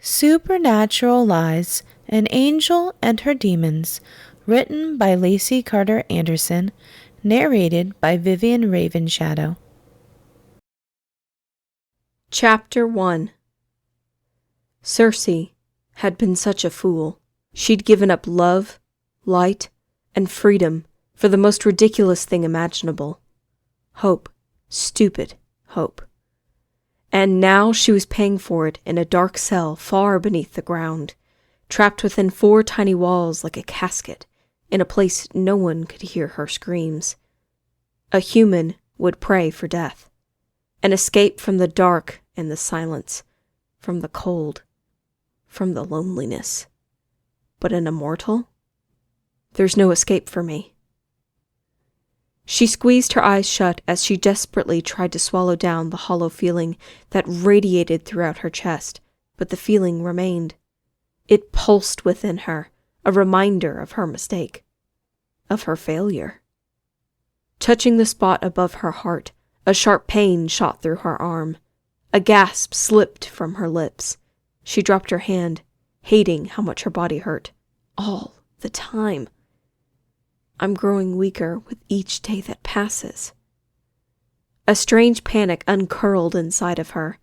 Supernatural Lies, An Angel and Her Demons, written by Lacey Carter Andersen, narrated by Vivian Ravenshadow. Chapter 1. Circe had been such a fool. She'd given up love, light, and freedom for the most ridiculous thing imaginable. Hope. Stupid hope. And now she was paying for it in a dark cell far beneath the ground, trapped within 4 tiny walls like a casket, in a place no one could hear her screams. A human would pray for death, an escape from the dark and the silence, from the cold, from the loneliness. But an immortal? There's no escape for me. She squeezed her eyes shut as she desperately tried to swallow down the hollow feeling that radiated throughout her chest, but the feeling remained. It pulsed within her, a reminder of her mistake, of her failure. Touching the spot above her heart, a sharp pain shot through her arm. A gasp slipped from her lips. She dropped her hand, hating how much her body hurt. All the time. I'm growing weaker with each day that passes. A strange panic uncurled inside of her.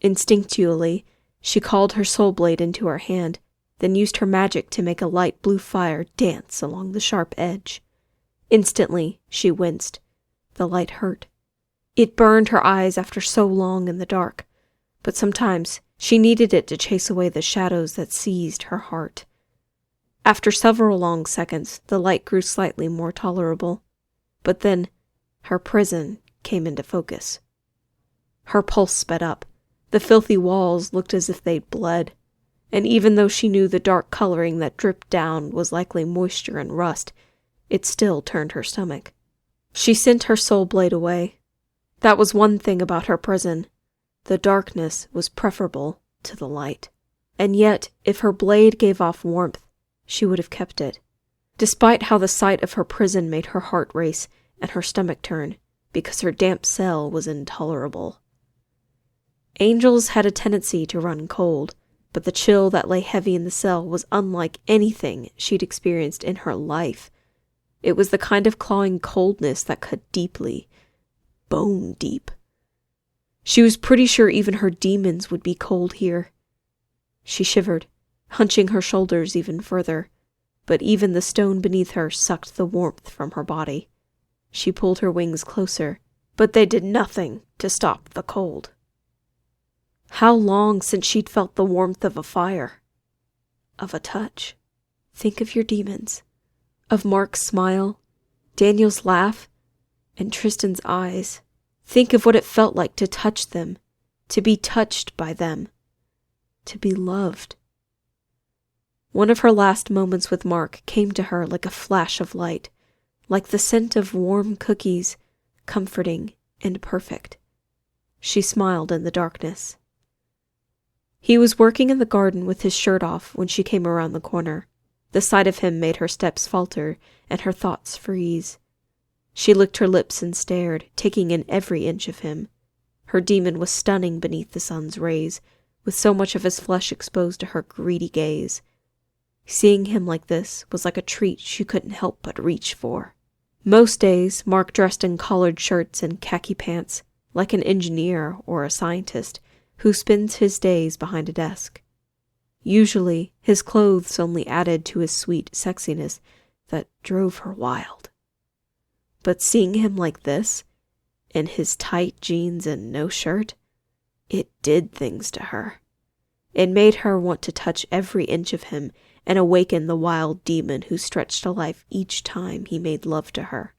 Instinctually, she called her soul blade into her hand, then used her magic to make a light blue fire dance along the sharp edge. Instantly, she winced. The light hurt. It burned her eyes after so long in the dark, but sometimes she needed it to chase away the shadows that seized her heart. After several long seconds, the light grew slightly more tolerable, but then her prison came into focus. Her pulse sped up. The filthy walls looked as if they'd bled, and even though she knew the dark coloring that dripped down was likely moisture and rust, it still turned her stomach. She sent her soul blade away. That was one thing about her prison. The darkness was preferable to the light. And yet, if her blade gave off warmth, she would have kept it, despite how the sight of her prison made her heart race and her stomach turn, because her damp cell was intolerable. Angels had a tendency to run cold, but the chill that lay heavy in the cell was unlike anything she'd experienced in her life. It was the kind of clawing coldness that cut deeply, bone deep. She was pretty sure even her demons would be cold here. She shivered, hunching her shoulders even further, but even the stone beneath her sucked the warmth from her body. She pulled her wings closer, but they did nothing to stop the cold. How long since she'd felt the warmth of a fire? Of a touch. Think of your demons. Of Mark's smile, Daniel's laugh, and Tristan's eyes. Think of what it felt like to touch them, to be touched by them, to be loved. One of her last moments with Mark came to her like a flash of light, like the scent of warm cookies, comforting and perfect. She smiled in the darkness. He was working in the garden with his shirt off when she came around the corner. The sight of him made her steps falter and her thoughts freeze. She licked her lips and stared, taking in every inch of him. Her demon was stunning beneath the sun's rays, with so much of his flesh exposed to her greedy gaze. Seeing him like this was like a treat she couldn't help but reach for. Most days, Mark dressed in collared shirts and khaki pants, like an engineer or a scientist who spends his days behind a desk. Usually, his clothes only added to his sweet sexiness that drove her wild. But seeing him like this, in his tight jeans and no shirt, it did things to her. It made her want to touch every inch of him and awaken the wild demon who stretched to life each time he made love to her.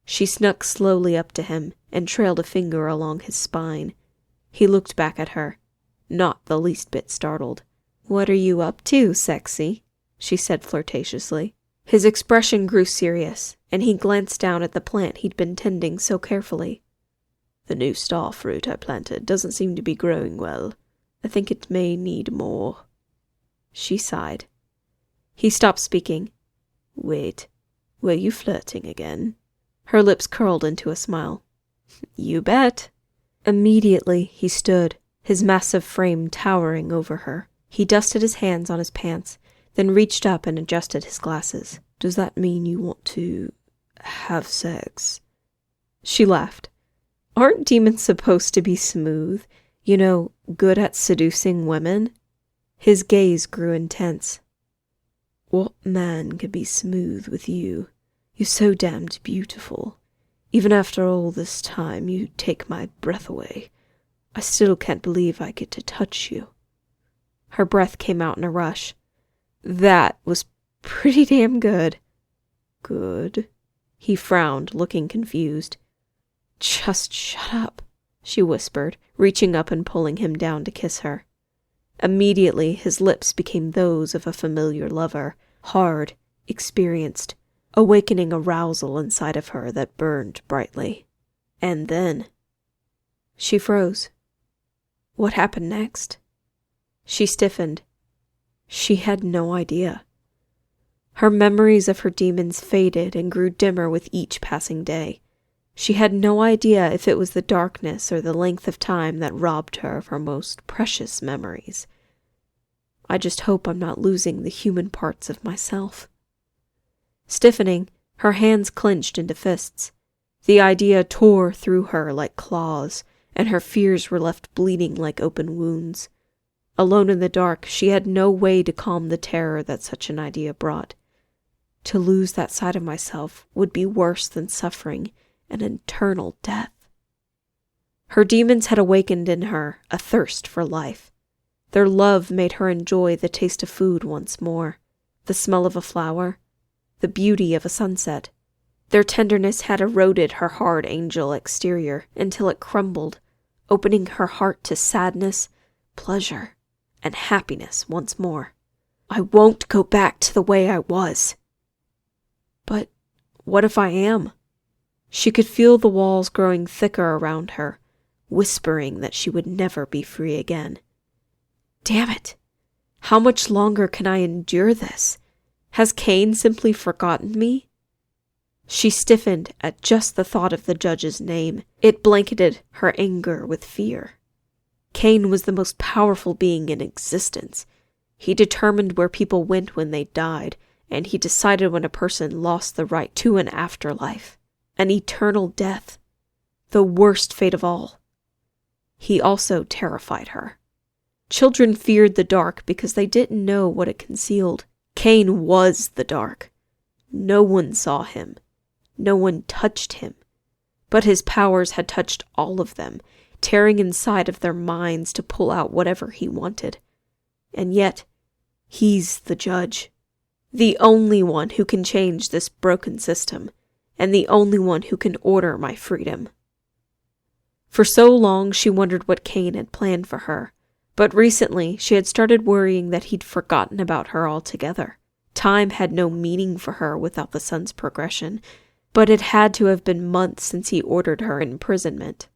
She snuck slowly up to him and trailed a finger along his spine. He looked back at her, not the least bit startled. "What are you up to, sexy?" she said flirtatiously. His expression grew serious, and he glanced down at the plant he'd been tending so carefully. "The new star fruit I planted doesn't seem to be growing well. I think it may need more." She sighed. He stopped speaking. "Wait, were you flirting again?" Her lips curled into a smile. "You bet." Immediately he stood, his massive frame towering over her. He dusted his hands on his pants, then reached up and adjusted his glasses. "Does that mean you want to have sex?" She laughed. "Aren't demons supposed to be smooth? You know, good at seducing women?" His gaze grew intense. "What man could be smooth with you? You're so damned beautiful. Even after all this time, you take my breath away. I still can't believe I get to touch you." Her breath came out in a rush. "That was pretty damn good." "Good?" He frowned, looking confused. "Just shut up," she whispered, reaching up and pulling him down to kiss her. Immediately, his lips became those of a familiar lover, hard, experienced, awakening arousal inside of her that burned brightly. And then she froze. What happened next? She stiffened. She had no idea. Her memories of her demons faded and grew dimmer with each passing day. She had no idea if it was the darkness or the length of time that robbed her of her most precious memories. "I just hope I'm not losing the human parts of myself." Stiffening, her hands clenched into fists. The idea tore through her like claws, and her fears were left bleeding like open wounds. Alone in the dark, she had no way to calm the terror that such an idea brought. To lose that side of myself would be worse than suffering an eternal death. Her demons had awakened in her a thirst for life. Their love made her enjoy the taste of food once more, the smell of a flower, the beauty of a sunset. Their tenderness had eroded her hard angel exterior until it crumbled, opening her heart to sadness, pleasure, and happiness once more. "I won't go back to the way I was." But what if I am? She could feel the walls growing thicker around her, whispering that she would never be free again. Damn it! How much longer can I endure this? Has Cain simply forgotten me? She stiffened at just the thought of the judge's name. It blanketed her anger with fear. Cain was the most powerful being in existence. He determined where people went when they died, and he decided when a person lost the right to an afterlife, an eternal death, the worst fate of all. He also terrified her. Children feared the dark because they didn't know what it concealed. Cain was the dark. No one saw him. No one touched him. But his powers had touched all of them, tearing inside of their minds to pull out whatever he wanted. And yet, he's the judge. The only one who can change this broken system, and the only one who can order my freedom. For so long she wondered what Cain had planned for her, but recently she had started worrying that he'd forgotten about her altogether. Time had no meaning for her without the sun's progression, but it had to have been months since he ordered her imprisonment.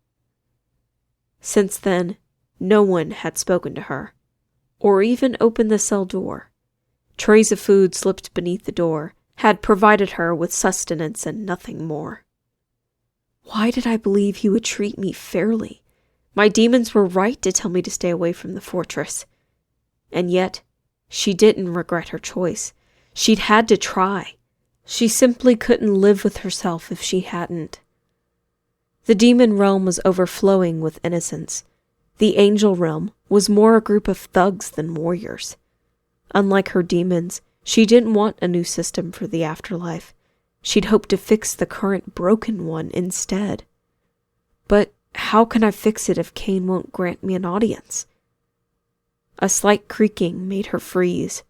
Since then, no one had spoken to her, or even opened the cell door. Trays of food slipped beneath the door, had provided her with sustenance and nothing more. Why did I believe he would treat me fairly? My demons were right to tell me to stay away from the fortress. And yet, she didn't regret her choice. She'd had to try. She simply couldn't live with herself if she hadn't. The demon realm was overflowing with innocence. The angel realm was more a group of thugs than warriors. Unlike her demons, she didn't want a new system for the afterlife. She'd hoped to fix the current broken one instead. But how can I fix it if Cain won't grant me an audience? A slight creaking made her freeze.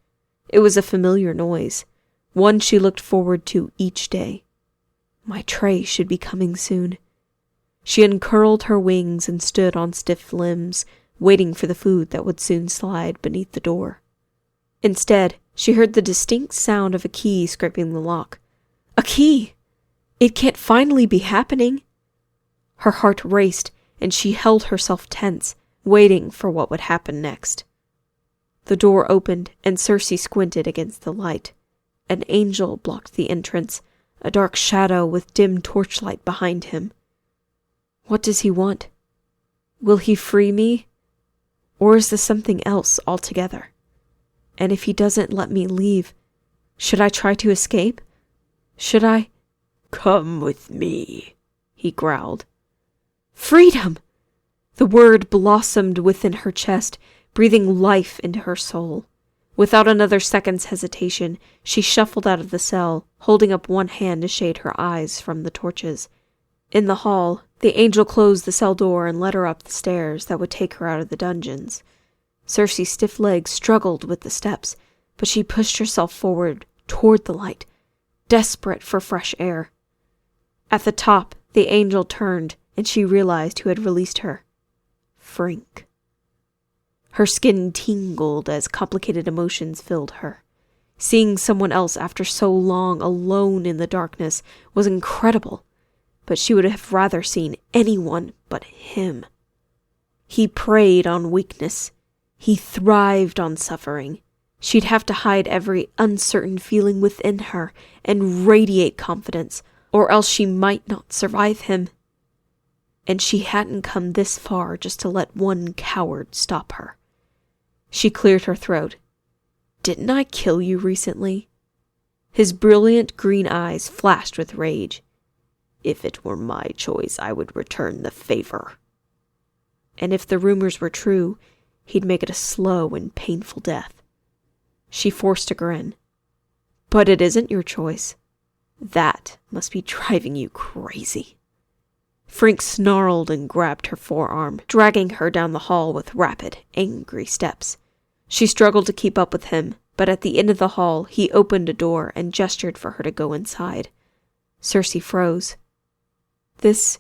It was a familiar noise, one she looked forward to each day. My tray should be coming soon. She uncurled her wings and stood on stiff limbs, waiting for the food that would soon slide beneath the door. Instead, she heard the distinct sound of a key scraping the lock. A key! It can't finally be happening! Her heart raced, and she held herself tense, waiting for what would happen next. The door opened, and Circe squinted against the light. An angel blocked the entrance, a dark shadow with dim torchlight behind him. What does he want? Will he free me? Or is this something else altogether? And if he doesn't let me leave, should I try to escape? Should I? Come with me, he growled. Freedom! The word blossomed within her chest, breathing life into her soul. Without another second's hesitation, she shuffled out of the cell, holding up one hand to shade her eyes from the torches. In the hall, the angel closed the cell door and led her up the stairs that would take her out of the dungeons. Circe's stiff legs struggled with the steps, but she pushed herself forward toward the light, desperate for fresh air. At the top, the angel turned, and she realized who had released her. Frink. Her skin tingled as complicated emotions filled her. Seeing someone else after so long alone in the darkness was incredible, but she would have rather seen anyone but him. He preyed on weakness. He thrived on suffering. She'd have to hide every uncertain feeling within her and radiate confidence, or else she might not survive him. And she hadn't come this far just to let one coward stop her. She cleared her throat. Didn't I kill you recently? His brilliant green eyes flashed with rage. If it were my choice, I would return the favor. And if the rumors were true, he'd make it a slow and painful death. She forced a grin. But it isn't your choice. That must be driving you crazy. Frink snarled and grabbed her forearm, dragging her down the hall with rapid, angry steps. She struggled to keep up with him, but at the end of the hall, he opened a door and gestured for her to go inside. Circe froze. This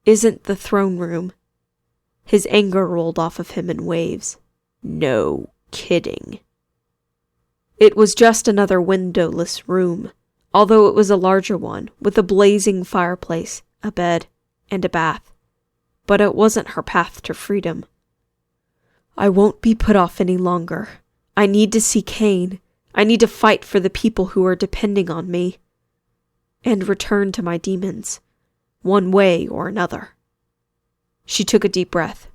isn't the throne room. His anger rolled off of him in waves. No kidding. It was just another windowless room, although it was a larger one, with a blazing fireplace, a bed, and a bath. But it wasn't her path to freedom. I won't be put off any longer. I need to see Cain. I need to fight for the people who are depending on me. And return to my demons, one way or another. She took a deep breath.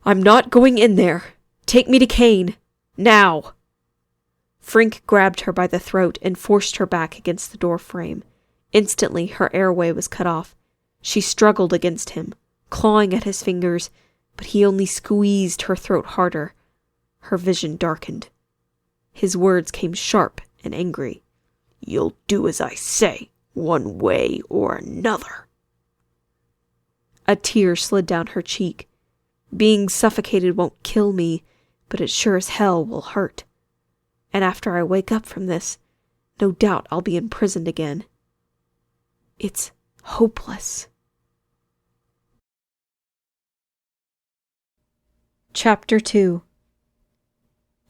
I'm not going in there. Take me to Cain. Now. Frink grabbed her by the throat and forced her back against the door frame. Instantly, her airway was cut off. She struggled against him, clawing at his fingers, but he only squeezed her throat harder. Her vision darkened. His words came sharp and angry. You'll do as I say, one way or another. A tear slid down her cheek. Being suffocated won't kill me, but it sure as hell will hurt. And after I wake up from this, no doubt I'll be imprisoned again. It's hopeless. Chapter 2.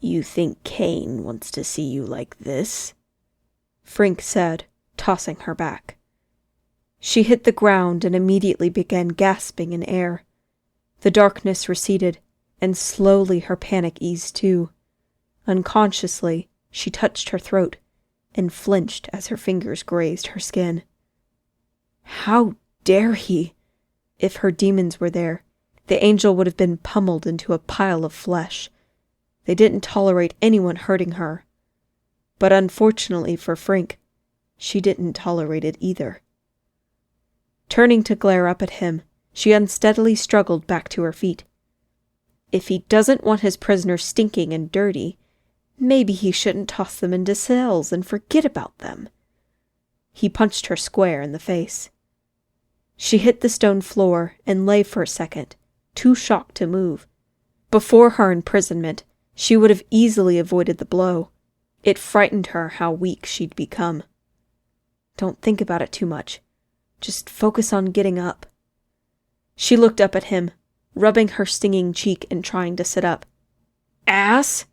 You think Cain wants to see you like this? Frink said, tossing her back. She hit the ground and immediately began gasping in air. The darkness receded, and slowly her panic eased too. Unconsciously, she touched her throat and flinched as her fingers grazed her skin. How dare he? If her demons were there, the angel would have been pummeled into a pile of flesh. They didn't tolerate anyone hurting her. But unfortunately for Frink, she didn't tolerate it either. Turning to glare up at him, she unsteadily struggled back to her feet. If he doesn't want his prisoners stinking and dirty, maybe he shouldn't toss them into cells and forget about them. He punched her square in the face. She hit the stone floor and lay for a second, too shocked to move. Before her imprisonment, she would have easily avoided the blow. It frightened her how weak she'd become. Don't think about it too much. Just focus on getting up. She looked up at him, rubbing her stinging cheek and trying to sit up. Ass?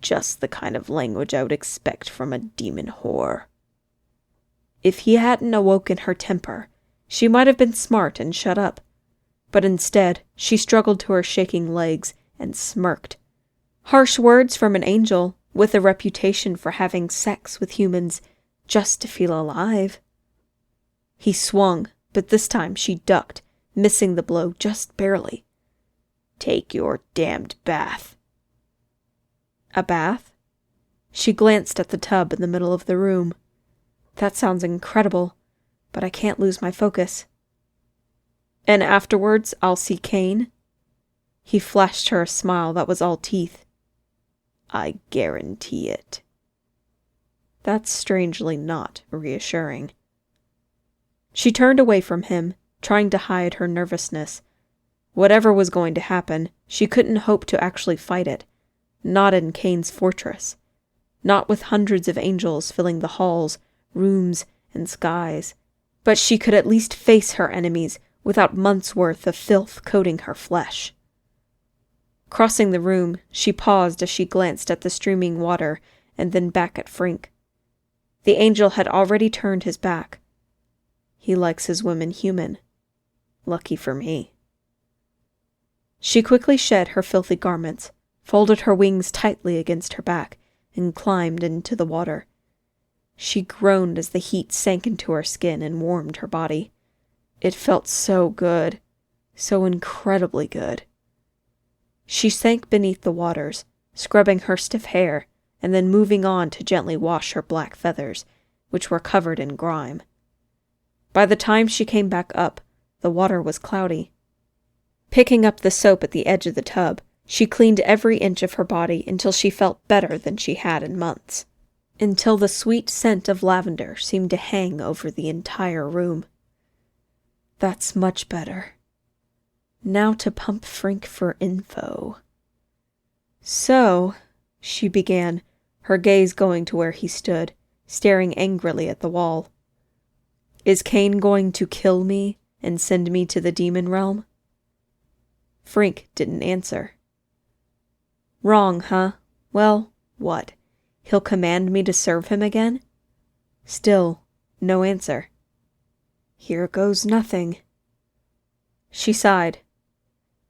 Just the kind of language I would expect from a demon whore. If he hadn't awoken her temper, she might have been smart and shut up. But instead, she struggled to her shaking legs and smirked. Harsh words from an angel with a reputation for having sex with humans just to feel alive. He swung, but this time she ducked, missing the blow just barely. Take your damned bath. A bath? She glanced at the tub in the middle of the room. That sounds incredible, but I can't lose my focus. And afterwards, I'll see Kane? He flashed her a smile that was all teeth. I guarantee it. That's strangely not reassuring. She turned away from him, trying to hide her nervousness. Whatever was going to happen, she couldn't hope to actually fight it. Not in Kane's fortress. Not with hundreds of angels filling the halls, rooms, and skies. But she could at least face her enemies without months' worth of filth coating her flesh. Crossing the room, she paused as she glanced at the streaming water and then back at Frink. The angel had already turned his back. He likes his women human. Lucky for me. She quickly shed her filthy garments, folded her wings tightly against her back, and climbed into the water. She groaned as the heat sank into her skin and warmed her body. It felt so good, so incredibly good. She sank beneath the waters, scrubbing her stiff hair, and then moving on to gently wash her black feathers, which were covered in grime. By the time she came back up, the water was cloudy. Picking up the soap at the edge of the tub, she cleaned every inch of her body until she felt better than she had in months. Until the sweet scent of lavender seemed to hang over the entire room. That's much better. Now to pump Frink for info. So, she began, her gaze going to where he stood, staring angrily at the wall. Is Kane going to kill me and send me to the demon realm? Frink didn't answer. Wrong, huh? Well, what? He'll command me to serve him again? Still, no answer. Here goes nothing. She sighed.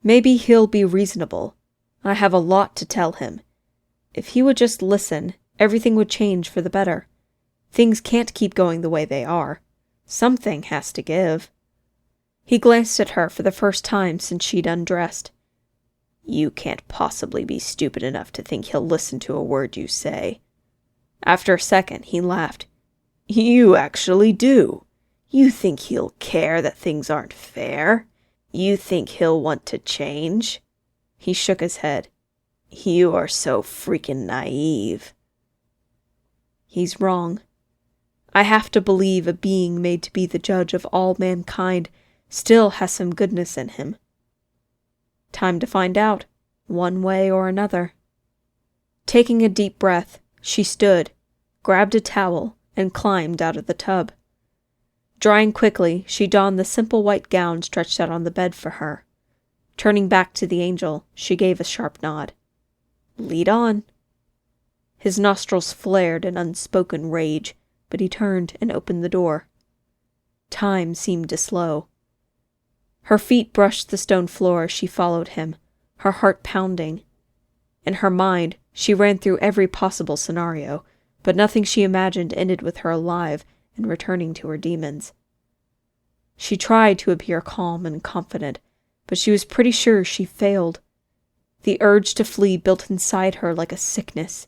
Maybe he'll be reasonable. I have a lot to tell him. If he would just listen, everything would change for the better. Things can't keep going the way they are. Something has to give. He glanced at her for the first time since she'd undressed. You can't possibly be stupid enough to think he'll listen to a word you say. After a second, he laughed. You actually do. You think he'll care that things aren't fair? You think he'll want to change? He shook his head. You are so freaking naive. He's wrong. I have to believe a being made to be the judge of all mankind still has some goodness in him. Time to find out, one way or another. Taking a deep breath, she stood, grabbed a towel, and climbed out of the tub. Drying quickly, she donned the simple white gown stretched out on the bed for her. Turning back to the angel, she gave a sharp nod. Lead on. His nostrils flared in unspoken rage, but he turned and opened the door. Time seemed to slow. Her feet brushed the stone floor as she followed him, her heart pounding. In her mind, she ran through every possible scenario, but nothing she imagined ended with her alive and returning to her demons. She tried to appear calm and confident, but she was pretty sure she failed. The urge to flee built inside her like a sickness.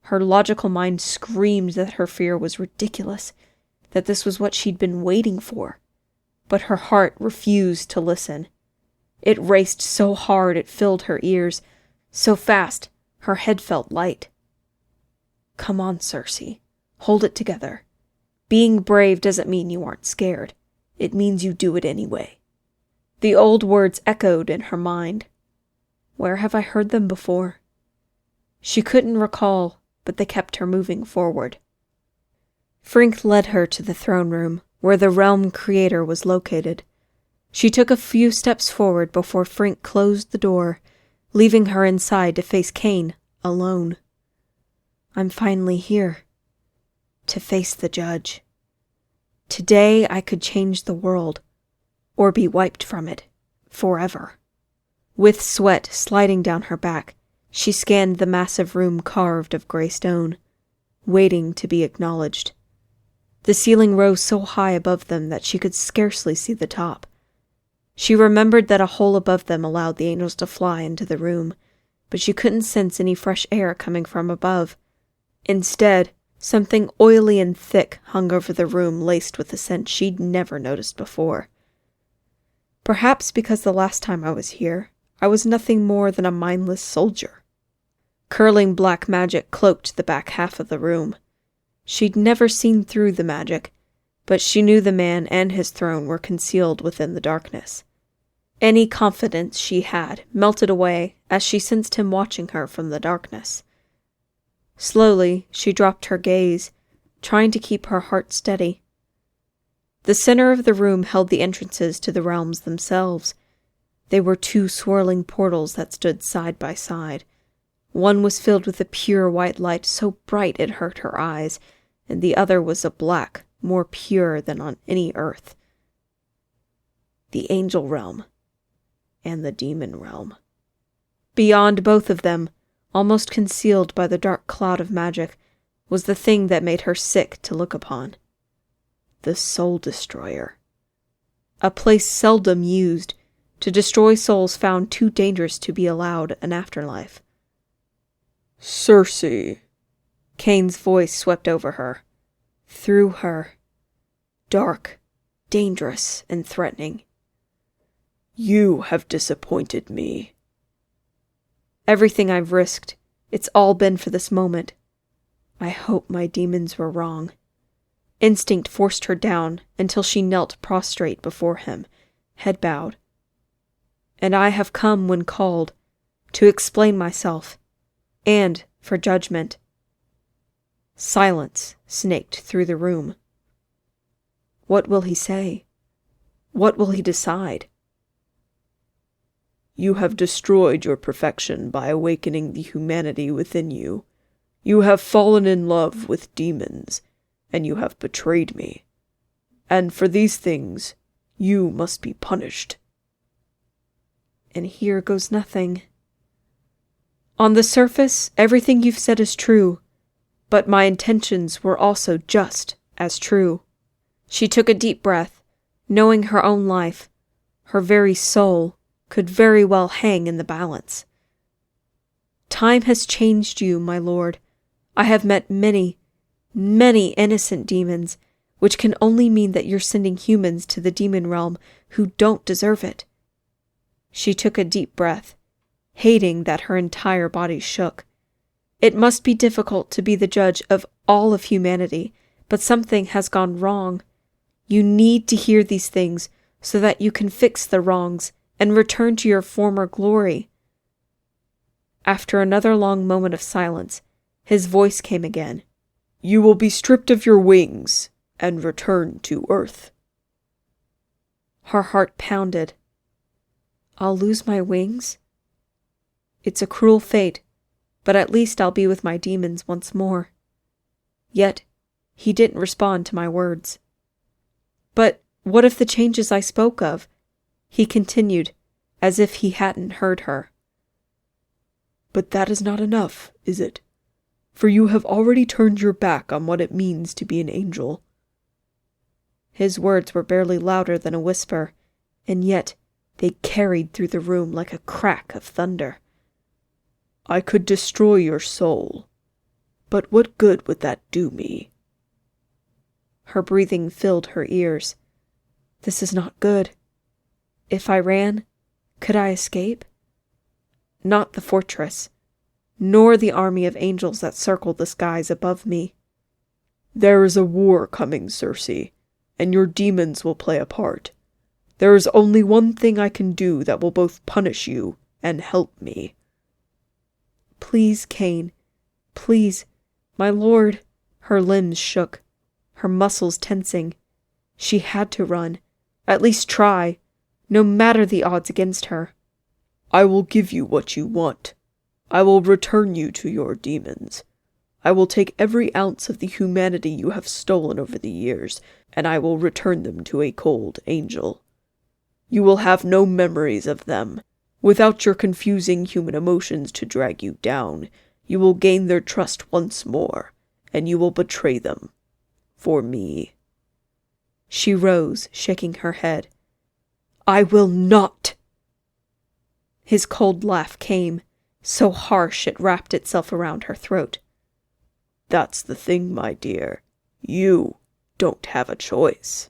Her logical mind screamed that her fear was ridiculous, that this was what she'd been waiting for. But her heart refused to listen. It raced so hard it filled her ears, so fast her head felt light. Come on, Circe. Hold it together. Being brave doesn't mean you aren't scared. It means you do it anyway. The old words echoed in her mind. Where have I heard them before? She couldn't recall, but they kept her moving forward. Frink led her to the throne room, where the realm creator was located. She took a few steps forward before Frink closed the door, leaving her inside to face Kane, alone. I'm finally here. To face the judge. Today I could change the world, or be wiped from it, forever. With sweat sliding down her back, she scanned the massive room carved of gray stone, waiting to be acknowledged. The ceiling rose so high above them that she could scarcely see the top. She remembered that a hole above them allowed the angels to fly into the room, but she couldn't sense any fresh air coming from above. Instead, something oily and thick hung over the room, laced with a scent she'd never noticed before. Perhaps because the last time I was here, I was nothing more than a mindless soldier. Curling black magic cloaked the back half of the room. She'd never seen through the magic, but she knew the man and his throne were concealed within the darkness. Any confidence she had melted away as she sensed him watching her from the darkness. Slowly, she dropped her gaze, trying to keep her heart steady. The center of the room held the entrances to the realms themselves. They were two swirling portals that stood side by side. One was filled with a pure white light so bright it hurt her eyes, and the other was a black, more pure than on any earth. The angel realm and the demon realm. Beyond both of them, almost concealed by the dark cloud of magic, was the thing that made her sick to look upon. The Soul Destroyer. A place seldom used to destroy souls found too dangerous to be allowed an afterlife. Circe. Cain's voice swept over her, through her, dark, dangerous, and threatening. You have disappointed me. Everything I've risked, it's all been for this moment. I hope my demons were wrong. Instinct forced her down until she knelt prostrate before him, head bowed. And I have come when called, to explain myself, and for judgment. Silence snaked through the room. What will he say? What will he decide? You have destroyed your perfection by awakening the humanity within you. You have fallen in love with demons, and you have betrayed me. And for these things, you must be punished. And here goes nothing. On the surface, everything you've said is true, but my intentions were also just as true. She took a deep breath, knowing her own life, her very soul, could very well hang in the balance. Time has changed you, my lord. I have met many, many innocent demons, which can only mean that you're sending humans to the demon realm who don't deserve it. She took a deep breath, hating that her entire body shook. It must be difficult to be the judge of all of humanity, but something has gone wrong. You need to hear these things so that you can fix the wrongs and return to your former glory. After another long moment of silence, his voice came again. You will be stripped of your wings and return to Earth. Her heart pounded. I'll lose my wings? It's a cruel fate, but at least I'll be with my demons once more. Yet, he didn't respond to my words. But what if the changes I spoke of? He continued, as if he hadn't heard her. But that is not enough, is it? For you have already turned your back on what it means to be an angel. His words were barely louder than a whisper, and yet they carried through the room like a crack of thunder. I could destroy your soul, but what good would that do me? Her breathing filled her ears. This is not good. If I ran, could I escape? Not the fortress, nor the army of angels that circle the skies above me. There is a war coming, Circe, and your demons will play a part. There is only one thing I can do that will both punish you and help me. Please, Cain. Please, my lord. Her limbs shook, her muscles tensing. She had to run, at least try, no matter the odds against her. I will give you what you want. I will return you to your demons. I will take every ounce of the humanity you have stolen over the years, and I will return them to a cold angel. You will have no memories of them. Without your confusing human emotions to drag you down, you will gain their trust once more, and you will betray them. For me. She rose, shaking her head. I will not. His cold laugh came, so harsh it wrapped itself around her throat. That's the thing, my dear. You don't have a choice.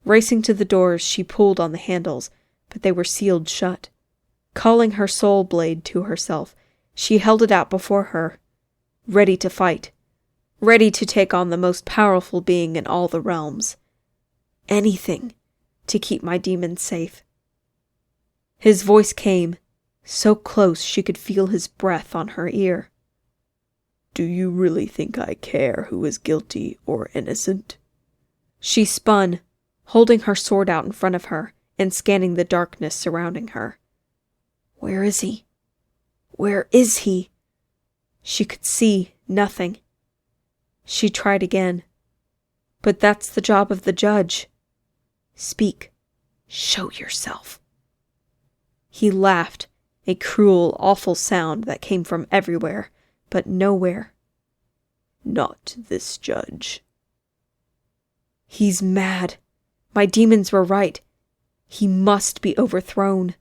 Racing to the doors, she pulled on the handles, but they were sealed shut. Calling her soul blade to herself, she held it out before her, ready to fight, ready to take on the most powerful being in all the realms. Anything to keep my demons safe. His voice came, so close she could feel his breath on her ear. Do you really think I care who is guilty or innocent? She spun, holding her sword out in front of her and scanning the darkness surrounding her. Where is he? Where is he? She could see nothing. She tried again. But that's the job of the judge. Speak. Show yourself. He laughed, a cruel, awful sound that came from everywhere, but nowhere. Not this judge. He's mad. My demons were right. He must be overthrown.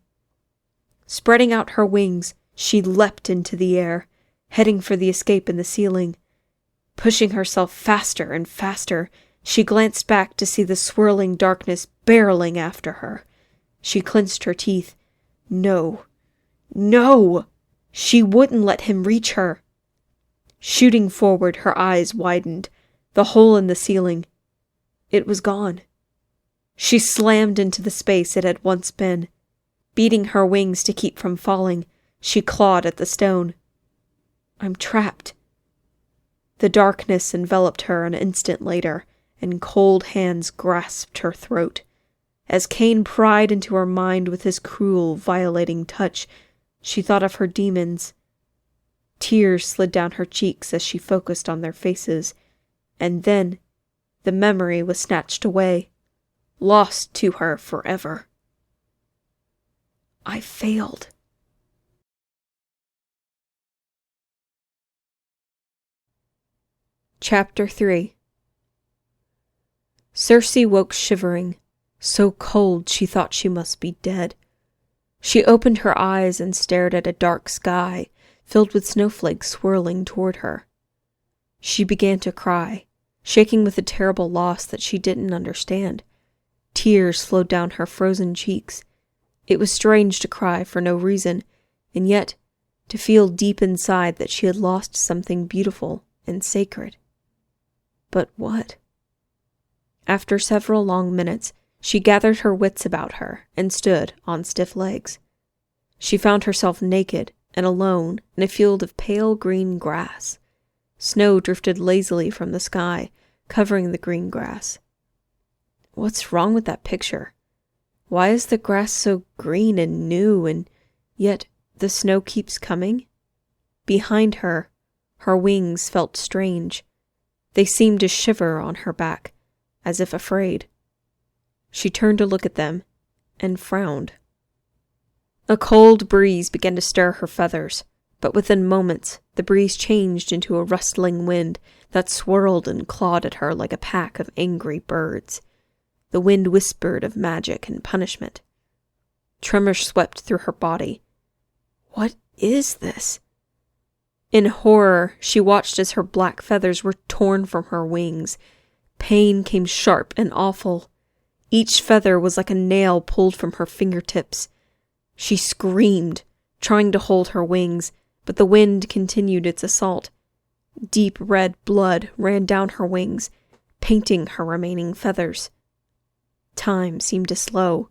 Spreading out her wings, she leapt into the air, heading for the escape in the ceiling. Pushing herself faster and faster, she glanced back to see the swirling darkness barreling after her. She clenched her teeth. No. No! She wouldn't let him reach her. Shooting forward, her eyes widened. The hole in the ceiling. It was gone. She slammed into the space it had once been. Beating her wings to keep from falling, she clawed at the stone. I'm trapped. The darkness enveloped her an instant later, and cold hands grasped her throat. As Cain pried into her mind with his cruel, violating touch, she thought of her demons. Tears slid down her cheeks as she focused on their faces, and then the memory was snatched away, lost to her forever. I failed. Chapter 3. Circe woke shivering, so cold she thought she must be dead. She opened her eyes and stared at a dark sky filled with snowflakes swirling toward her. She began to cry, shaking with a terrible loss that she didn't understand. Tears flowed down her frozen cheeks. It was strange to cry for no reason, and yet to feel deep inside that she had lost something beautiful and sacred. But what? After several long minutes, she gathered her wits about her and stood on stiff legs. She found herself naked and alone in a field of pale green grass. Snow drifted lazily from the sky, covering the green grass. What's wrong with that picture? Why is the grass so green and new, and yet the snow keeps coming? Behind her, her wings felt strange. They seemed to shiver on her back, as if afraid. She turned to look at them, and frowned. A cold breeze began to stir her feathers, but within moments the breeze changed into a rustling wind that swirled and clawed at her like a pack of angry birds. The wind whispered of magic and punishment. Tremors swept through her body. What is this? In horror, she watched as her black feathers were torn from her wings. Pain came sharp and awful. Each feather was like a nail pulled from her fingertips. She screamed, trying to hold her wings, but the wind continued its assault. Deep red blood ran down her wings, painting her remaining feathers. Time seemed to slow.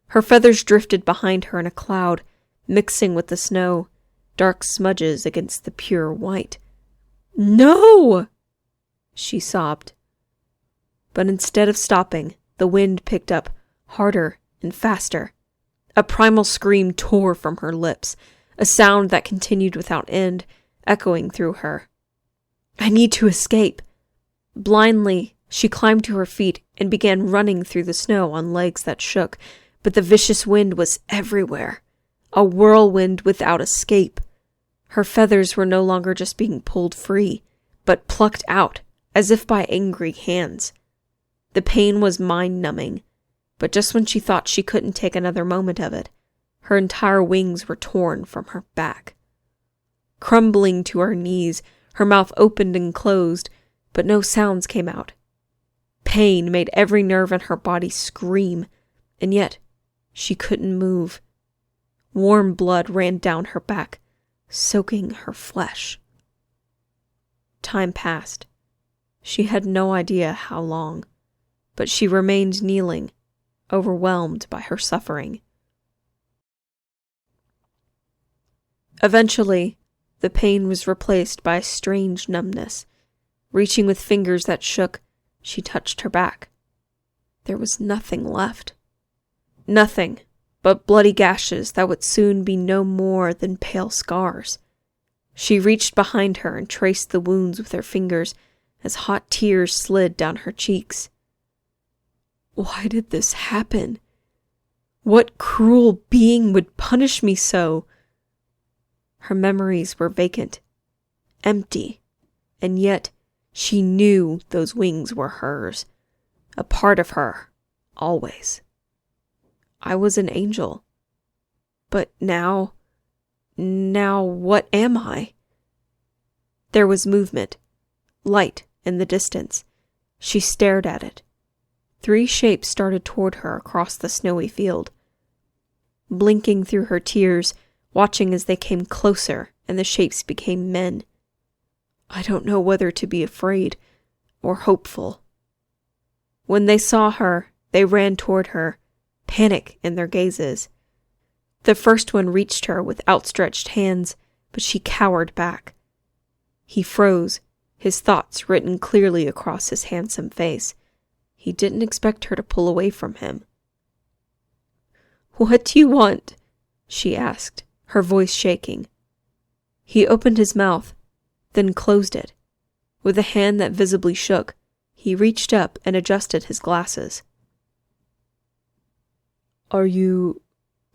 Her feathers drifted behind her in a cloud, mixing with the snow, dark smudges against the pure white. No! She sobbed. But instead of stopping, the wind picked up, harder and faster. A primal scream tore from her lips, a sound that continued without end, echoing through her. I need to escape. Blindly, she climbed to her feet and began running through the snow on legs that shook, but the vicious wind was everywhere, a whirlwind without escape. Her feathers were no longer just being pulled free, but plucked out, as if by angry hands. The pain was mind-numbing. But just when she thought she couldn't take another moment of it, her entire wings were torn from her back. Crumbling to her knees, her mouth opened and closed, but no sounds came out. Pain made every nerve in her body scream, and yet she couldn't move. Warm blood ran down her back, soaking her flesh. Time passed. She had no idea how long, but she remained kneeling, overwhelmed by her suffering. Eventually, the pain was replaced by a strange numbness. Reaching with fingers that shook, she touched her back. There was nothing left. Nothing but bloody gashes that would soon be no more than pale scars. She reached behind her and traced the wounds with her fingers as hot tears slid down her cheeks. Why did this happen? What cruel being would punish me so? Her memories were vacant, empty, and yet she knew those wings were hers, a part of her, always. I was an angel. But now what am I? There was movement, light in the distance. She stared at it. 3 shapes started toward her across the snowy field. Blinking through her tears, watching as they came closer and the shapes became men. I don't know whether to be afraid or hopeful. When they saw her, they ran toward her, panic in their gazes. The first one reached her with outstretched hands, but she cowered back. He froze, his thoughts written clearly across his handsome face. He didn't expect her to pull away from him. "What do you want?" she asked, her voice shaking. He opened his mouth, then closed it. With a hand that visibly shook, he reached up and adjusted his glasses. Are you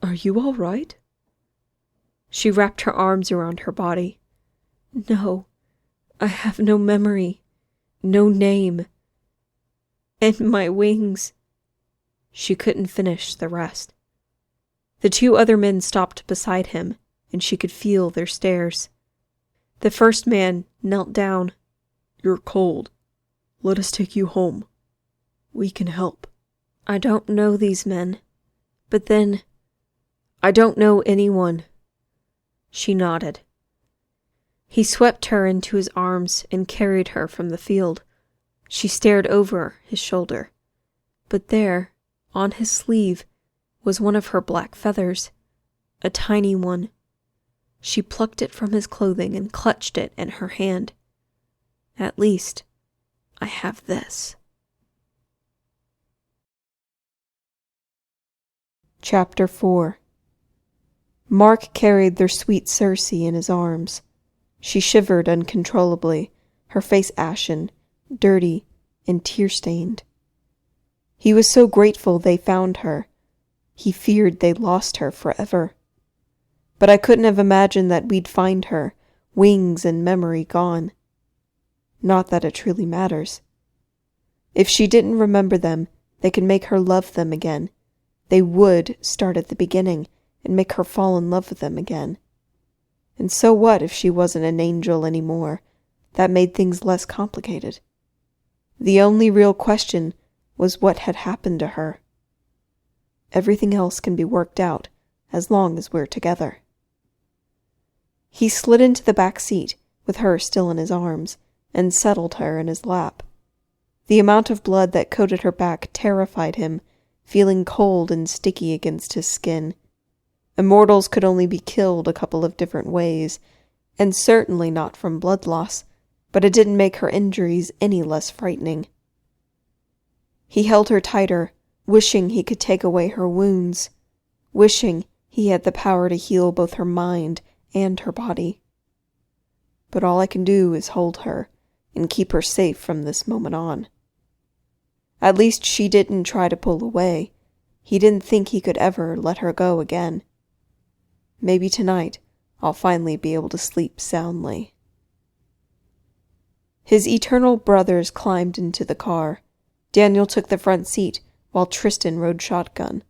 all right?" She wrapped her arms around her body. "No, I have no memory, no name. And my wings." She couldn't finish the rest. The 2 other men stopped beside him, and she could feel their stares. The first man knelt down. "You're cold. Let us take you home. We can help." "I don't know these men. But then, I don't know anyone." She nodded. He swept her into his arms and carried her from the field. She stared over his shoulder. But there, on his sleeve, was one of her black feathers, a tiny one. She plucked it from his clothing and clutched it in her hand. "At least, I have this." Chapter 4. Mark carried their sweet Circe in his arms. She shivered uncontrollably, her face ashen, dirty, and tear-stained. He was so grateful they found her. He feared they'd lost her forever. But I couldn't have imagined that we'd find her, wings and memory gone. Not that it truly matters. If she didn't remember them, they could make her love them again. They would start at the beginning and make her fall in love with them again. And so what if she wasn't an angel anymore? That made things less complicated. The only real question was what had happened to her. Everything else can be worked out as long as we're together. He slid into the back seat, with her still in his arms, and settled her in his lap. The amount of blood that coated her back terrified him, feeling cold and sticky against his skin. Immortals could only be killed a couple of different ways, and certainly not from blood loss, but it didn't make her injuries any less frightening. He held her tighter, wishing he could take away her wounds, wishing he had the power to heal both her mind and her body. But all I can do is hold her and keep her safe from this moment on. At least she didn't try to pull away. He didn't think he could ever let her go again. Maybe tonight I'll finally be able to sleep soundly. His eternal brothers climbed into the car. Daniel took the front seat, while Tristan rode shotgun.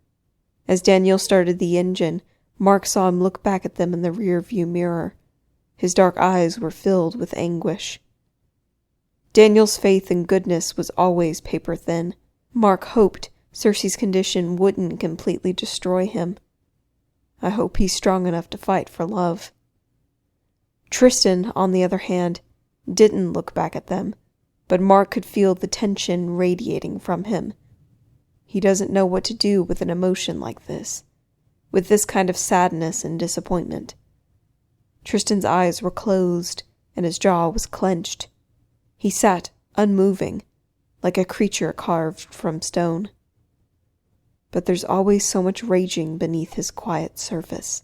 As Daniel started the engine, Mark saw him look back at them in the rear-view mirror. His dark eyes were filled with anguish. Daniel's faith in goodness was always paper-thin. Mark hoped Cersei's condition wouldn't completely destroy him. I hope he's strong enough to fight for love. Tristan, on the other hand, didn't look back at them, but Mark could feel the tension radiating from him. He doesn't know what to do with an emotion like this, with this kind of sadness and disappointment. Tristan's eyes were closed, and his jaw was clenched. He sat unmoving, like a creature carved from stone. But there's always so much raging beneath his quiet surface.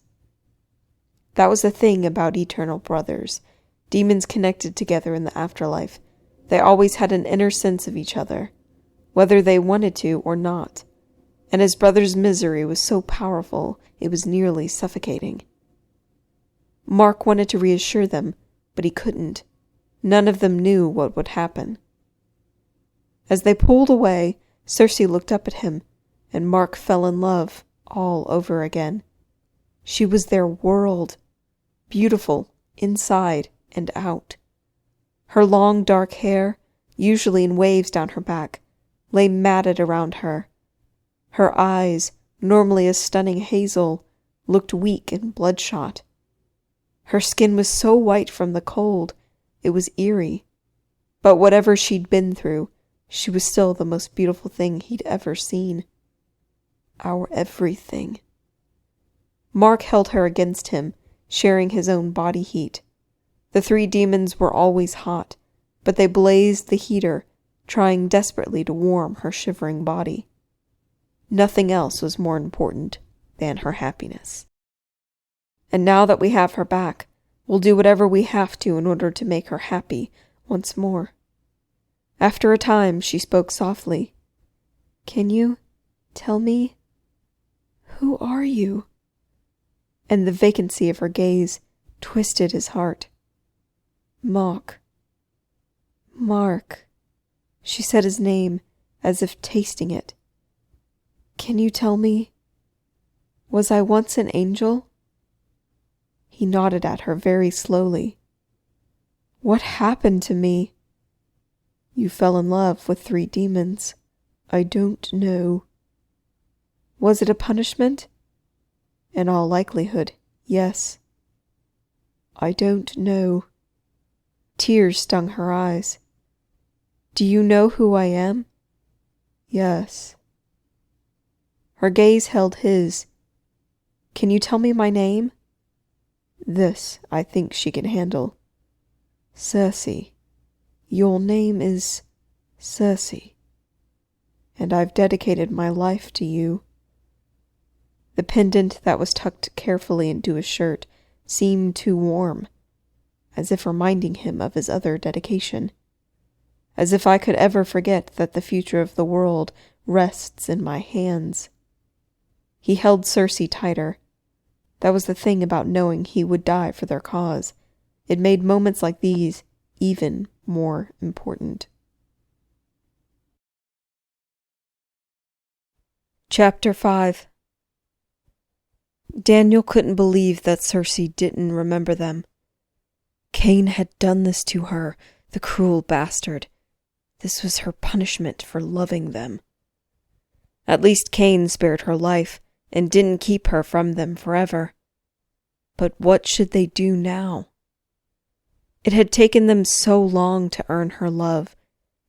That was the thing about eternal brothers. Demons connected together in the afterlife. They always had an inner sense of each other, whether they wanted to or not. And his brother's misery was so powerful, it was nearly suffocating. Mark wanted to reassure them, but he couldn't. None of them knew what would happen. As they pulled away, Cersei looked up at him, and Mark fell in love all over again. She was their world, beautiful inside and out. Her long dark hair, usually in waves down her back, lay matted around her. Her eyes, normally a stunning hazel, looked weak and bloodshot. Her skin was so white from the cold, it was eerie. But whatever she'd been through, she was still the most beautiful thing he'd ever seen. Our everything. Mark held her against him, sharing his own body heat. The three demons were always hot, but they blazed the heater, trying desperately to warm her shivering body. Nothing else was more important than her happiness. And now that we have her back, we'll do whatever we have to in order to make her happy once more. After a time, she spoke softly. "Can you tell me, who are you?" And the vacancy of her gaze twisted his heart. Mark. She said his name as if tasting it. "Can you tell me, was I once an angel?" He nodded at her very slowly. "What happened to me?" "You fell in love with 3 demons. I don't know." "Was it a punishment?" "In all likelihood, yes." "I don't know." Tears stung her eyes. "Do you know who I am?" "Yes." Her gaze held his. "Can you tell me my name?" This, I think she can handle. "Cersei. Your name is Cersei. And I've dedicated my life to you." The pendant that was tucked carefully into his shirt seemed too warm, as if reminding him of his other dedication. As if I could ever forget that the future of the world rests in my hands. He held Cersei tighter. That was the thing about knowing he would die for their cause. It made moments like these even more important. Chapter 5. Daniel couldn't believe that Cersei didn't remember them. Cain had done this to her, the cruel bastard. This was her punishment for loving them. At least Cain spared her life and didn't keep her from them forever. But what should they do now? It had taken them so long to earn her love,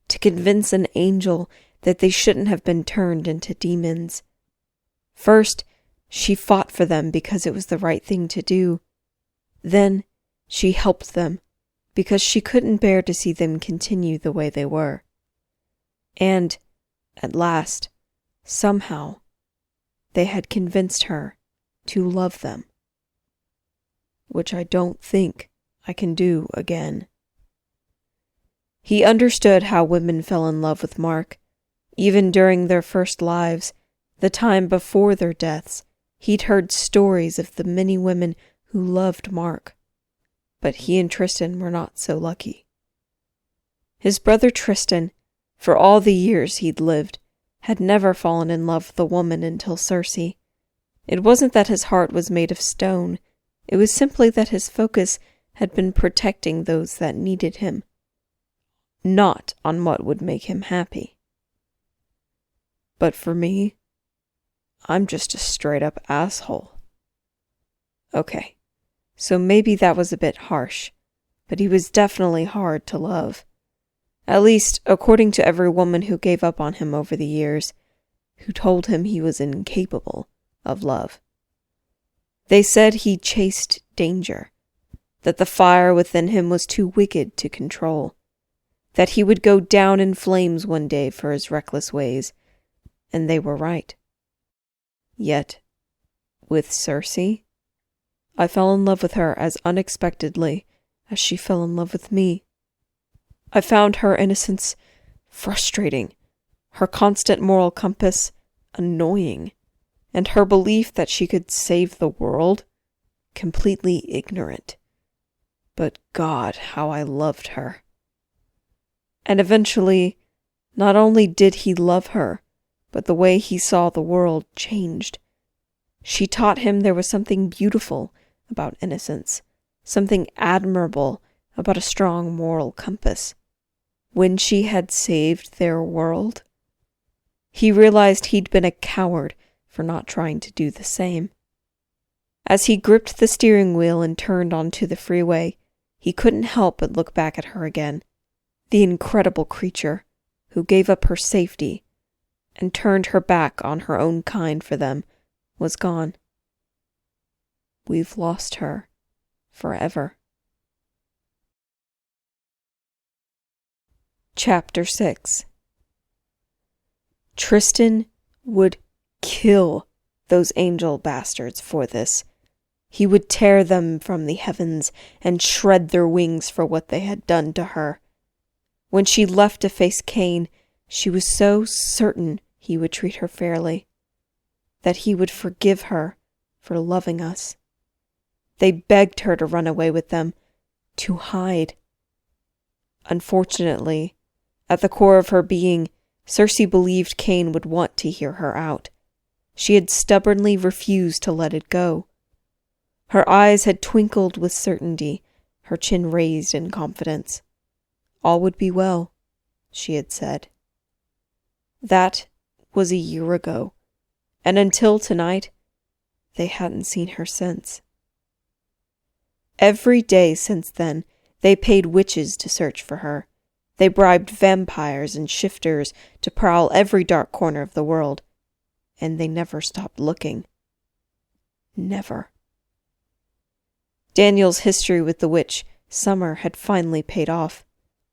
to convince an angel that they shouldn't have been turned into demons. First, she fought for them because it was the right thing to do. Then, she helped them because she couldn't bear to see them continue the way they were. And, at last, somehow, they had convinced her to love them. Which I don't think I can do again. He understood how women fell in love with Mark. Even during their first lives, the time before their deaths, he'd heard stories of the many women who loved Mark. But he and Tristan were not so lucky. His brother Tristan, for all the years he'd lived, had never fallen in love with a woman until Circe. It wasn't that his heart was made of stone. It was simply that his focus had been protecting those that needed him, not on what would make him happy. But for me, I'm just a straight-up asshole. Okay, so maybe that was a bit harsh, but he was definitely hard to love. At least, according to every woman who gave up on him over the years, who told him he was incapable of love. They said he chased danger, that the fire within him was too wicked to control, that he would go down in flames one day for his reckless ways, and they were right. Yet, with Circe, I fell in love with her as unexpectedly as she fell in love with me. I found her innocence frustrating, her constant moral compass annoying, and her belief that she could save the world completely ignorant. But God, how I loved her. And eventually, not only did he love her, but the way he saw the world changed. She taught him there was something beautiful about innocence, something admirable about a strong moral compass. When she had saved their world, he realized he'd been a coward for not trying to do the same. As he gripped the steering wheel and turned onto the freeway, he couldn't help but look back at her again, the incredible creature who gave up her safety and turned her back on her own kind for them, was gone. We've lost her forever. Chapter 6. Tristan would kill those angel bastards for this. He would tear them from the heavens and shred their wings for what they had done to her. When she left to face Cain, she was so certain he would treat her fairly, that he would forgive her for loving us. They begged her to run away with them, to hide. Unfortunately, at the core of her being, Circe believed Cain would want to hear her out. She had stubbornly refused to let it go. Her eyes had twinkled with certainty, her chin raised in confidence. All would be well, she had said. That was a year ago, and until tonight, they hadn't seen her since. Every day since then, they paid witches to search for her. They bribed vampires and shifters to prowl every dark corner of the world, and they never stopped looking. Never. Daniel's history with the witch, Summer, had finally paid off.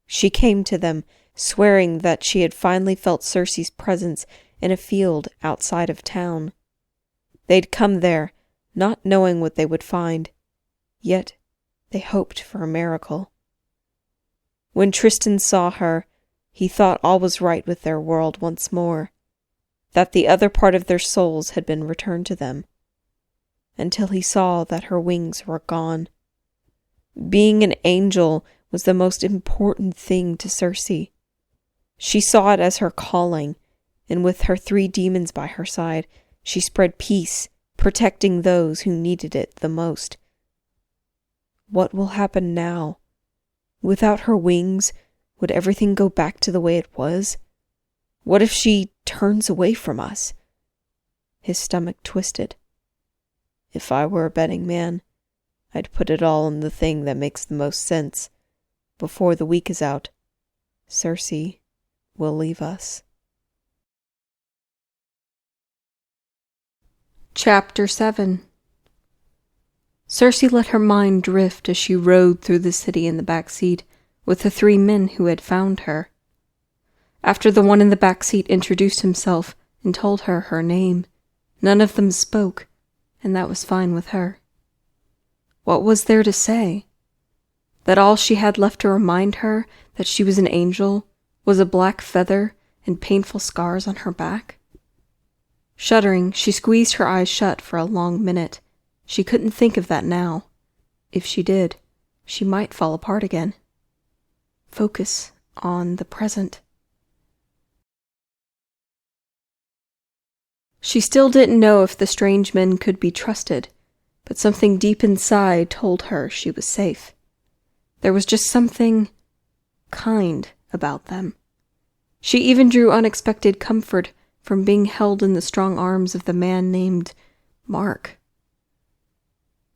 She came to them, swearing that she had finally felt Circe's presence in a field outside of town. They'd come there, not knowing what they would find, yet they hoped for a miracle. When Tristan saw her, he thought all was right with their world once more, that the other part of their souls had been returned to them, until he saw that her wings were gone. Being an angel was the most important thing to Circe. She saw it as her calling, and with her 3 demons by her side, she spread peace, protecting those who needed it the most. What will happen now? Without her wings, would everything go back to the way it was? What if she turns away from us? His stomach twisted. If I were a betting man, I'd put it all on the thing that makes the most sense. Before the week is out, Circe will leave us. Chapter 7. Circe let her mind drift as she rode through the city in the back seat with the 3 men who had found her. After the one in the back seat introduced himself and told her her name, none of them spoke, and that was fine with her. What was there to say? That all she had left to remind her that she was an angel was a black feather and painful scars on her back? Shuddering, she squeezed her eyes shut for a long minute. She couldn't think of that now. If she did, she might fall apart again. Focus on the present. She still didn't know if the strange men could be trusted, but something deep inside told her she was safe. There was just something kind about them. She even drew unexpected comfort from being held in the strong arms of the man named Mark.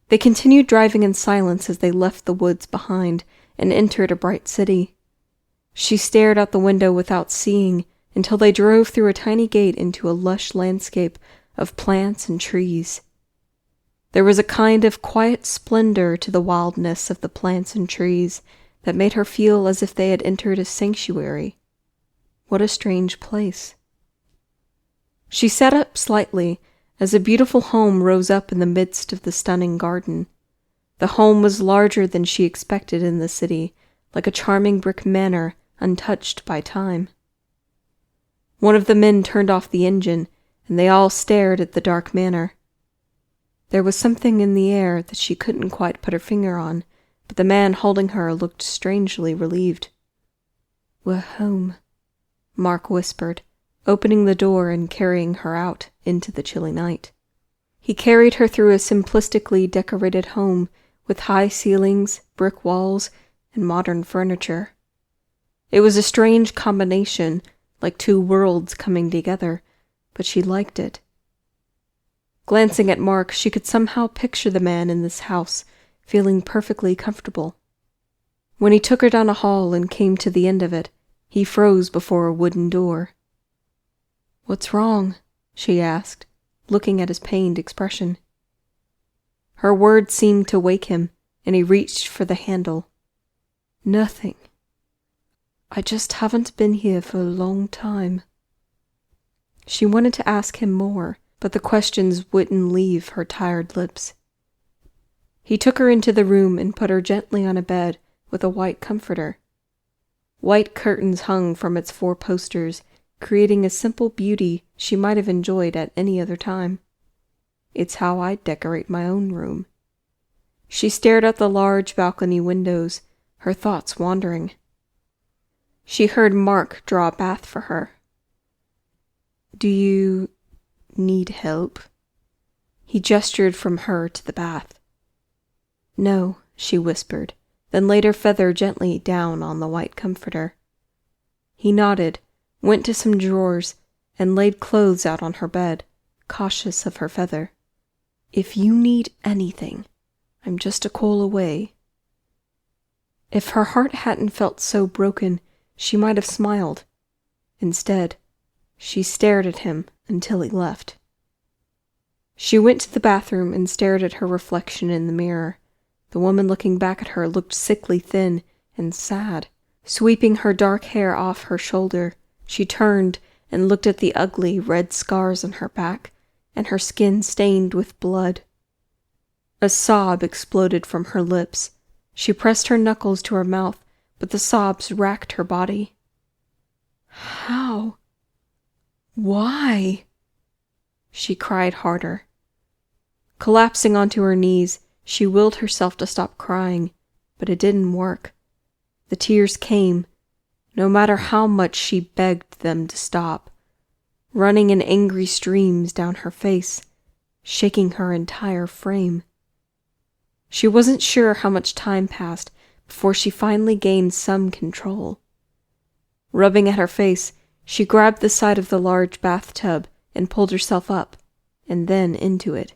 They continued driving in silence as they left the woods behind and entered a bright city. She stared out the window without seeing until they drove through a tiny gate into a lush landscape of plants and trees. There was a kind of quiet splendor to the wildness of the plants and trees that made her feel as if they had entered a sanctuary. What a strange place. She sat up slightly as a beautiful home rose up in the midst of the stunning garden. The home was larger than she expected in the city, like a charming brick manor untouched by time. One of the men turned off the engine, and they all stared at the dark manor. There was something in the air that she couldn't quite put her finger on, but the man holding her looked strangely relieved. "We're home," Mark whispered, opening the door and carrying her out into the chilly night. He carried her through a simplistically decorated home with high ceilings, brick walls, and modern furniture. It was a strange combination, like two worlds coming together, but she liked it. Glancing at Mark, she could somehow picture the man in this house, feeling perfectly comfortable. When he took her down a hall and came to the end of it, he froze before a wooden door. "What's wrong?" she asked, looking at his pained expression. Her words seemed to wake him, and he reached for the handle. "Nothing. I just haven't been here for a long time." She wanted to ask him more, but the questions wouldn't leave her tired lips. He took her into the room and put her gently on a bed with a white comforter. White curtains hung from its 4 posters, creating a simple beauty she might have enjoyed at any other time. "It's how I'd decorate my own room." She stared out the large balcony windows, her thoughts wandering. She heard Mark draw a bath for her. "Do you need help?" He gestured from her to the bath. "No," she whispered, then laid her feather gently down on the white comforter. He nodded, went to some drawers, and laid clothes out on her bed, cautious of her feather. "If you need anything, I'm just a call away." If her heart hadn't felt so broken, she might have smiled. Instead, she stared at him until he left. She went to the bathroom and stared at her reflection in the mirror. The woman looking back at her looked sickly thin and sad. Sweeping her dark hair off her shoulder, she turned and looked at the ugly red scars on her back and her skin stained with blood. A sob exploded from her lips. She pressed her knuckles to her mouth, but the sobs racked her body. "How? Why?" She cried harder. Collapsing onto her knees, she willed herself to stop crying, but it didn't work. The tears came, no matter how much she begged them to stop, running in angry streams down her face, shaking her entire frame. She wasn't sure how much time passed before she finally gained some control. Rubbing at her face, she grabbed the side of the large bathtub and pulled herself up, and then into it.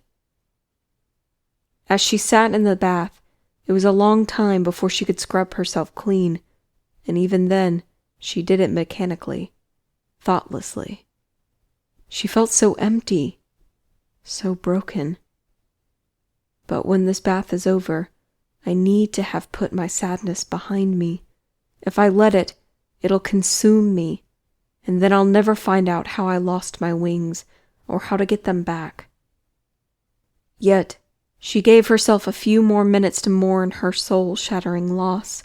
As she sat in the bath, it was a long time before she could scrub herself clean, and even then, she did it mechanically, thoughtlessly. She felt so empty, so broken. But when this bath is over, I need to have put my sadness behind me. If I let it, it'll consume me, and then I'll never find out how I lost my wings or how to get them back. Yet, she gave herself a few more minutes to mourn her soul-shattering loss,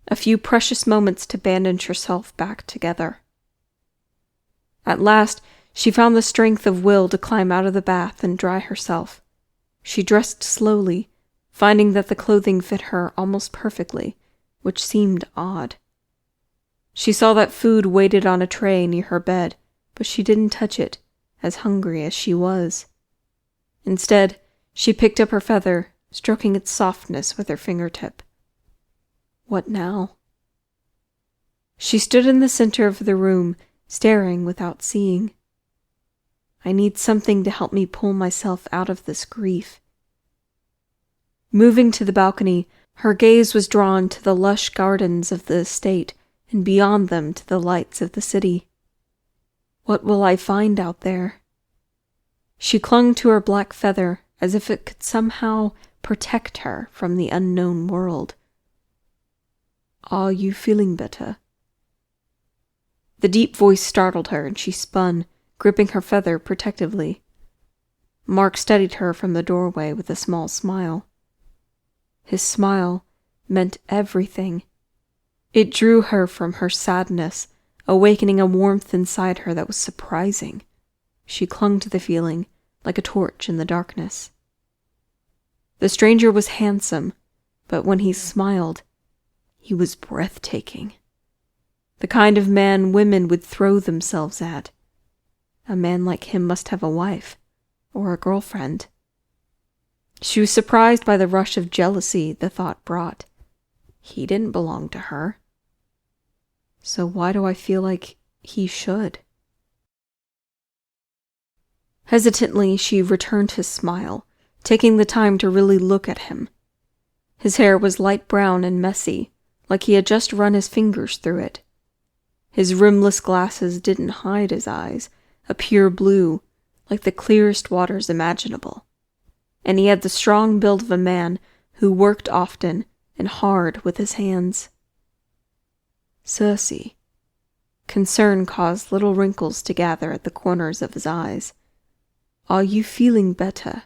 a few precious moments to bandage herself back together. At last, she found the strength of will to climb out of the bath and dry herself. She dressed slowly, finding that the clothing fit her almost perfectly, which seemed odd. She saw that food waited on a tray near her bed, but she didn't touch it, as hungry as she was. Instead, she picked up her feather, stroking its softness with her fingertip. What now? She stood in the center of the room, staring without seeing. I need something to help me pull myself out of this grief. Moving to the balcony, her gaze was drawn to the lush gardens of the estate and beyond them to the lights of the city. What will I find out there? She clung to her black feather as if it could somehow protect her from the unknown world. Are you feeling better? The deep voice startled her and she spun, gripping her feather protectively. Mark studied her from the doorway with a small smile. His smile meant everything. It drew her from her sadness, awakening a warmth inside her that was surprising. She clung to the feeling like a torch in the darkness. The stranger was handsome, but when he smiled, he was breathtaking. The kind of man women would throw themselves at. A man like him must have a wife, or a girlfriend. She was surprised by the rush of jealousy the thought brought. He didn't belong to her. So why do I feel like he should? Hesitantly, she returned his smile, taking the time to really look at him. His hair was light brown and messy, like he had just run his fingers through it. His rimless glasses didn't hide his eyes, a pure blue, like the clearest waters imaginable. And he had the strong build of a man who worked often and hard with his hands. Circe. Concern caused little wrinkles to gather at the corners of his eyes. Are you feeling better?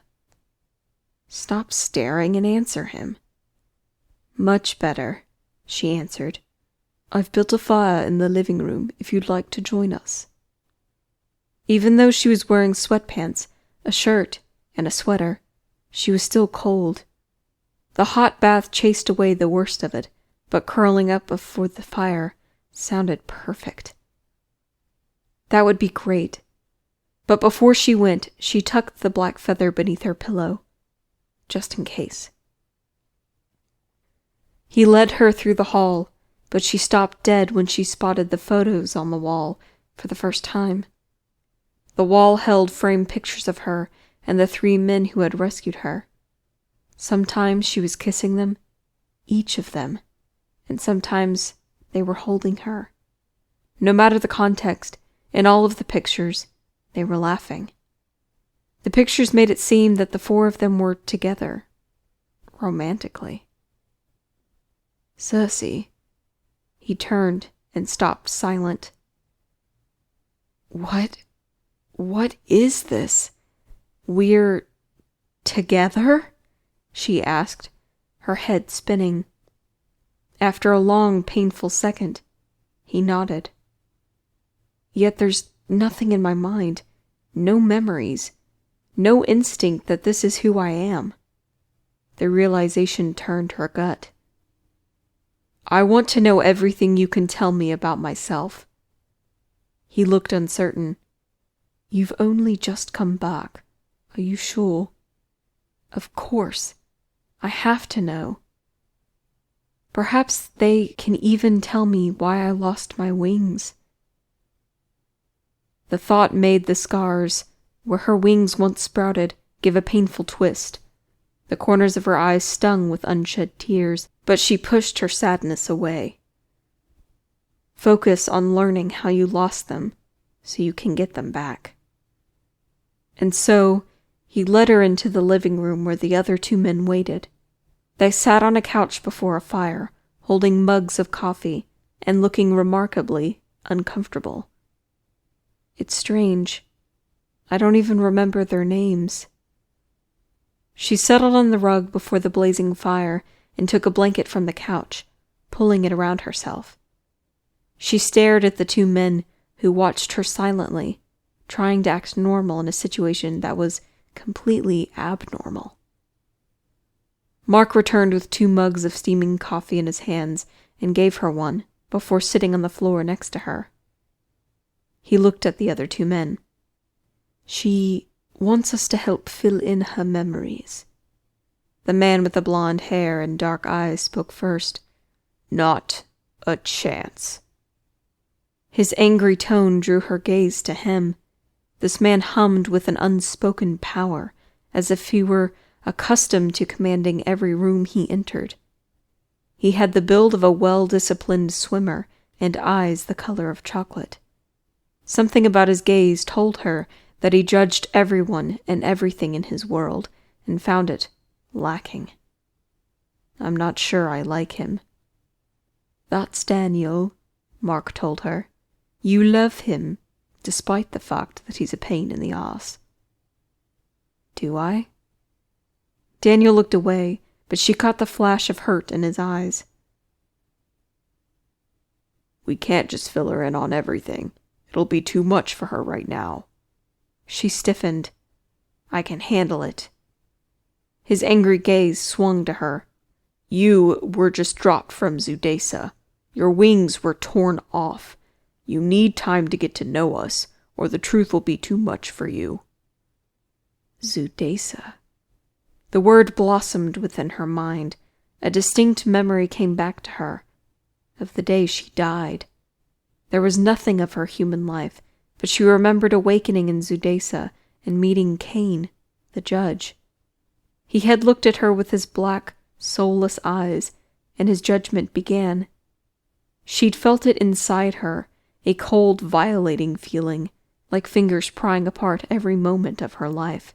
Stop staring and answer him. Much better, she answered. I've built a fire in the living room if you'd like to join us. Even though she was wearing sweatpants, a shirt, and a sweater, she was still cold. The hot bath chased away the worst of it, but curling up before the fire sounded perfect. That would be great. But before she went, she tucked the black feather beneath her pillow, just in case. He led her through the hall, but she stopped dead when she spotted the photos on the wall for the first time. The wall held framed pictures of her and the 3 men who had rescued her. Sometimes she was kissing them, each of them, and sometimes they were holding her. No matter the context, in all of the pictures, they were laughing. The pictures made it seem that the 4 of them were together, romantically. Circe. He turned and stopped silent. What is this? We're together? She asked, her head spinning. After a long, painful second, he nodded. Yet there's nothing in my mind, no memories, no instinct that this is who I am. The realization turned her gut. I want to know everything you can tell me about myself. He looked uncertain. You've only just come back. Are you sure? Of course. I have to know. Perhaps they can even tell me why I lost my wings. The thought made the scars, where her wings once sprouted, give a painful twist. The corners of her eyes stung with unshed tears, but she pushed her sadness away. Focus on learning how you lost them, so you can get them back. And so, he led her into the living room where the other 2 men waited. They sat on a couch before a fire, holding mugs of coffee, and looking remarkably uncomfortable. It's strange. I don't even remember their names. She settled on the rug before the blazing fire and took a blanket from the couch, pulling it around herself. She stared at the 2 men who watched her silently, trying to act normal in a situation that was completely abnormal. Mark returned with 2 mugs of steaming coffee in his hands and gave her one before sitting on the floor next to her. He looked at the other 2 men. She wants us to help fill in her memories. The man with the blonde hair and dark eyes spoke first. Not a chance. His angry tone drew her gaze to him. This man hummed with an unspoken power, as if he were accustomed to commanding every room he entered. He had the build of a well-disciplined swimmer and eyes the color of chocolate. Something about his gaze told her that he judged everyone and everything in his world, and found it lacking. I'm not sure I like him. That's Daniel, Mark told her. You love him, despite the fact that he's a pain in the ass. Do I? Daniel looked away, but she caught the flash of hurt in his eyes. We can't just fill her in on everything. It'll be too much for her right now. She stiffened. I can handle it. His angry gaze swung to her. You were just dropped from Zudesa. Your wings were torn off. You need time to get to know us, or the truth will be too much for you. Zudesa. The word blossomed within her mind. A distinct memory came back to her, of the day she died. There was nothing of her human life, but she remembered awakening in Zudesa and meeting Cain, the judge. He had looked at her with his black, soulless eyes, and his judgment began. She'd felt it inside her, a cold, violating feeling, like fingers prying apart every moment of her life.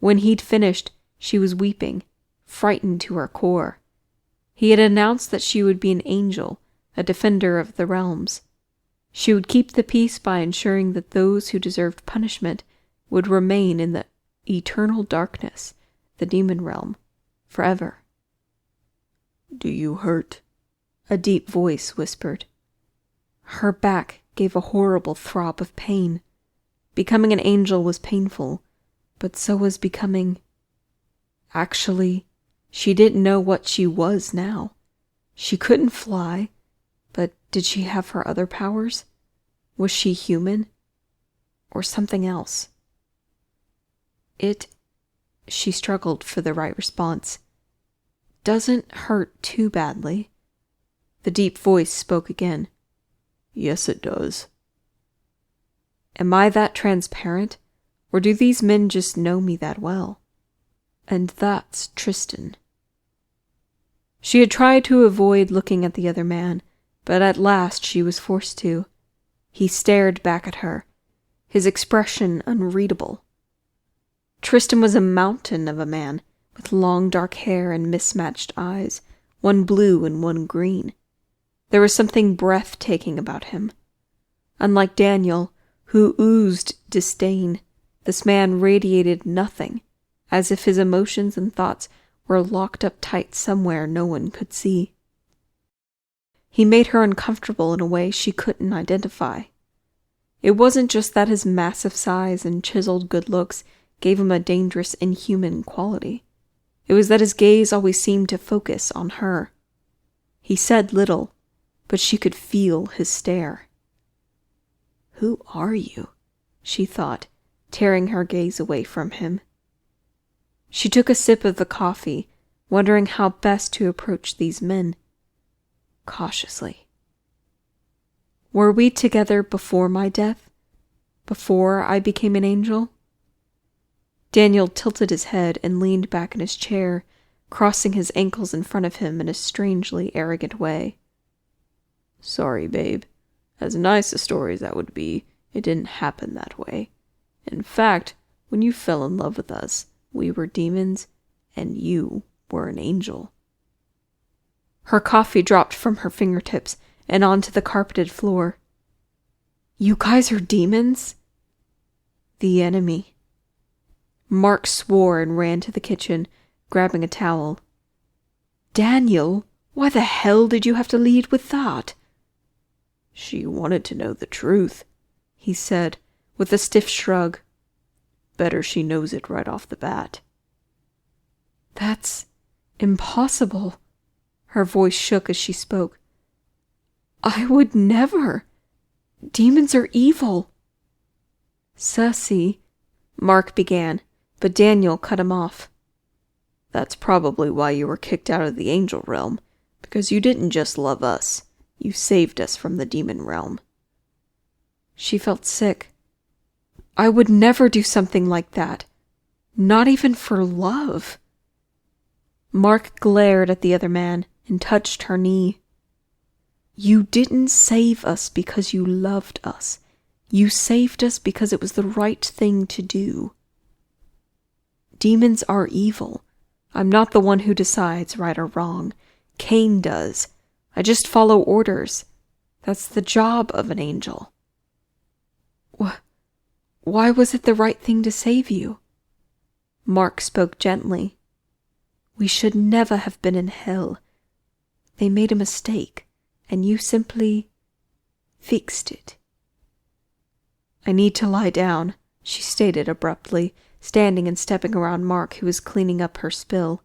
When he'd finished, she was weeping, frightened to her core. He had announced that she would be an angel, a defender of the realms. She would keep the peace by ensuring that those who deserved punishment would remain in the eternal darkness, the demon realm, forever. Do you hurt? A deep voice whispered. Her back gave a horrible throb of pain. Becoming an angel was painful, but so was becoming... Actually, she didn't know what she was now. She couldn't fly, but did she have her other powers? Was she human? Or something else? She struggled for the right response. Doesn't hurt too badly. The deep voice spoke again. Yes, it does. Am I that transparent, or do these men just know me that well? And that's Tristan. She had tried to avoid looking at the other man, but at last she was forced to. He stared back at her, his expression unreadable. Tristan was a mountain of a man, with long dark hair and mismatched eyes, one blue and one green. There was something breathtaking about him. Unlike Daniel, who oozed disdain, this man radiated nothing, as if his emotions and thoughts were locked up tight somewhere no one could see. He made her uncomfortable in a way she couldn't identify. It wasn't just that his massive size and chiseled good looks gave him a dangerous, inhuman quality. It was that his gaze always seemed to focus on her. He said little, but she could feel his stare. Who are you? She thought, tearing her gaze away from him. She took a sip of the coffee, wondering how best to approach these men. Cautiously. Were we together before my death? Before I became an angel? Daniel tilted his head and leaned back in his chair, crossing his ankles in front of him in a strangely arrogant way. Sorry, babe. As nice a story as that would be, it didn't happen that way. In fact, when you fell in love with us, we were demons, and you were an angel. Her coffee dropped from her fingertips and onto the carpeted floor. You guys are demons? The enemy. Mark swore and ran to the kitchen, grabbing a towel. Daniel, why the hell did you have to lead with that? She wanted to know the truth, he said, with a stiff shrug. Better she knows it right off the bat. That's impossible. Her voice shook as she spoke. I would never. Demons are evil. Circe, Mark began, but Daniel cut him off. That's probably why you were kicked out of the angel realm, because you didn't just love us, you saved us from the demon realm. She felt sick. I would never do something like that. Not even for love. Mark glared at the other man and touched her knee. You didn't save us because you loved us. You saved us because it was the right thing to do. Demons are evil. I'm not the one who decides right or wrong. Cain does. I just follow orders. That's the job of an angel. Why was it the right thing to save you? Mark spoke gently. We should never have been in hell. They made a mistake, and you simply fixed it. I need to lie down, she stated abruptly, standing and stepping around Mark, who was cleaning up her spill.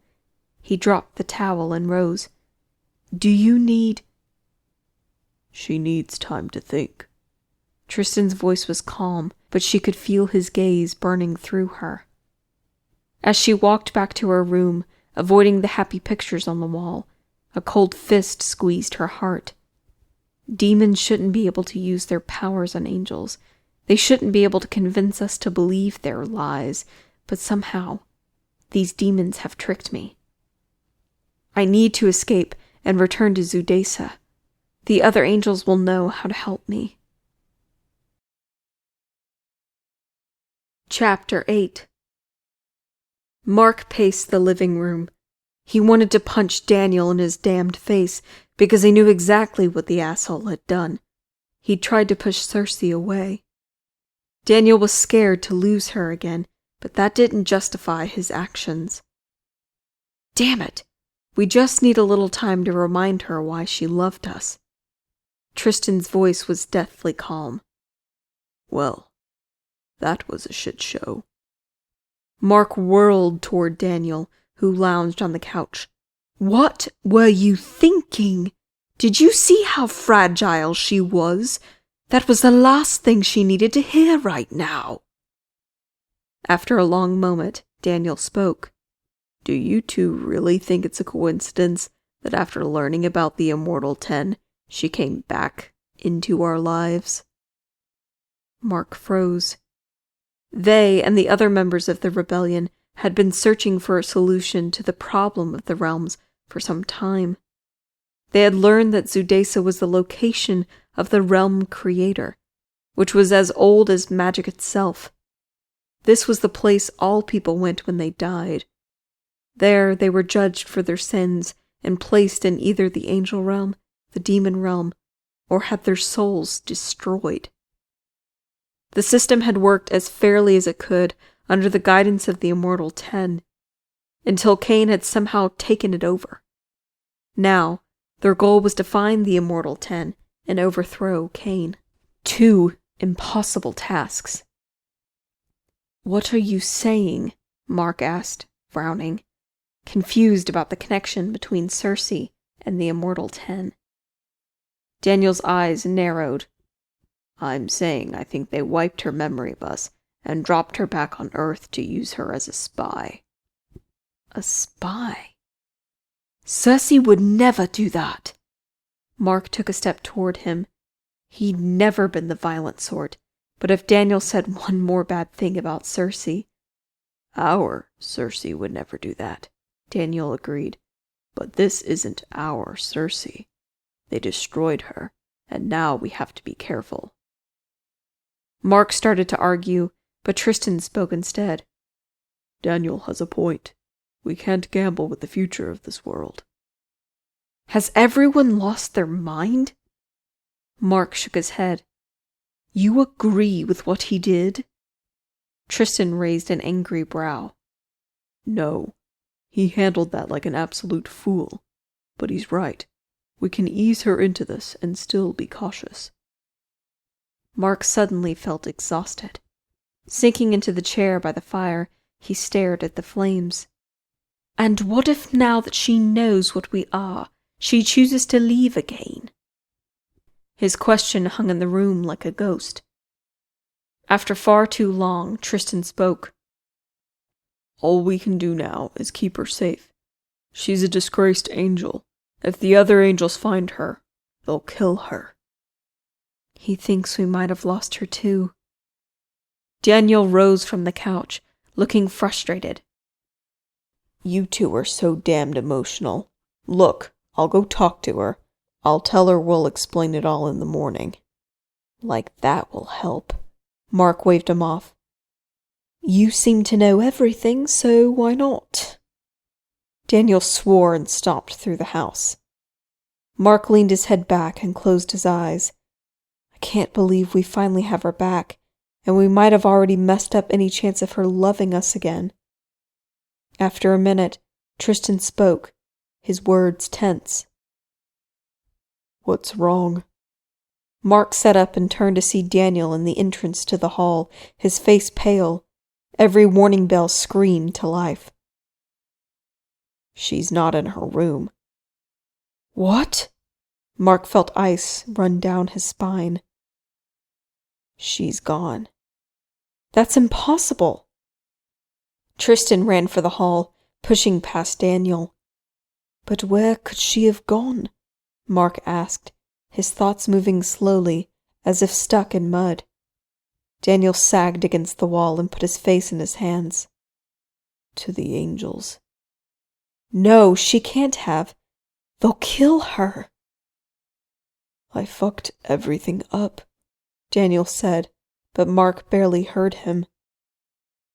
He dropped the towel and rose. Do you need... She needs time to think. Tristan's voice was calm, but she could feel his gaze burning through her. As she walked back to her room, avoiding the happy pictures on the wall, a cold fist squeezed her heart. Demons shouldn't be able to use their powers on angels. They shouldn't be able to convince us to believe their lies, but somehow, these demons have tricked me. I need to escape and return to Zudesa. The other angels will know how to help me. Chapter 8. Mark paced the living room. He wanted to punch Daniel in his damned face because he knew exactly what the asshole had done. He'd tried to push Circe away. Daniel was scared to lose her again, but that didn't justify his actions. Damn it! We just need a little time to remind her why she loved us. Tristan's voice was deathly calm. Well, that was a shit show. Mark whirled toward Daniel, who lounged on the couch. What were you thinking? Did you see how fragile she was? That was the last thing she needed to hear right now. After a long moment, Daniel spoke. Do you two really think it's a coincidence that after learning about the Immortal 10, she came back into our lives? Mark froze. They and the other members of the rebellion had been searching for a solution to the problem of the realms for some time. They had learned that Zudesa was the location of the realm creator, which was as old as magic itself. This was the place all people went when they died. There they were judged for their sins and placed in either the angel realm, the demon realm, or had their souls destroyed. The system had worked as fairly as it could under the guidance of the Immortal 10, until Cain had somehow taken it over. Now, their goal was to find the Immortal 10 and overthrow Cain. 2 impossible tasks. What are you saying? Mark asked, frowning, confused about the connection between Circe and the Immortal 10. Daniel's eyes narrowed. I'm saying I think they wiped her memory of us and dropped her back on Earth to use her as a spy. A spy? Circe would never do that. Mark took a step toward him. He'd never been the violent sort, but if Daniel said one more bad thing about Circe... Our Circe would never do that, Daniel agreed. But this isn't our Circe. They destroyed her, and now we have to be careful. Mark started to argue, but Tristan spoke instead. Daniel has a point. We can't gamble with the future of this world. Has everyone lost their mind? Mark shook his head. You agree with what he did? Tristan raised an angry brow. No, he handled that like an absolute fool. But he's right. We can ease her into this and still be cautious. Mark suddenly felt exhausted. Sinking into the chair by the fire, he stared at the flames. And what if now that she knows what we are, she chooses to leave again? His question hung in the room like a ghost. After far too long, Tristan spoke. All we can do now is keep her safe. She's a disgraced angel. If the other angels find her, they'll kill her. He thinks we might have lost her too. Daniel rose from the couch, looking frustrated. You two are so damned emotional. Look, I'll go talk to her. I'll tell her we'll explain it all in the morning. Like that will help. Mark waved him off. You seem to know everything, so why not? Daniel swore and stomped through the house. Mark leaned his head back and closed his eyes. I can't believe we finally have her back, and we might have already messed up any chance of her loving us again. After a minute, Tristan spoke, his words tense. What's wrong? Mark sat up and turned to see Daniel in the entrance to the hall, his face pale. Every warning bell screamed to life. She's not in her room. What? Mark felt ice run down his spine. She's gone. That's impossible. Tristan ran for the hall, pushing past Daniel. But where could she have gone? Mark asked, his thoughts moving slowly, as if stuck in mud. Daniel sagged against the wall and put his face in his hands. To the angels. No, she can't have. They'll kill her. I fucked everything up, Daniel said, but Mark barely heard him.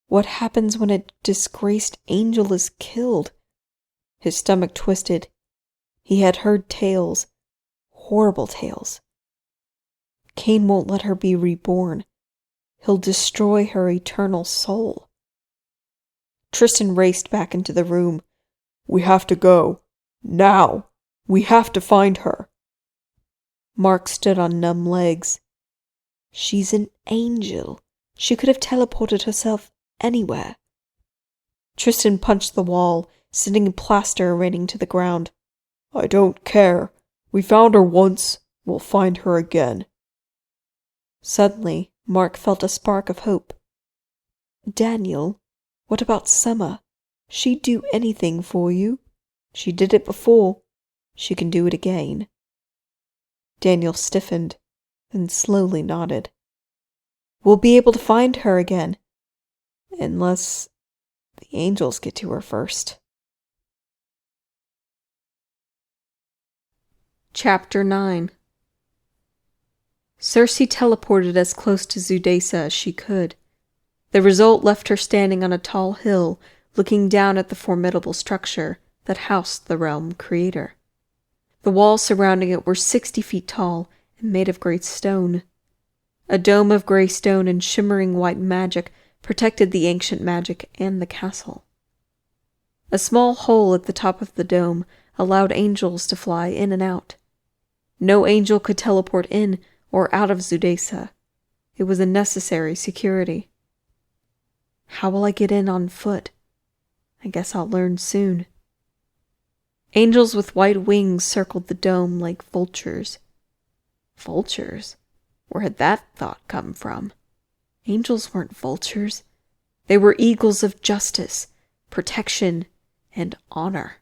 What happens when a disgraced angel is killed? His stomach twisted. He had heard tales, horrible tales. Cain won't let her be reborn. He'll destroy her eternal soul. Tristan raced back into the room. We have to go. Now. We have to find her. Mark stood on numb legs. She's an angel. She could have teleported herself anywhere. Tristan punched the wall, sending plaster raining to the ground. I don't care. We found her once. We'll find her again. Suddenly, Mark felt a spark of hope. Daniel, what about Summer? She'd do anything for you. She did it before. She can do it again. Daniel stiffened, then slowly nodded. We'll be able to find her again. Unless the angels get to her first. Chapter 9. Circe teleported as close to Zudesa as she could. The result left her standing on a tall hill, looking down at the formidable structure that housed the realm creator. The walls surrounding it were 60 feet tall and made of great stone. A dome of gray stone and shimmering white magic protected the ancient magic and the castle. A small hole at the top of the dome allowed angels to fly in and out. No angel could teleport in or out of Zudesa. It was a necessary security. How will I get in on foot? I guess I'll learn soon. Angels with white wings circled the dome like vultures. Vultures? Where had that thought come from? Angels weren't vultures. They were eagles of justice, protection, and honor.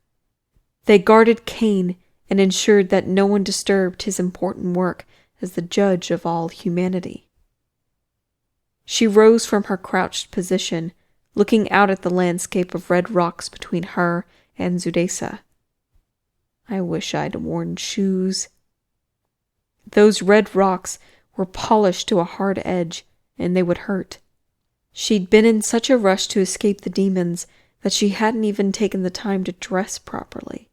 They guarded Cain and ensured that no one disturbed his important work as the judge of all humanity. She rose from her crouched position, looking out at the landscape of red rocks between her and Zudesa. I wish I'd worn shoes. Those red rocks were polished to a hard edge, and they would hurt. She'd been in such a rush to escape the demons that she hadn't even taken the time to dress properly.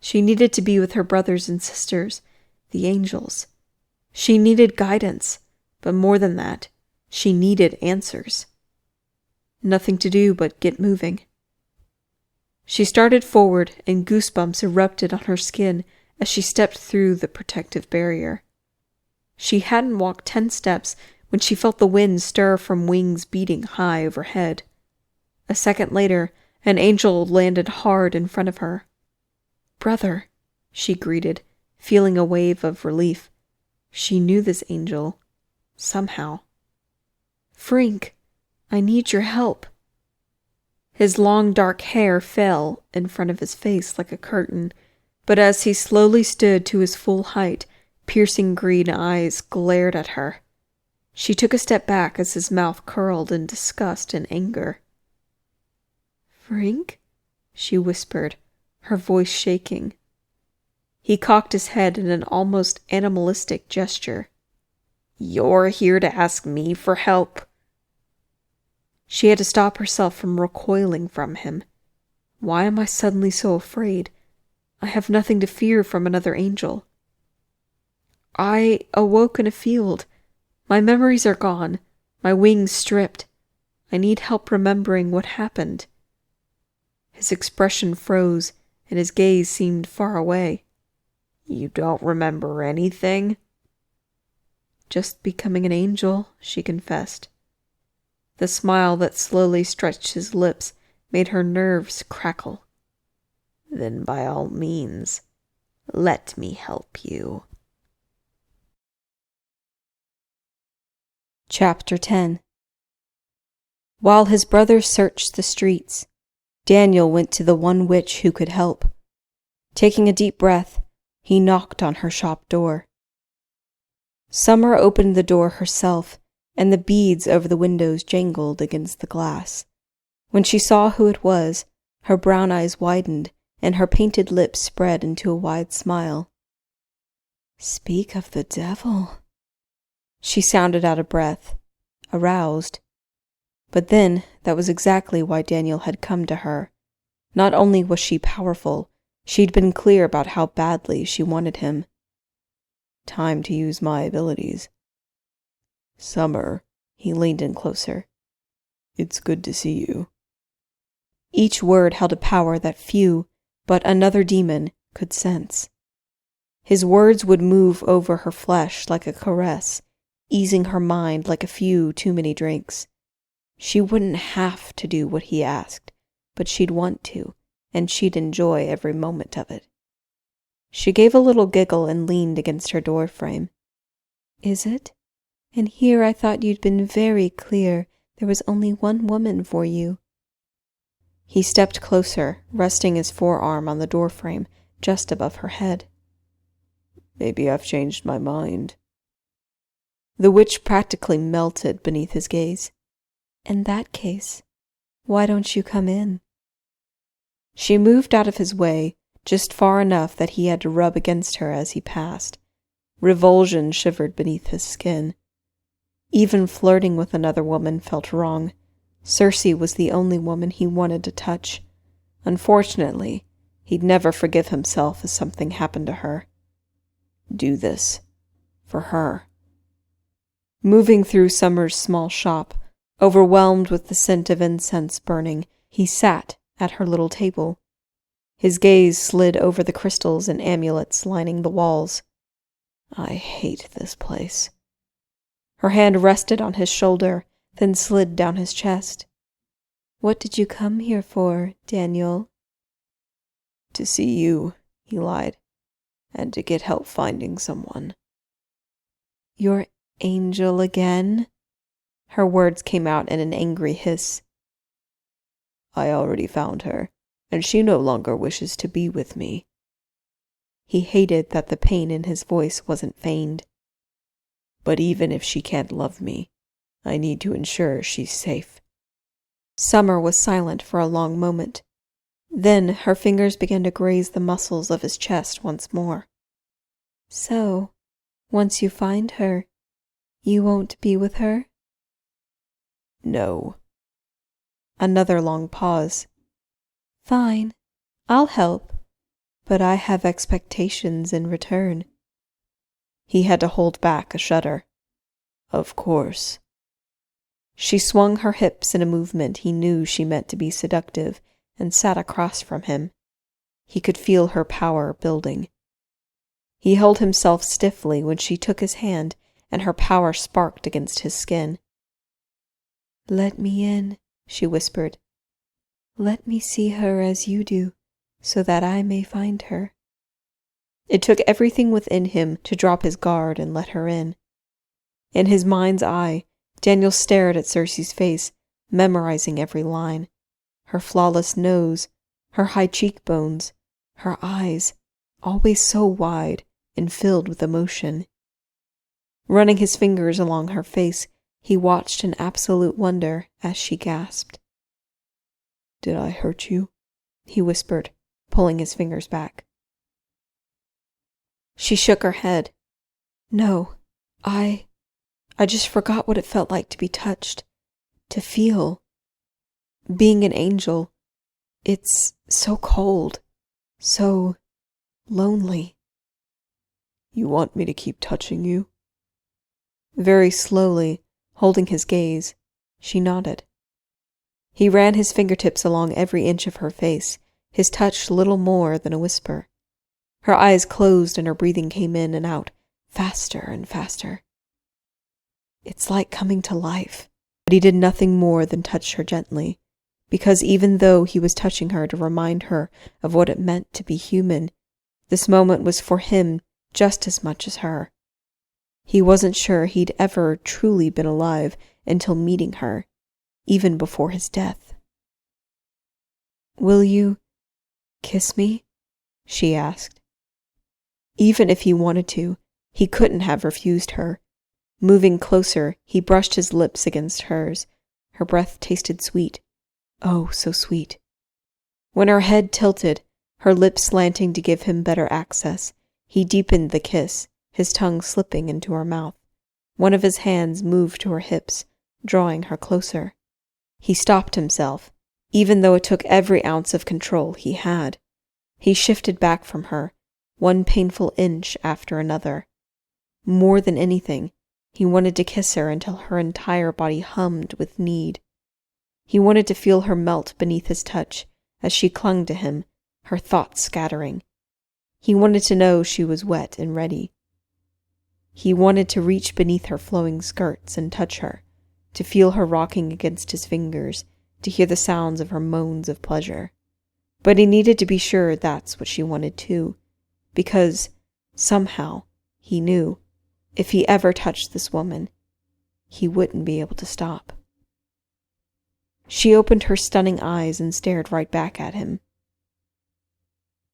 She needed to be with her brothers and sisters, the angels. She needed guidance, but more than that, she needed answers. Nothing to do but get moving. She started forward, and goosebumps erupted on her skin as she stepped through the protective barrier. She hadn't walked 10 steps when she felt the wind stir from wings beating high overhead. A second later, an angel landed hard in front of her. "Brother," she greeted, feeling a wave of relief. She knew this angel. Somehow. Frink, I need your help. His long dark hair fell in front of his face like a curtain, but as he slowly stood to his full height, piercing green eyes glared at her. She took a step back as his mouth curled in disgust and anger. Frink? She whispered, her voice shaking. He cocked his head in an almost animalistic gesture. You're here to ask me for help? She had to stop herself from recoiling from him. Why am I suddenly so afraid? I have nothing to fear from another angel. I awoke in a field. My memories are gone, my wings stripped. I need help remembering what happened. His expression froze, and his gaze seemed far away. You don't remember anything? Just becoming an angel, she confessed. The smile that slowly stretched his lips made her nerves crackle. Then by all means, let me help you. Chapter 10. While his brothers searched the streets, Daniel went to the one witch who could help. Taking a deep breath, he knocked on her shop door. Summer opened the door herself, and the beads over the windows jangled against the glass. When she saw who it was, her brown eyes widened, and her painted lips spread into a wide smile. Speak of the devil. She sounded out of breath, aroused. But then, that was exactly why Daniel had come to her. Not only was she powerful, she'd been clear about how badly she wanted him. Time to use my abilities. Summer, he leaned in closer. It's good to see you. Each word held a power that few, but another demon, could sense. His words would move over her flesh like a caress, easing her mind like a few too many drinks. She wouldn't have to do what he asked, but she'd want to, and she'd enjoy every moment of it. She gave a little giggle and leaned against her door frame. Is it? And here I thought you'd been very clear there was only one woman for you. He stepped closer, resting his forearm on the doorframe just above her head. Maybe I've changed my mind. The witch practically melted beneath his gaze. In that case, why don't you come in? She moved out of his way, just far enough that he had to rub against her as he passed. Revulsion shivered beneath his skin. Even flirting with another woman felt wrong. Circe was the only woman he wanted to touch. Unfortunately, he'd never forgive himself if something happened to her. Do this. For her. Moving through Summer's small shop, overwhelmed with the scent of incense burning, he sat at her little table. His gaze slid over the crystals and amulets lining the walls. I hate this place. Her hand rested on his shoulder, then slid down his chest. What did you come here for, Daniel? To see you, he lied, and to get help finding someone. Your angel again? Her words came out in an angry hiss. I already found her, and she no longer wishes to be with me. He hated that the pain in his voice wasn't feigned. But even if she can't love me, I need to ensure she's safe. Summer was silent for a long moment. Then her fingers began to graze the muscles of his chest once more. So, once you find her, you won't be with her? No. Another long pause. Fine, I'll help, but I have expectations in return. He had to hold back a shudder. Of course. She swung her hips in a movement he knew she meant to be seductive and sat across from him. He could feel her power building. He held himself stiffly when she took his hand and her power sparked against his skin. Let me in, she whispered. Let me see her as you do, so that I may find her. It took everything within him to drop his guard and let her in. In his mind's eye, Daniel stared at Cersei's face, memorizing every line. Her flawless nose, her high cheekbones, her eyes, always so wide and filled with emotion. Running his fingers along her face, he watched in absolute wonder as she gasped. "Did I hurt you?" he whispered, pulling his fingers back. She shook her head. "No, I just forgot what it felt like to be touched, to feel. Being an angel, it's so cold, so lonely." "You want me to keep touching you?" Very slowly, holding his gaze, she nodded. He ran his fingertips along every inch of her face, his touch little more than a whisper. Her eyes closed and her breathing came in and out, faster and faster. It's like coming to life. But he did nothing more than touch her gently, because even though he was touching her to remind her of what it meant to be human, this moment was for him just as much as her. He wasn't sure he'd ever truly been alive until meeting her, even before his death. "Will you kiss me?" she asked. Even if he wanted to, he couldn't have refused her. Moving closer, he brushed his lips against hers. Her breath tasted sweet. Oh, so sweet. When her head tilted, her lips slanting to give him better access, he deepened the kiss, his tongue slipping into her mouth. One of his hands moved to her hips, drawing her closer. He stopped himself, even though it took every ounce of control he had. He shifted back from her, one painful inch after another. More than anything, he wanted to kiss her until her entire body hummed with need. He wanted to feel her melt beneath his touch as she clung to him, her thoughts scattering. He wanted to know she was wet and ready. He wanted to reach beneath her flowing skirts and touch her, to feel her rocking against his fingers, to hear the sounds of her moans of pleasure. But he needed to be sure that's what she wanted too, because, somehow, he knew, if he ever touched this woman, he wouldn't be able to stop. She opened her stunning eyes and stared right back at him.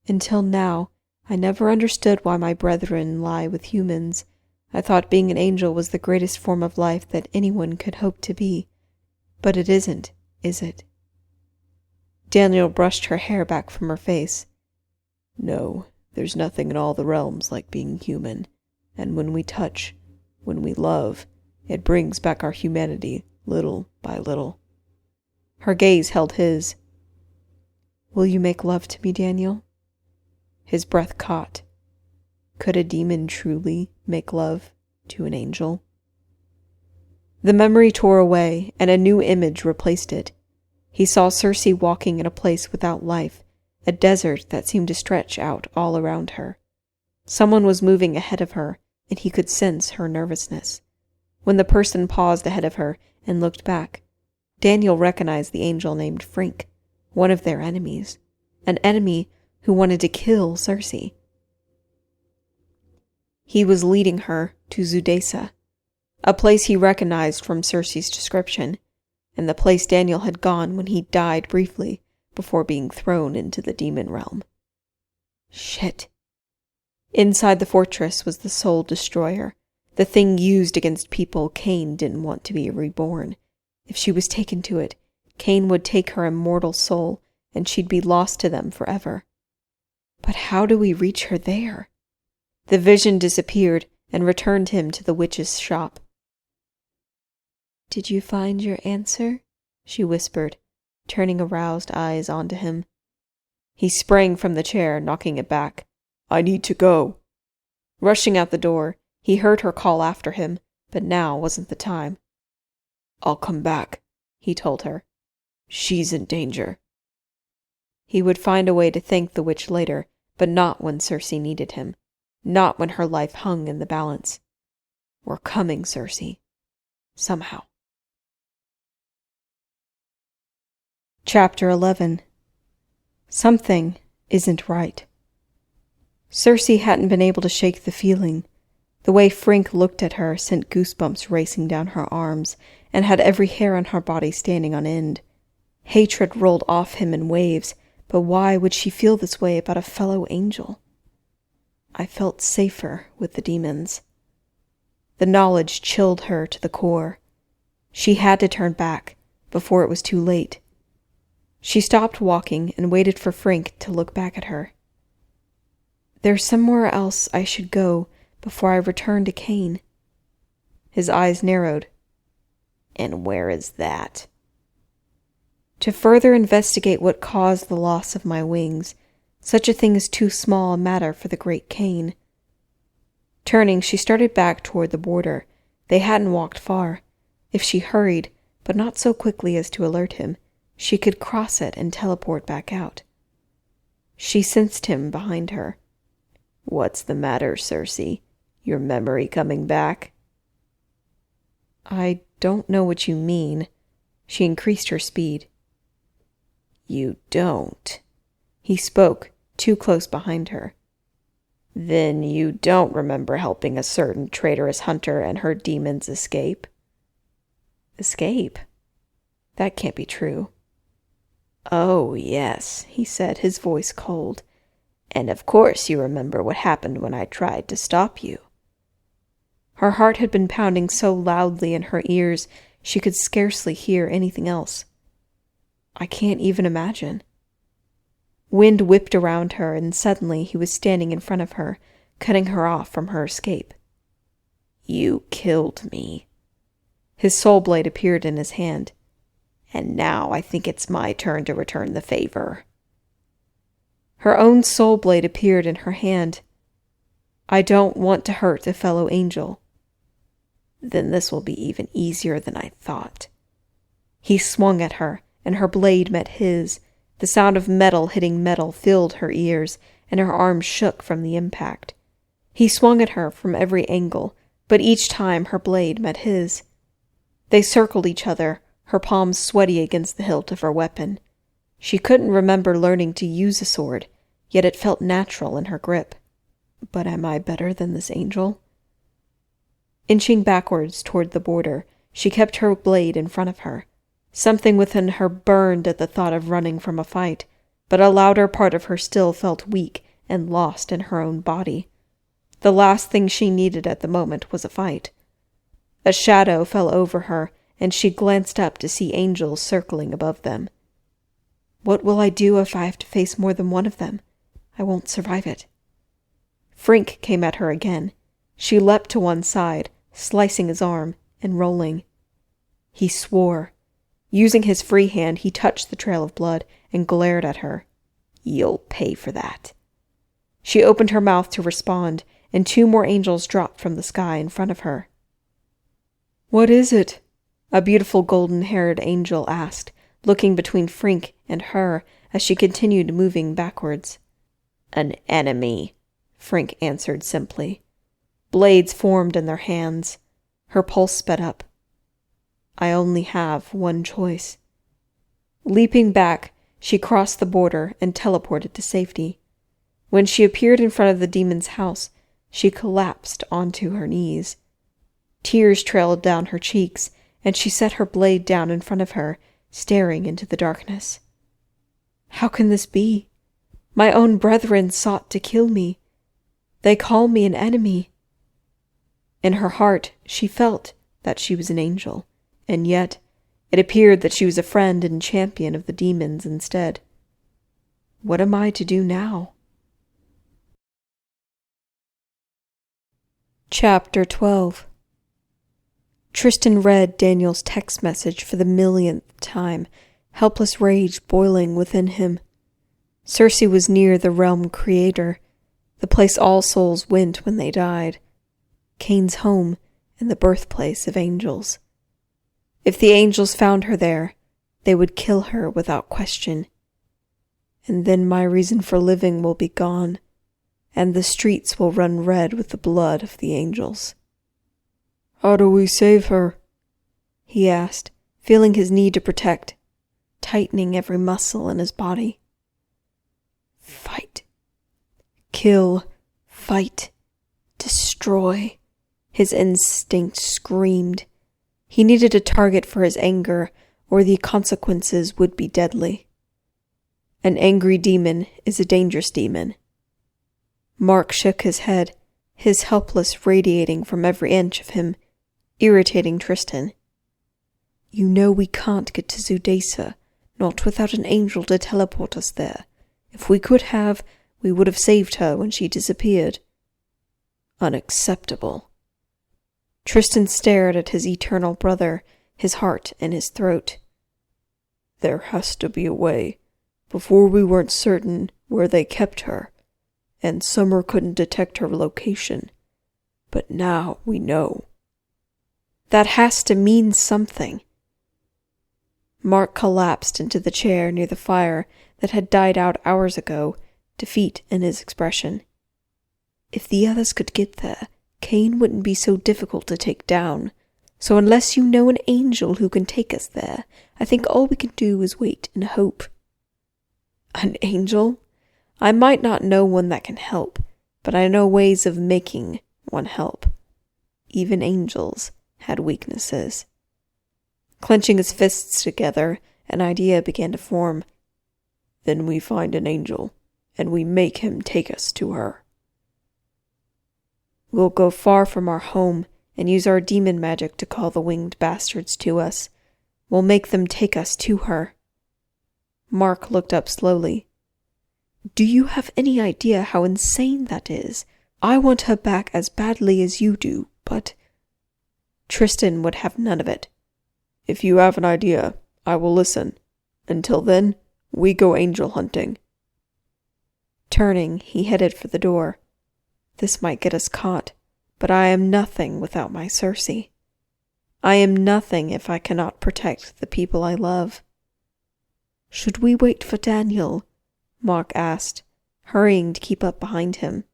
"Until now, I never understood why my brethren lie with humans. I thought being an angel was the greatest form of life that anyone could hope to be. But it isn't, is it?" Daniel brushed her hair back from her face. "No, there's nothing in all the realms like being human. And when we touch, when we love, it brings back our humanity little by little." Her gaze held his. "Will you make love to me, Daniel?" His breath caught. Could a demon truly make love to an angel? The memory tore away, and a new image replaced it. He saw Cersei walking in a place without life, a desert that seemed to stretch out all around her. Someone was moving ahead of her, and he could sense her nervousness. When the person paused ahead of her and looked back, Daniel recognized the angel named Frink, one of their enemies, an enemy who wanted to kill Cersei. He was leading her to Zudesa, a place he recognized from Cersei's description, and the place Daniel had gone when he died briefly before being thrown into the demon realm. Shit. Inside the fortress was the Soul Destroyer, the thing used against people Cain didn't want to be reborn. If she was taken to it, Cain would take her immortal soul, and she'd be lost to them forever. But how do we reach her there? The vision disappeared and returned him to the witch's shop. "Did you find your answer?" she whispered, turning aroused eyes onto him. He sprang from the chair, knocking it back. "I need to go." Rushing out the door, he heard her call after him, but now wasn't the time. "I'll come back," he told her. "She's in danger." He would find a way to thank the witch later, but not when Cersei needed him. Not when her life hung in the balance. "We're coming, Cersei. Somehow." Chapter 11. Something isn't right. Cersei hadn't been able to shake the feeling. The way Frink looked at her sent goosebumps racing down her arms and had every hair on her body standing on end. Hatred rolled off him in waves, but why would she feel this way about a fellow angel? I felt safer with the demons. The knowledge chilled her to the core. She had to turn back before it was too late. She stopped walking and waited for Frink to look back at her. There's somewhere else I should go before I return to Cain. His eyes narrowed. And where is that? To further investigate what caused the loss of my wings. Such a thing is too small a matter for the great Cain. Turning, she started back toward the border. They hadn't walked far. If she hurried, but not so quickly as to alert him, she could cross it and teleport back out. She sensed him behind her. What's the matter, Circe? Your memory coming back? I don't know what you mean. She increased her speed. You don't? He spoke, too close behind her. Then you don't remember helping a certain traitorous hunter and her demons escape? Escape? That can't be true. Oh, yes, he said, his voice cold. And of course you remember what happened when I tried to stop you. Her heart had been pounding so loudly in her ears she could scarcely hear anything else. I can't even imagine. Wind whipped around her, and suddenly he was standing in front of her, cutting her off from her escape. You killed me. His soul blade appeared in his hand. And now I think it's my turn to return the favor. Her own soul blade appeared in her hand. I don't want to hurt a fellow angel. Then this will be even easier than I thought. He swung at her, and her blade met his. The sound of metal hitting metal filled her ears, and her arms shook from the impact. He swung at her from every angle, but each time her blade met his. They circled each other, her palms sweaty against the hilt of her weapon. She couldn't remember learning to use a sword, yet it felt natural in her grip. But am I better than this angel? Inching backwards toward the border, she kept her blade in front of her. Something within her burned at the thought of running from a fight, but a louder part of her still felt weak and lost in her own body. The last thing she needed at the moment was a fight. A shadow fell over her, and she glanced up to see angels circling above them. What will I do if I have to face more than one of them? I won't survive it. Frink came at her again. She leapt to one side, slicing his arm and rolling. He swore. Using his free hand, he touched the trail of blood and glared at her. You'll pay for that. She opened her mouth to respond, and 2 more angels dropped from the sky in front of her. What is it? A beautiful golden-haired angel asked, looking between Frink and her as she continued moving backwards. An enemy, Frink answered simply. Blades formed in their hands. Her pulse sped up. I only have one choice. Leaping back, she crossed the border and teleported to safety. When she appeared in front of the demon's house, she collapsed onto her knees. Tears trailed down her cheeks, and she set her blade down in front of her, staring into the darkness. How can this be? My own brethren sought to kill me. They call me an enemy. In her heart, she felt that she was an angel, and yet it appeared that she was a friend and champion of the demons instead. What am I to do now? Chapter 12. Tristan read Daniel's text message for the millionth time, helpless rage boiling within him. Circe was near the realm creator, the place all souls went when they died, Cain's home and the birthplace of angels. If the angels found her there, they would kill her without question. And then my reason for living will be gone, and the streets will run red with the blood of the angels. How do we save her? He asked, feeling his need to protect, tightening every muscle in his body. Fight. Kill. Fight. Destroy. His instinct screamed. He needed a target for his anger, or the consequences would be deadly. An angry demon is a dangerous demon. Mark shook his head, his helpless radiating from every inch of him, irritating Tristan. You know we can't get to Zudasa, not without an angel to teleport us there. If we could have, we would have saved her when she disappeared. Unacceptable. Tristan stared at his eternal brother, his heart in his throat. There has to be a way. Before we weren't certain where they kept her, and Summer couldn't detect her location. But now we know. That has to mean something. Mark collapsed into the chair near the fire that had died out hours ago, defeat in his expression. If the others could get there, Cain wouldn't be so difficult to take down. So unless you know an angel who can take us there, I think all we can do is wait and hope. An angel? I might not know one that can help, but I know ways of making one help. Even angels had weaknesses. Clenching his fists together, an idea began to form. Then we find an angel, and we make him take us to her. We'll go far from our home and use our demon magic to call the winged bastards to us. We'll make them take us to her. Mark looked up slowly. Do you have any idea how insane that is? I want her back as badly as you do, but... Tristan would have none of it. If you have an idea, I will listen. Until then, we go angel hunting. Turning, he headed for the door. This might get us caught, but I am nothing without my Circe. I am nothing if I cannot protect the people I love. Should we wait for Daniel? Mark asked, hurrying to keep up behind him.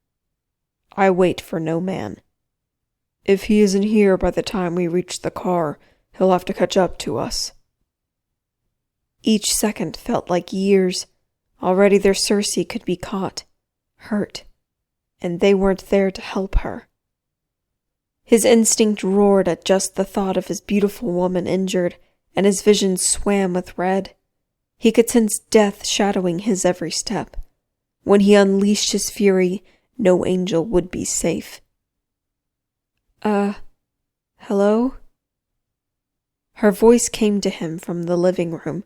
I wait for no man. If he isn't here by the time we reach the car, he'll have to catch up to us. Each second felt like years. Already their Circe could be caught, hurt, and they weren't there to help her. His instinct roared at just the thought of his beautiful woman injured, and his vision swam with red. He could sense death shadowing his every step. When he unleashed his fury, no angel would be safe. Hello? Her voice came to him from the living room.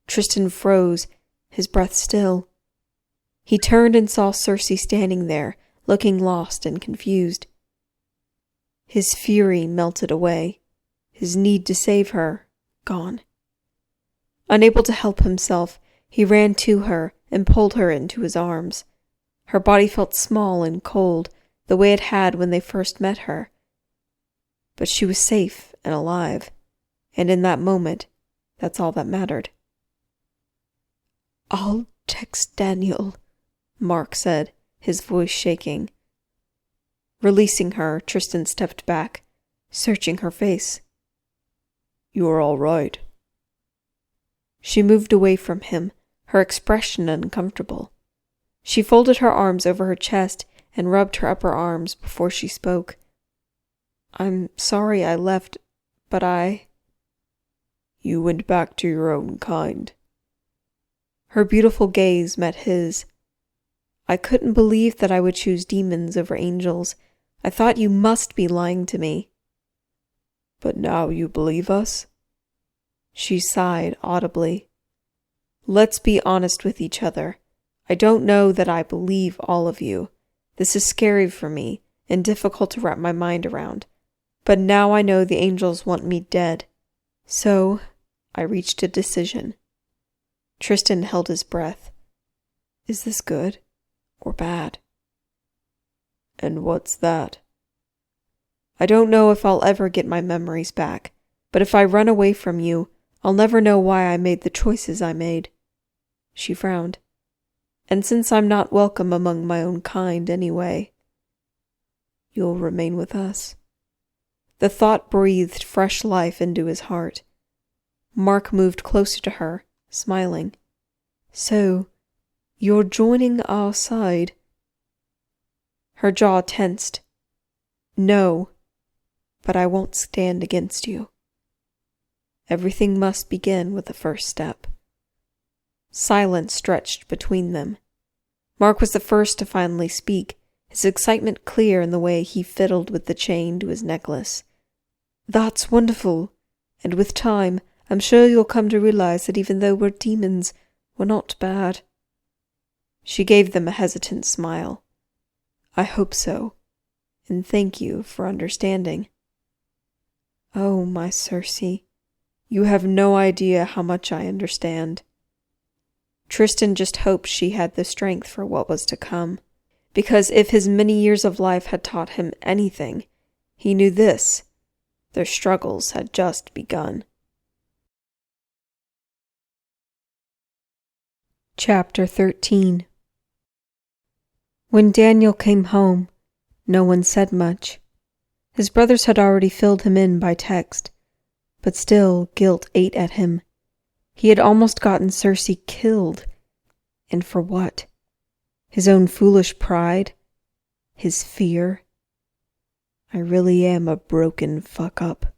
Tristan froze, his breath still. He turned and saw Circe standing there, looking lost and confused. His fury melted away, his need to save her gone. Unable to help himself, he ran to her and pulled her into his arms. Her body felt small and cold, the way it had when they first met her. But she was safe and alive, and in that moment, that's all that mattered. I'll text Daniel, Mark said, his voice shaking. Releasing her, Tristan stepped back, searching her face. You're all right. She moved away from him, her expression uncomfortable. She folded her arms over her chest and rubbed her upper arms before she spoke. I'm sorry I left, but You went back to your own kind. Her beautiful gaze met his. I couldn't believe that I would choose demons over angels. I thought you must be lying to me. But now you believe us? She sighed audibly. Let's be honest with each other. I don't know that I believe all of you. This is scary for me and difficult to wrap my mind around. But now I know the angels want me dead. So, I reached a decision. Tristan held his breath. Is this good or bad? And what's that? I don't know if I'll ever get my memories back, but if I run away from you, I'll never know why I made the choices I made. She frowned. And since I'm not welcome among my own kind anyway, you'll remain with us. The thought breathed fresh life into his heart. Mark moved closer to her, smiling. So, you're joining our side? Her jaw tensed. No, but I won't stand against you. Everything must begin with the first step." Silence stretched between them. Mark was the first to finally speak, his excitement clear in the way he fiddled with the chain to his necklace. "That's wonderful, and with time, I'm sure you'll come to realize that even though we're demons, we're not bad." She gave them a hesitant smile. "I hope so, and thank you for understanding." "Oh, my Circe, you have no idea how much I understand." Tristan just hoped she had the strength for what was to come, because if his many years of life had taught him anything, he knew this: their struggles had just begun. Chapter 13. When Daniel came home, no one said much. His brothers had already filled him in by text, but still guilt ate at him. He had almost gotten Circe killed. And for what? His own foolish pride? His fear? I really am a broken fuck-up.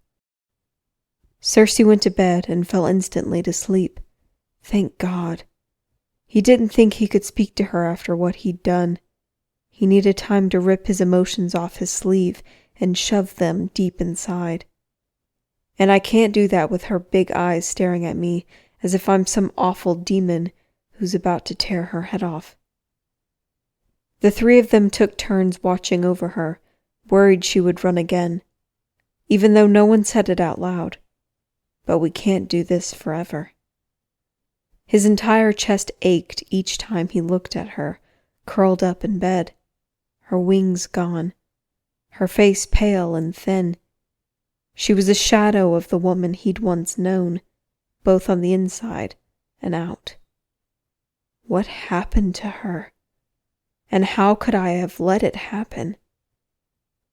Circe went to bed and fell instantly to sleep. Thank God. He didn't think he could speak to her after what he'd done. He needed time to rip his emotions off his sleeve and shove them deep inside. And I can't do that with her big eyes staring at me as if I'm some awful demon who's about to tear her head off. The three of them took turns watching over her, worried she would run again, even though no one said it out loud. But we can't do this forever. His entire chest ached each time he looked at her, curled up in bed, her wings gone, her face pale and thin. She was a shadow of the woman he'd once known, both on the inside and out. What happened to her? And how could I have let it happen?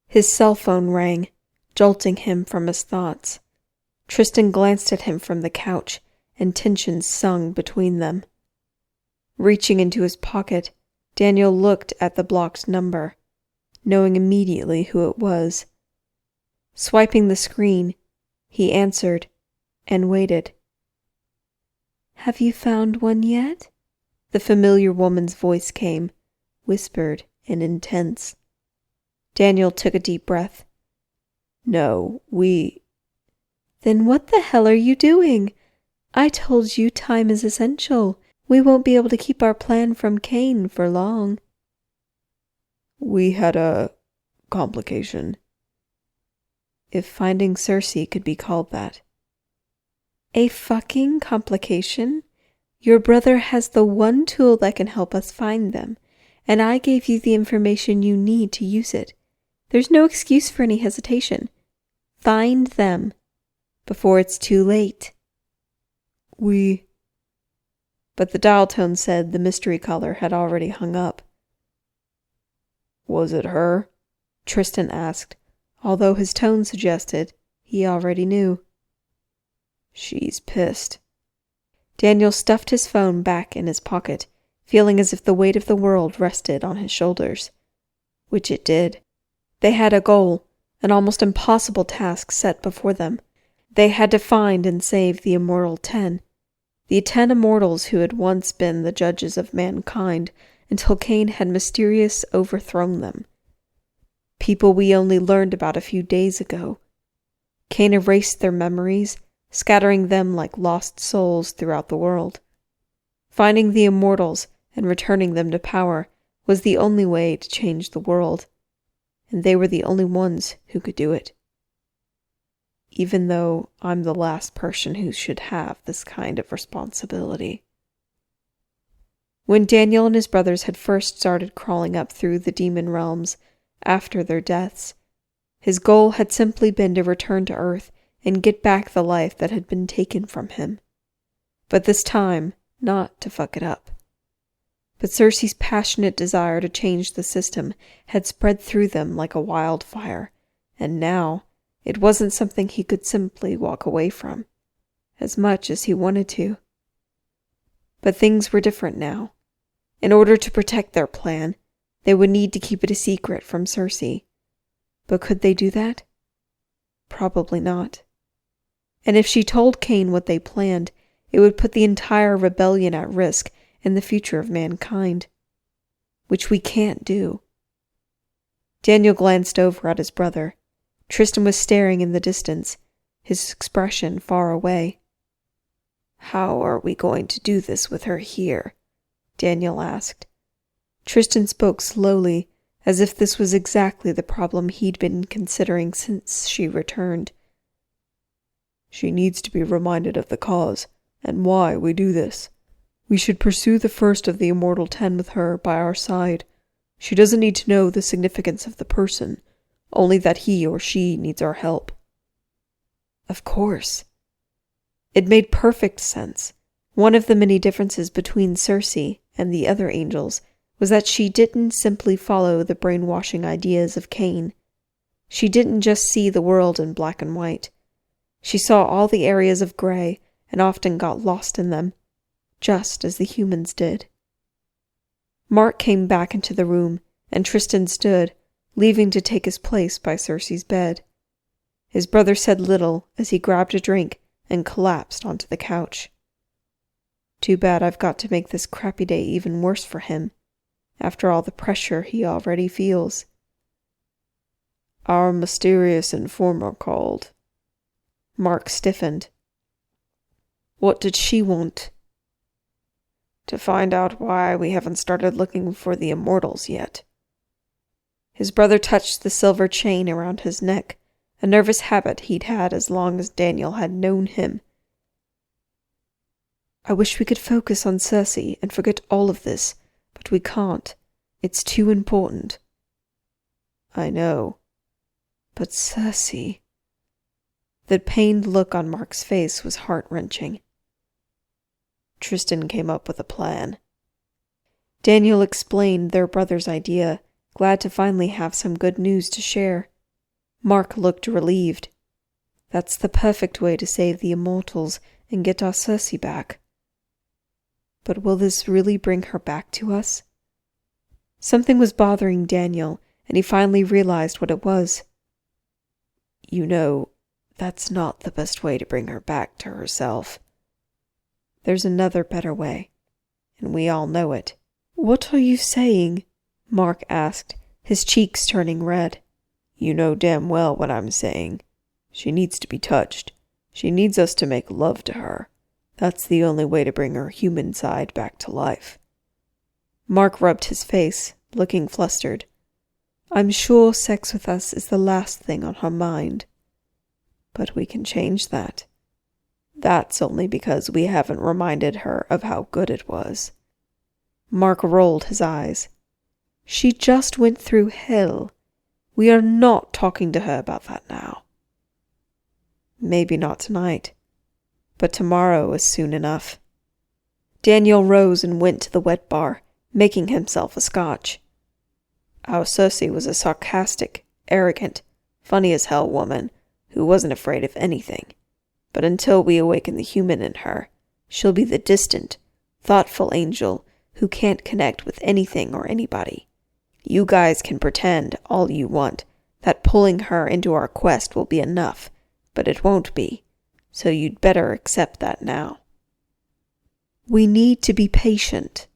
His cell phone rang, jolting him from his thoughts. Tristan glanced at him from the couch, and tension sung between them. Reaching into his pocket, Daniel looked at the blocked number, knowing immediately who it was. Swiping the screen, he answered and waited. "Have you found one yet?" The familiar woman's voice came, whispered and intense. Daniel took a deep breath. "No, Then what the hell are you doing? I told you time is essential. We won't be able to keep our plan from Cain for long." "We had a complication." If finding Circe could be called that. "A fucking complication? Your brother has the one tool that can help us find them, and I gave you the information you need to use it. There's no excuse for any hesitation. Find them before it's too late." But the dial tone said the mystery caller had already hung up. "Was it her?" Tristan asked, although his tone suggested he already knew. "She's pissed." Daniel stuffed his phone back in his pocket, feeling as if the weight of the world rested on his shoulders. Which it did. They had a goal, an almost impossible task set before them. They had to find and save the Immortal 10, the 10 immortals who had once been the judges of mankind until Cain had mysteriously overthrown them. People we only learned about a few days ago. Cain erased their memories, scattering them like lost souls throughout the world. Finding the immortals and returning them to power was the only way to change the world, and they were the only ones who could do it. Even though I'm the last person who should have this kind of responsibility. When Daniel and his brothers had first started crawling up through the demon realms after their deaths, his goal had simply been to return to Earth and get back the life that had been taken from him. But this time, not to fuck it up. But Circe's passionate desire to change the system had spread through them like a wildfire, and now it wasn't something he could simply walk away from, as much as he wanted to. But things were different now. In order to protect their plan, they would need to keep it a secret from Circe. But could they do that? Probably not. And if she told Cain what they planned, it would put the entire rebellion at risk and the future of mankind. Which we can't do. Daniel glanced over at his brother. Tristan was staring in the distance, his expression far away. "How are we going to do this with her here?" Daniel asked. Tristan spoke slowly, as if this was exactly the problem he'd been considering since she returned. "She needs to be reminded of the cause, and why we do this. We should pursue the first of the Immortal 10 with her by our side. She doesn't need to know the significance of the person, only that he or she needs our help." Of course. It made perfect sense. One of the many differences between Circe and the other angels was that she didn't simply follow the brainwashing ideas of Cain. She didn't just see the world in black and white. She saw all the areas of gray and often got lost in them, just as the humans did. Mark came back into the room, and Tristan stood, leaving to take his place by Circe's bed. His brother said little as he grabbed a drink and collapsed onto the couch. Too bad I've got to make this crappy day even worse for him, after all the pressure he already feels. "Our mysterious informer called." Mark stiffened. What did she want? "To find out why we haven't started looking for the Immortals yet." His brother touched the silver chain around his neck, a nervous habit he'd had as long as Daniel had known him. I wish we could focus on Circe and forget all of this, but we can't. It's too important. I know. But Circe... The pained look on Mark's face was heart-wrenching. Tristan came up with a plan. Daniel explained their brother's idea, glad to finally have some good news to share. Mark looked relieved. That's the perfect way to save the Immortals and get our Circe back. But will this really bring her back to us? Something was bothering Daniel, and he finally realized what it was. You know, that's not the best way to bring her back to herself. There's another better way, and we all know it. What are you saying? Mark asked, his cheeks turning red. You know damn well what I'm saying. She needs to be touched. She needs us to make love to her. That's the only way to bring her human side back to life. Mark rubbed his face, looking flustered. I'm sure sex with us is the last thing on her mind. But we can change that. That's only because we haven't reminded her of how good it was. Mark rolled his eyes. She just went through hell. We are not talking to her about that now. Maybe not tonight, but tomorrow is soon enough. Daniel rose and went to the wet bar, making himself a scotch. Our Circe was a sarcastic, arrogant, funny-as-hell woman who wasn't afraid of anything. But until we awaken the human in her, she'll be the distant, thoughtful angel who can't connect with anything or anybody. You guys can pretend all you want that pulling her into our quest will be enough, but it won't be, so you'd better accept that now. We need to be patient.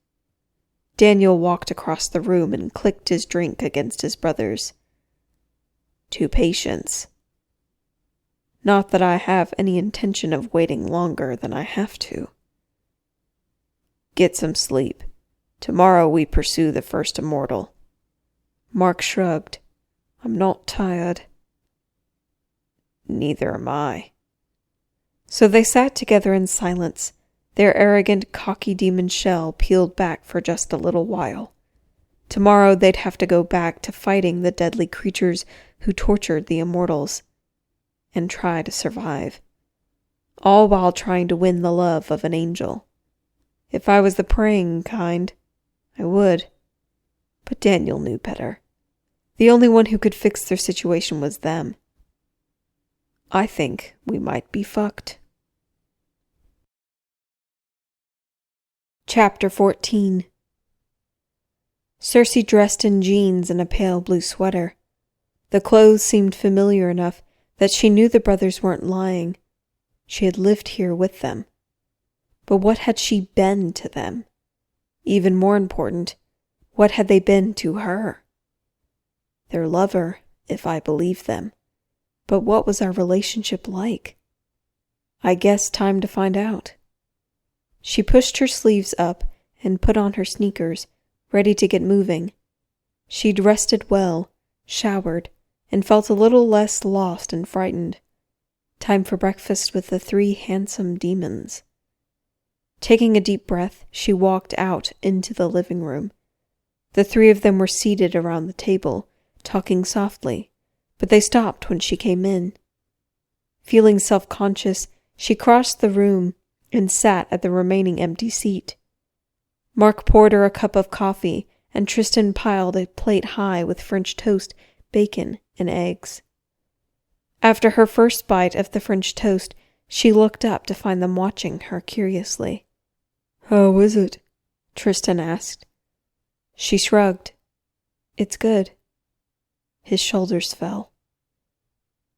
Daniel walked across the room and clicked his drink against his brother's. To patience. Not that I have any intention of waiting longer than I have to. Get some sleep. Tomorrow we pursue the first immortal. Mark shrugged. I'm not tired. Neither am I. So they sat together in silence, their arrogant, cocky demon shell peeled back for just a little while. Tomorrow they'd have to go back to fighting the deadly creatures who tortured the immortals, and try to survive, all while trying to win the love of an angel. If I was the praying kind, I would. But Daniel knew better. The only one who could fix their situation was them. I think we might be fucked. Chapter 14. Circe dressed in jeans and a pale blue sweater. The clothes seemed familiar enough that she knew the brothers weren't lying. She had lived here with them. But what had she been to them? Even more important, what had they been to her? Their lover, if I believed them. But what was our relationship like? I guess time to find out. She pushed her sleeves up and put on her sneakers, ready to get moving. She'd rested well, showered, and felt a little less lost and frightened. Time for breakfast with the 3 handsome demons. Taking a deep breath, she walked out into the living room. The 3 of them were seated around the table, talking softly, but they stopped when she came in. Feeling self-conscious, she crossed the room and sat at the remaining empty seat. Mark poured her a cup of coffee, and Tristan piled a plate high with French toast, bacon, and eggs. After her first bite of the French toast, she looked up to find them watching her curiously. "How is it?" Tristan asked. She shrugged. "It's good." His shoulders fell.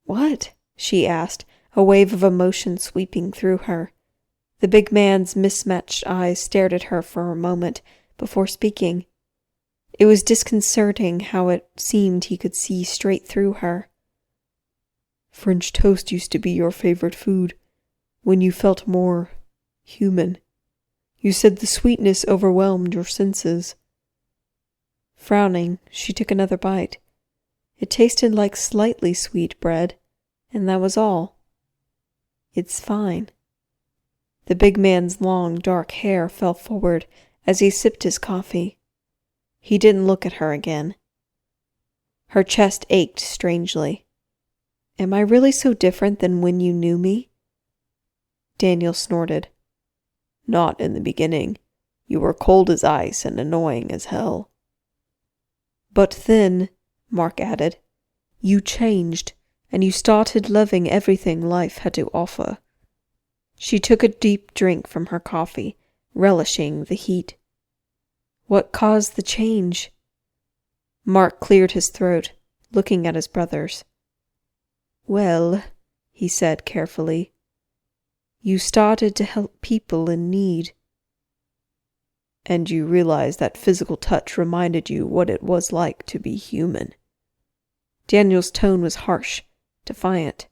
"What?" she asked, a wave of emotion sweeping through her. The big man's mismatched eyes stared at her for a moment before speaking. It was disconcerting how it seemed he could see straight through her. "French toast used to be your favorite food, when you felt more human. You said the sweetness overwhelmed your senses." Frowning, she took another bite. It tasted like slightly sweet bread, and that was all. "It's fine." The big man's long, dark hair fell forward as he sipped his coffee. He didn't look at her again. Her chest ached strangely. "Am I really so different than when you knew me?" Daniel snorted. "Not in the beginning. You were cold as ice and annoying as hell." "But then," Mark added, "you changed, and you started loving everything life had to offer." She took a deep drink from her coffee, relishing the heat. "What caused the change?" Mark cleared his throat, looking at his brothers. "Well," he said carefully, "you started to help people in need." "And you realized that physical touch reminded you what it was like to be human." Daniel's tone was harsh, defiant.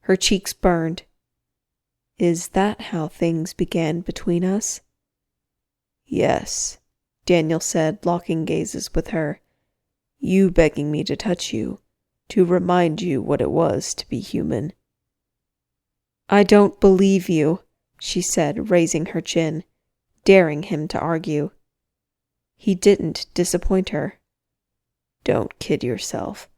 Her cheeks burned. "Is that how things began between us?" "Yes," Daniel said, locking gazes with her. "You begging me to touch you, to remind you what it was to be human." "I don't believe you," she said, raising her chin, daring him to argue. He didn't disappoint her. "Don't kid yourself.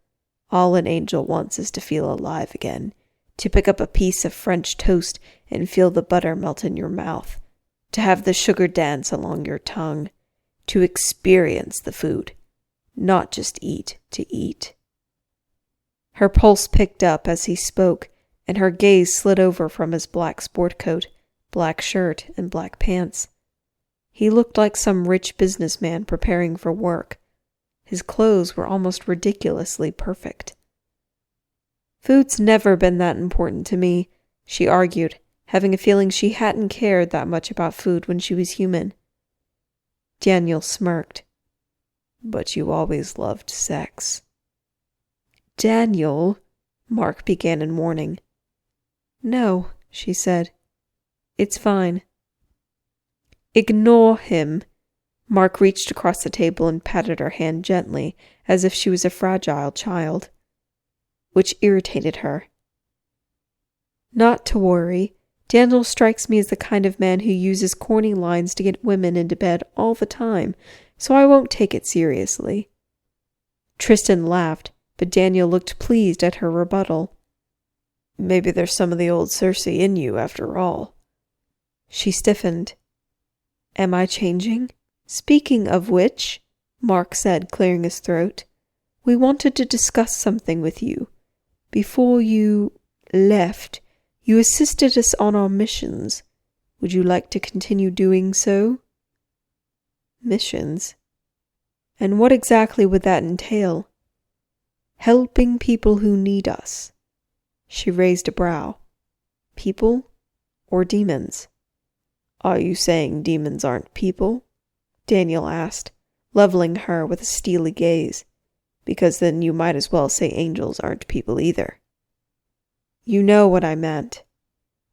All an angel wants is to feel alive again, to pick up a piece of French toast and feel the butter melt in your mouth, to have the sugar dance along your tongue, to experience the food, not just eat to eat." Her pulse picked up as he spoke, and her gaze slid over from his black sport coat, black shirt, and black pants. He looked like some rich businessman preparing for work. His clothes were almost ridiculously perfect. "Food's never been that important to me," she argued, having a feeling she hadn't cared that much about food when she was human. Daniel smirked. "But you always loved sex." "Daniel," Mark began in warning. "No," she said. "It's fine." "Ignore him." Mark reached across the table and patted her hand gently, as if she was a fragile child, which irritated her. "Not to worry. Daniel strikes me as the kind of man who uses corny lines to get women into bed all the time, so I won't take it seriously." Tristan laughed, but Daniel looked pleased at her rebuttal. "Maybe there's some of the old Circe in you after all." She stiffened. "Am I changing?" "Speaking of which," Mark said, clearing his throat, "we wanted to discuss something with you. Before you left, you assisted us on our missions. Would you like to continue doing so?" "Missions? And what exactly would that entail?" "Helping people who need us. She raised a brow. People or demons? Are you saying demons aren't people? Daniel asked, leveling her with a steely gaze. Because then you might as well say angels aren't people either. You know what I meant.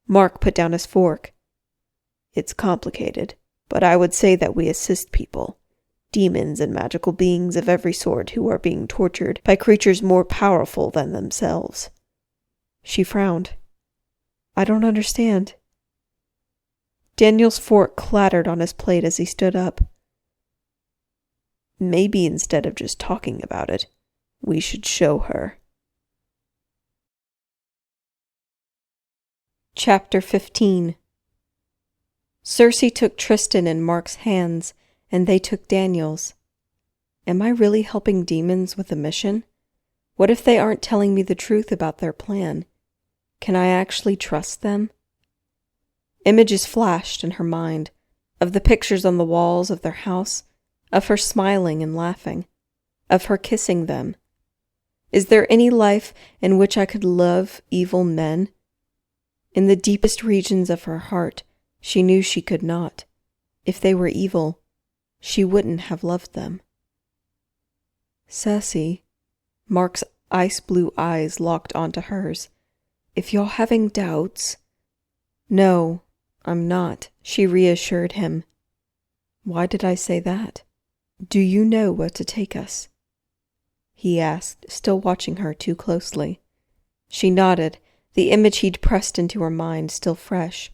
Mark put down his fork. It's complicated, but I would say that we assist people. Demons and magical beings of every sort who are being tortured by creatures more powerful than themselves. She frowned. I don't understand. Daniel's fork clattered on his plate as he stood up. Maybe instead of just talking about it, we should show her. Chapter 15. Cersei took Tristan in Mark's hands, and they took Daniel's. Am I really helping demons with a mission? What if they aren't telling me the truth about their plan? Can I actually trust them? Images flashed in her mind, of the pictures on the walls of their house, of her smiling and laughing, of her kissing them. Is there any life in which I could love evil men? In the deepest regions of her heart, she knew she could not. If they were evil, she wouldn't have loved them. Sassy, Mark's ice blue eyes locked onto hers. If you're having doubts... No, I'm not, she reassured him. Why did I say that? Do you know where to take us? He asked, still watching her too closely. She nodded, the image he'd pressed into her mind still fresh.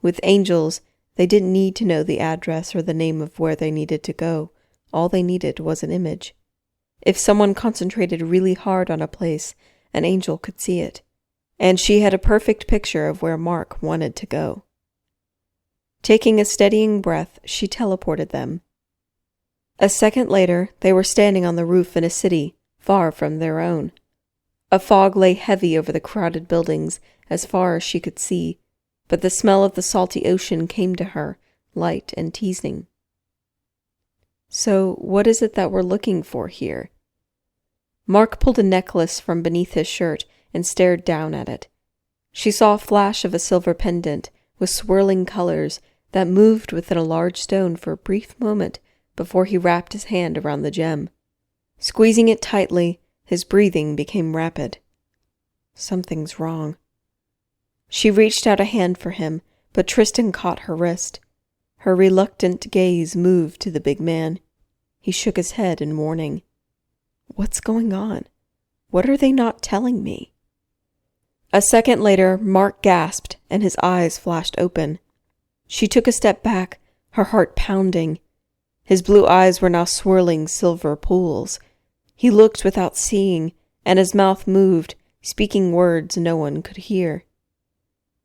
With angels, they didn't need to know the address or the name of where they needed to go. All they needed was an image. If someone concentrated really hard on a place, an angel could see it. And she had a perfect picture of where Mark wanted to go. Taking a steadying breath, she teleported them. A second later, they were standing on the roof in a city, far from their own. A fog lay heavy over the crowded buildings as far as she could see, but the smell of the salty ocean came to her, light and teasing. So, what is it that we're looking for here? Mark pulled a necklace from beneath his shirt and stared down at it. She saw a flash of a silver pendant with swirling colors that moved within a large stone for a brief moment before he wrapped his hand around the gem. Squeezing it tightly, his breathing became rapid. Something's wrong. She reached out a hand for him, but Tristan caught her wrist. Her reluctant gaze moved to the big man. He shook his head in warning. What's going on? What are they not telling me? A second later, Mark gasped, and his eyes flashed open. She took a step back, her heart pounding. His blue eyes were now swirling silver pools. He looked without seeing, and his mouth moved, speaking words no one could hear.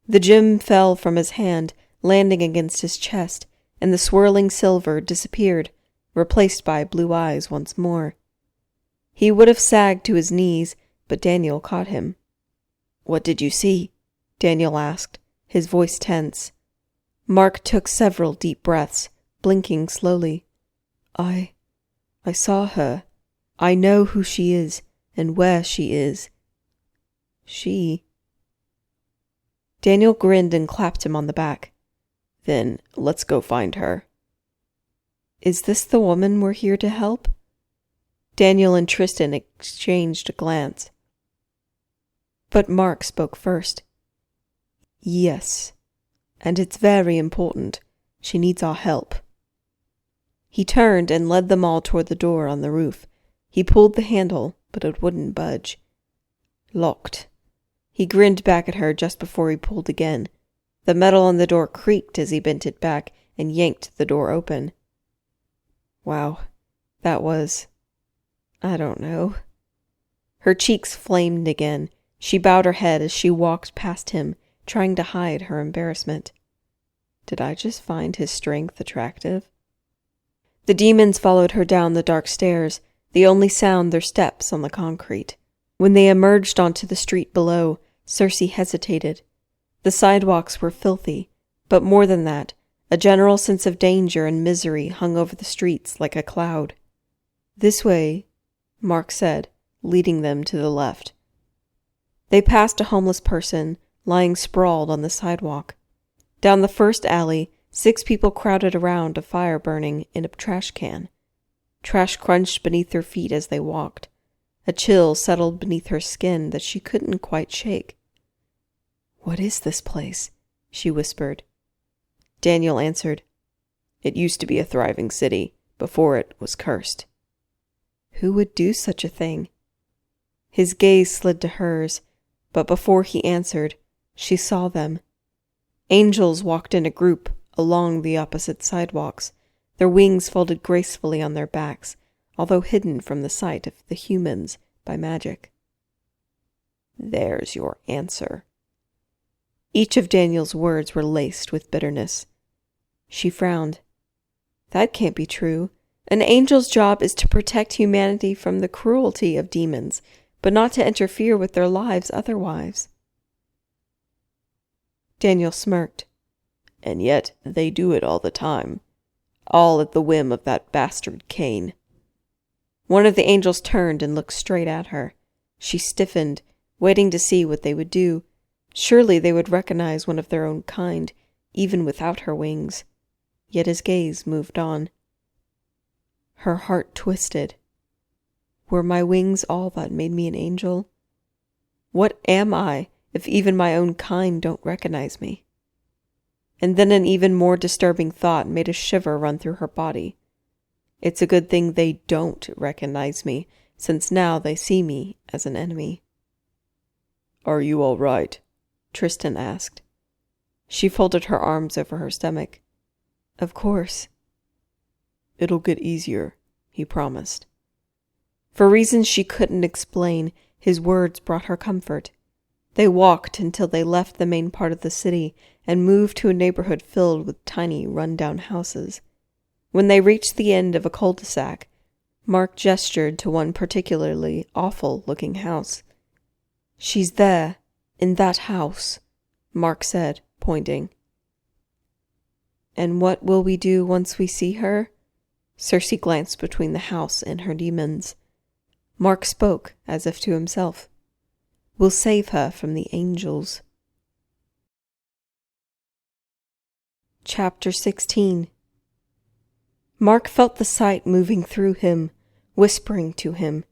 The gem fell from his hand, landing against his chest, and the swirling silver disappeared, replaced by blue eyes once more. He would have sagged to his knees, but Daniel caught him. "What did you see?" Daniel asked, his voice tense. Mark took several deep breaths, blinking slowly. I saw her. I know who she is, and where she is. She... Daniel grinned and clapped him on the back. Then let's go find her. Is this the woman we're here to help? Daniel and Tristan exchanged a glance. But Mark spoke first. Yes, and it's very important. She needs our help. He turned and led them all toward the door on the roof. He pulled the handle, but it wouldn't budge. Locked. He grinned back at her just before he pulled again. The metal on the door creaked as he bent it back and yanked the door open. Wow, that was... I don't know. Her cheeks flamed again. She bowed her head as she walked past him, trying to hide her embarrassment. Did I just find his strength attractive? The demons followed her down the dark stairs, the only sound their steps on the concrete. When they emerged onto the street below, Cersei hesitated. The sidewalks were filthy, but more than that, a general sense of danger and misery hung over the streets like a cloud. This way, Mark said, leading them to the left. They passed a homeless person lying sprawled on the sidewalk. Down the first alley, 6 people crowded around a fire burning in a trash can. Trash crunched beneath their feet as they walked. A chill settled beneath her skin that she couldn't quite shake. "What is this place?" she whispered. Daniel answered, "It used to be a thriving city. Before it was cursed." Who would do such a thing? His gaze slid to hers, but before he answered, she saw them. Angels walked in a group along the opposite sidewalks, their wings folded gracefully on their backs, although hidden from the sight of the humans by magic. "There's your answer." Each of Daniel's words were laced with bitterness. She frowned. That can't be true. An angel's job is to protect humanity from the cruelty of demons, but not to interfere with their lives otherwise. Daniel smirked. "And yet they do it all the time. All at the whim of that bastard Cain." One of the angels turned and looked straight at her. She stiffened, waiting to see what they would do. Surely they would recognize one of their own kind, even without her wings. Yet his gaze moved on. Her heart twisted. Were my wings all that made me an angel? What am I if even my own kind don't recognize me? And then an even more disturbing thought made a shiver run through her body. It's a good thing they don't recognize me, since now they see me as an enemy. "Are you all right?" Tristan asked. She folded her arms over her stomach. "Of course." "It'll get easier," he promised. For reasons she couldn't explain, his words brought her comfort. They walked until they left the main part of the city and moved to a neighborhood filled with tiny, run-down houses. When they reached the end of a cul-de-sac, Mark gestured to one particularly awful-looking house. "She's there, in that house," Mark said, pointing. "And what will we do once we see her?" Circe glanced between the house and her demons. Mark spoke as if to himself. "We'll save her from the angels." Chapter 16. Mark felt the sight moving through him, whispering to him.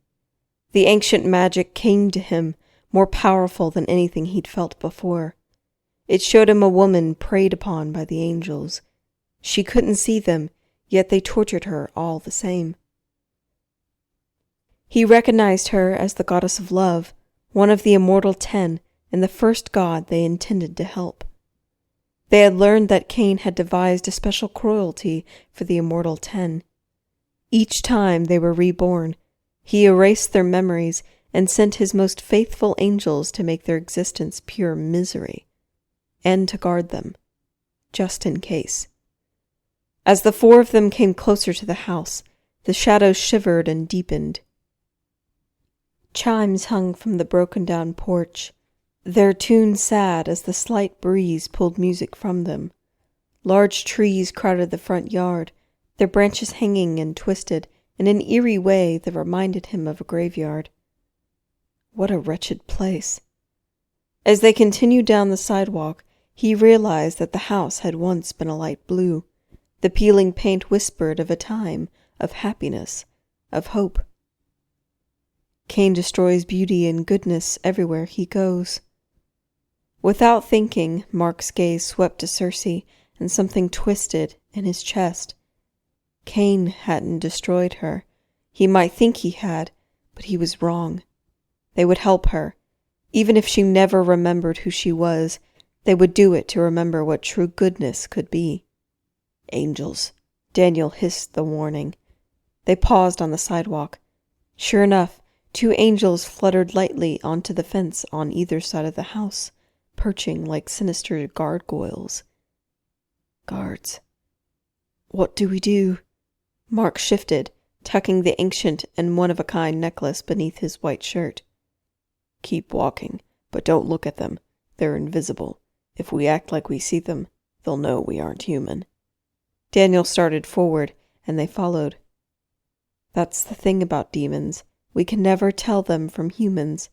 The ancient magic came to him, more powerful than anything he'd felt before. It showed him a woman preyed upon by the angels. She couldn't see them, yet they tortured her all the same. He recognized her as the goddess of love, one of the immortal 10, and the first god they intended to help. They had learned that Cain had devised a special cruelty for the immortal 10. Each time they were reborn, he erased their memories and sent his most faithful angels to make their existence pure misery, and to guard them, just in case. As the 4 of them came closer to the house, the shadows shivered and deepened. Chimes hung from the broken-down porch, their tune sad as the slight breeze pulled music from them. Large trees crowded the front yard, their branches hanging and twisted in an eerie way that reminded him of a graveyard. What a wretched place. As they continued down the sidewalk, he realized that the house had once been a light blue. The peeling paint whispered of a time, of happiness, of hope. Cain destroys beauty and goodness everywhere he goes. Without thinking, Mark's gaze swept to Circe, and something twisted in his chest. Cain hadn't destroyed her. He might think he had, but he was wrong. They would help her. Even if she never remembered who she was, they would do it to remember what true goodness could be. "Angels," Daniel hissed the warning. They paused on the sidewalk. Sure enough, 2 angels fluttered lightly onto the fence on either side of the house, perching like sinister gargoyles. Guards. What do we do? Mark shifted, tucking the ancient and one-of-a-kind necklace beneath his white shirt. Keep walking, but don't look at them. They're invisible. If we act like we see them, they'll know we aren't human. Daniel started forward, and they followed. That's the thing about demons. We can never tell them from humans.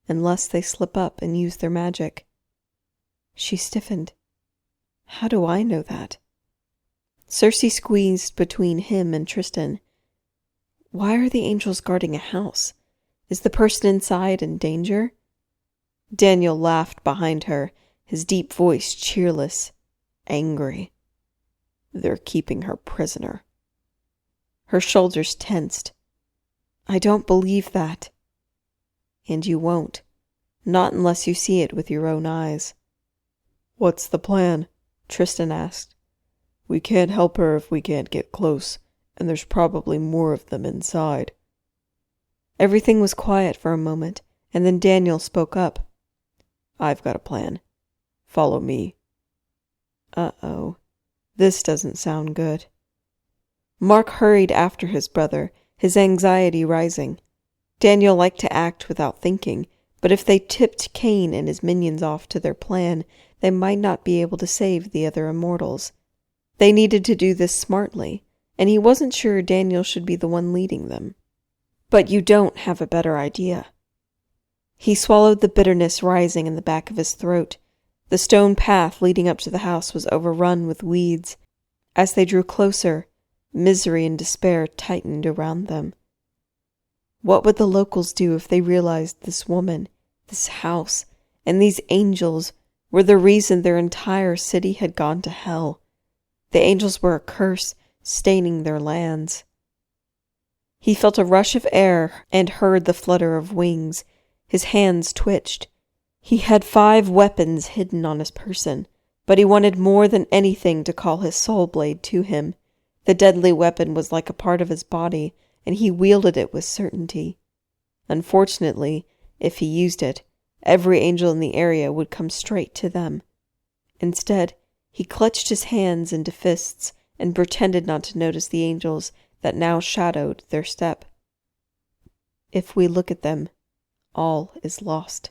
unless they slip up and use their magic. She stiffened. How do I know that? Cersei squeezed between him and Tristan. Why are the angels guarding a house? Is the person inside in danger? Daniel laughed behind her, his deep voice cheerless, angry. They're keeping her prisoner. Her shoulders tensed. I don't believe that. And you won't. Not unless you see it with your own eyes. What's the plan? Tristan asked. We can't help her if we can't get close, and there's probably more of them inside. Everything was quiet for a moment, and then Daniel spoke up. I've got a plan. Follow me. Uh-oh. This doesn't sound good. Mark hurried after his brother, his anxiety rising. Daniel liked to act without thinking, but if they tipped Cain and his minions off to their plan, they might not be able to save the other immortals. They needed to do this smartly, and he wasn't sure Daniel should be the one leading them. But you don't have a better idea. He swallowed the bitterness rising in the back of his throat. The stone path leading up to the house was overrun with weeds. As they drew closer, misery and despair tightened around them. What would the locals do if they realized this woman, this house, and these angels were the reason their entire city had gone to hell? The angels were a curse, staining their lands. He felt a rush of air and heard the flutter of wings. His hands twitched. He had 5 weapons hidden on his person, but he wanted more than anything to call his soul blade to him. The deadly weapon was like a part of his body, and he wielded it with certainty. Unfortunately, if he used it, every angel in the area would come straight to them. Instead, he clutched his hands into fists and pretended not to notice the angels that now shadowed their step. If we look at them, all is lost.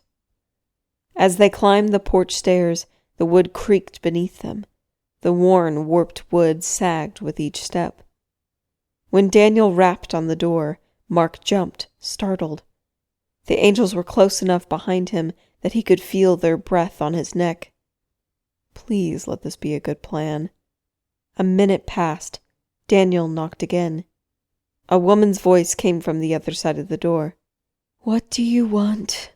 As they climbed the porch stairs, the wood creaked beneath them. The worn, warped wood sagged with each step. When Daniel rapped on the door, Mark jumped, startled. The angels were close enough behind him that he could feel their breath on his neck. Please let this be a good plan. A minute passed. Daniel knocked again. A woman's voice came from the other side of the door. What do you want?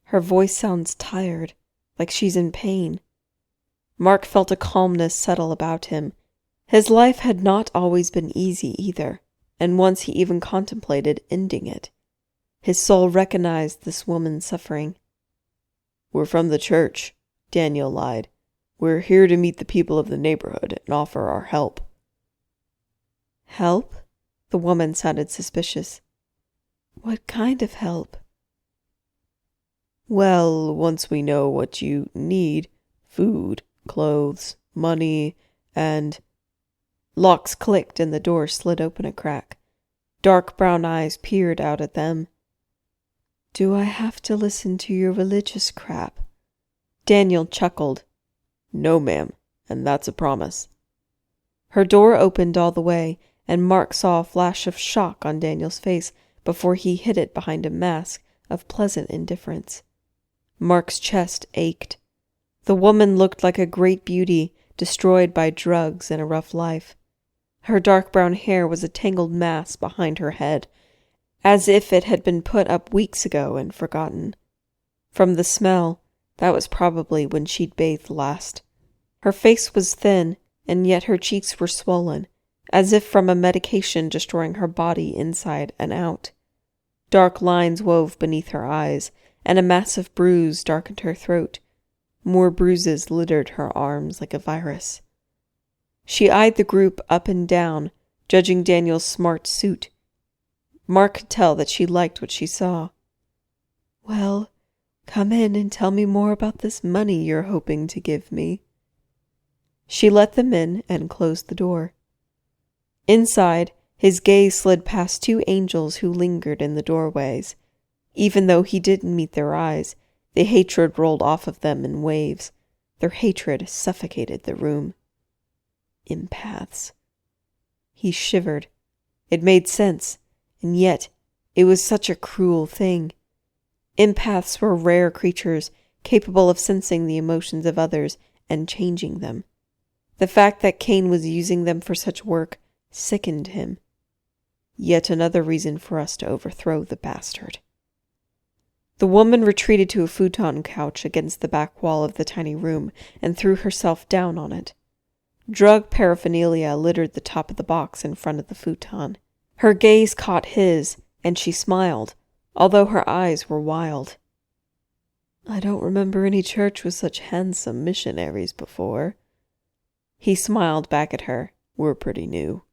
Her voice sounds tired, like she's in pain. Mark felt a calmness settle about him. His life had not always been easy either, and once he even contemplated ending it. His soul recognized this woman's suffering. We're from the church, Daniel lied. We're here to meet the people of the neighborhood and offer our help. Help? The woman sounded suspicious. What kind of help? Well, once we know what you need, food, clothes, money, and... Locks clicked and the door slid open a crack. Dark brown eyes peered out at them. Do I have to listen to your religious crap? Daniel chuckled. No, ma'am, and that's a promise. Her door opened all the way, and Mark saw a flash of shock on Daniel's face before he hid it behind a mask of pleasant indifference. Mark's chest ached. The woman looked like a great beauty destroyed by drugs and a rough life. Her dark brown hair was a tangled mass behind her head, as if it had been put up weeks ago and forgotten. From the smell, that was probably when she'd bathed last. Her face was thin, and yet her cheeks were swollen, as if from a medication destroying her body inside and out. Dark lines wove beneath her eyes, and a massive bruise darkened her throat. More bruises littered her arms like a virus. She eyed the group up and down, judging Daniel's smart suit. Mark could tell that she liked what she saw. Well, come in and tell me more about this money you're hoping to give me. She let them in and closed the door. Inside, his gaze slid past 2 angels who lingered in the doorways. Even though he didn't meet their eyes, the hatred rolled off of them in waves. Their hatred suffocated the room. Empaths. He shivered. It made sense, and yet it was such a cruel thing. Empaths were rare creatures capable of sensing the emotions of others and changing them. The fact that Cain was using them for such work sickened him. Yet another reason for us to overthrow the bastard. The woman retreated to a futon couch against the back wall of the tiny room and threw herself down on it. Drug paraphernalia littered the top of the box in front of the futon. Her gaze caught his, and she smiled, although her eyes were wild. I don't remember any church with such handsome missionaries before. He smiled back at her. We're pretty new.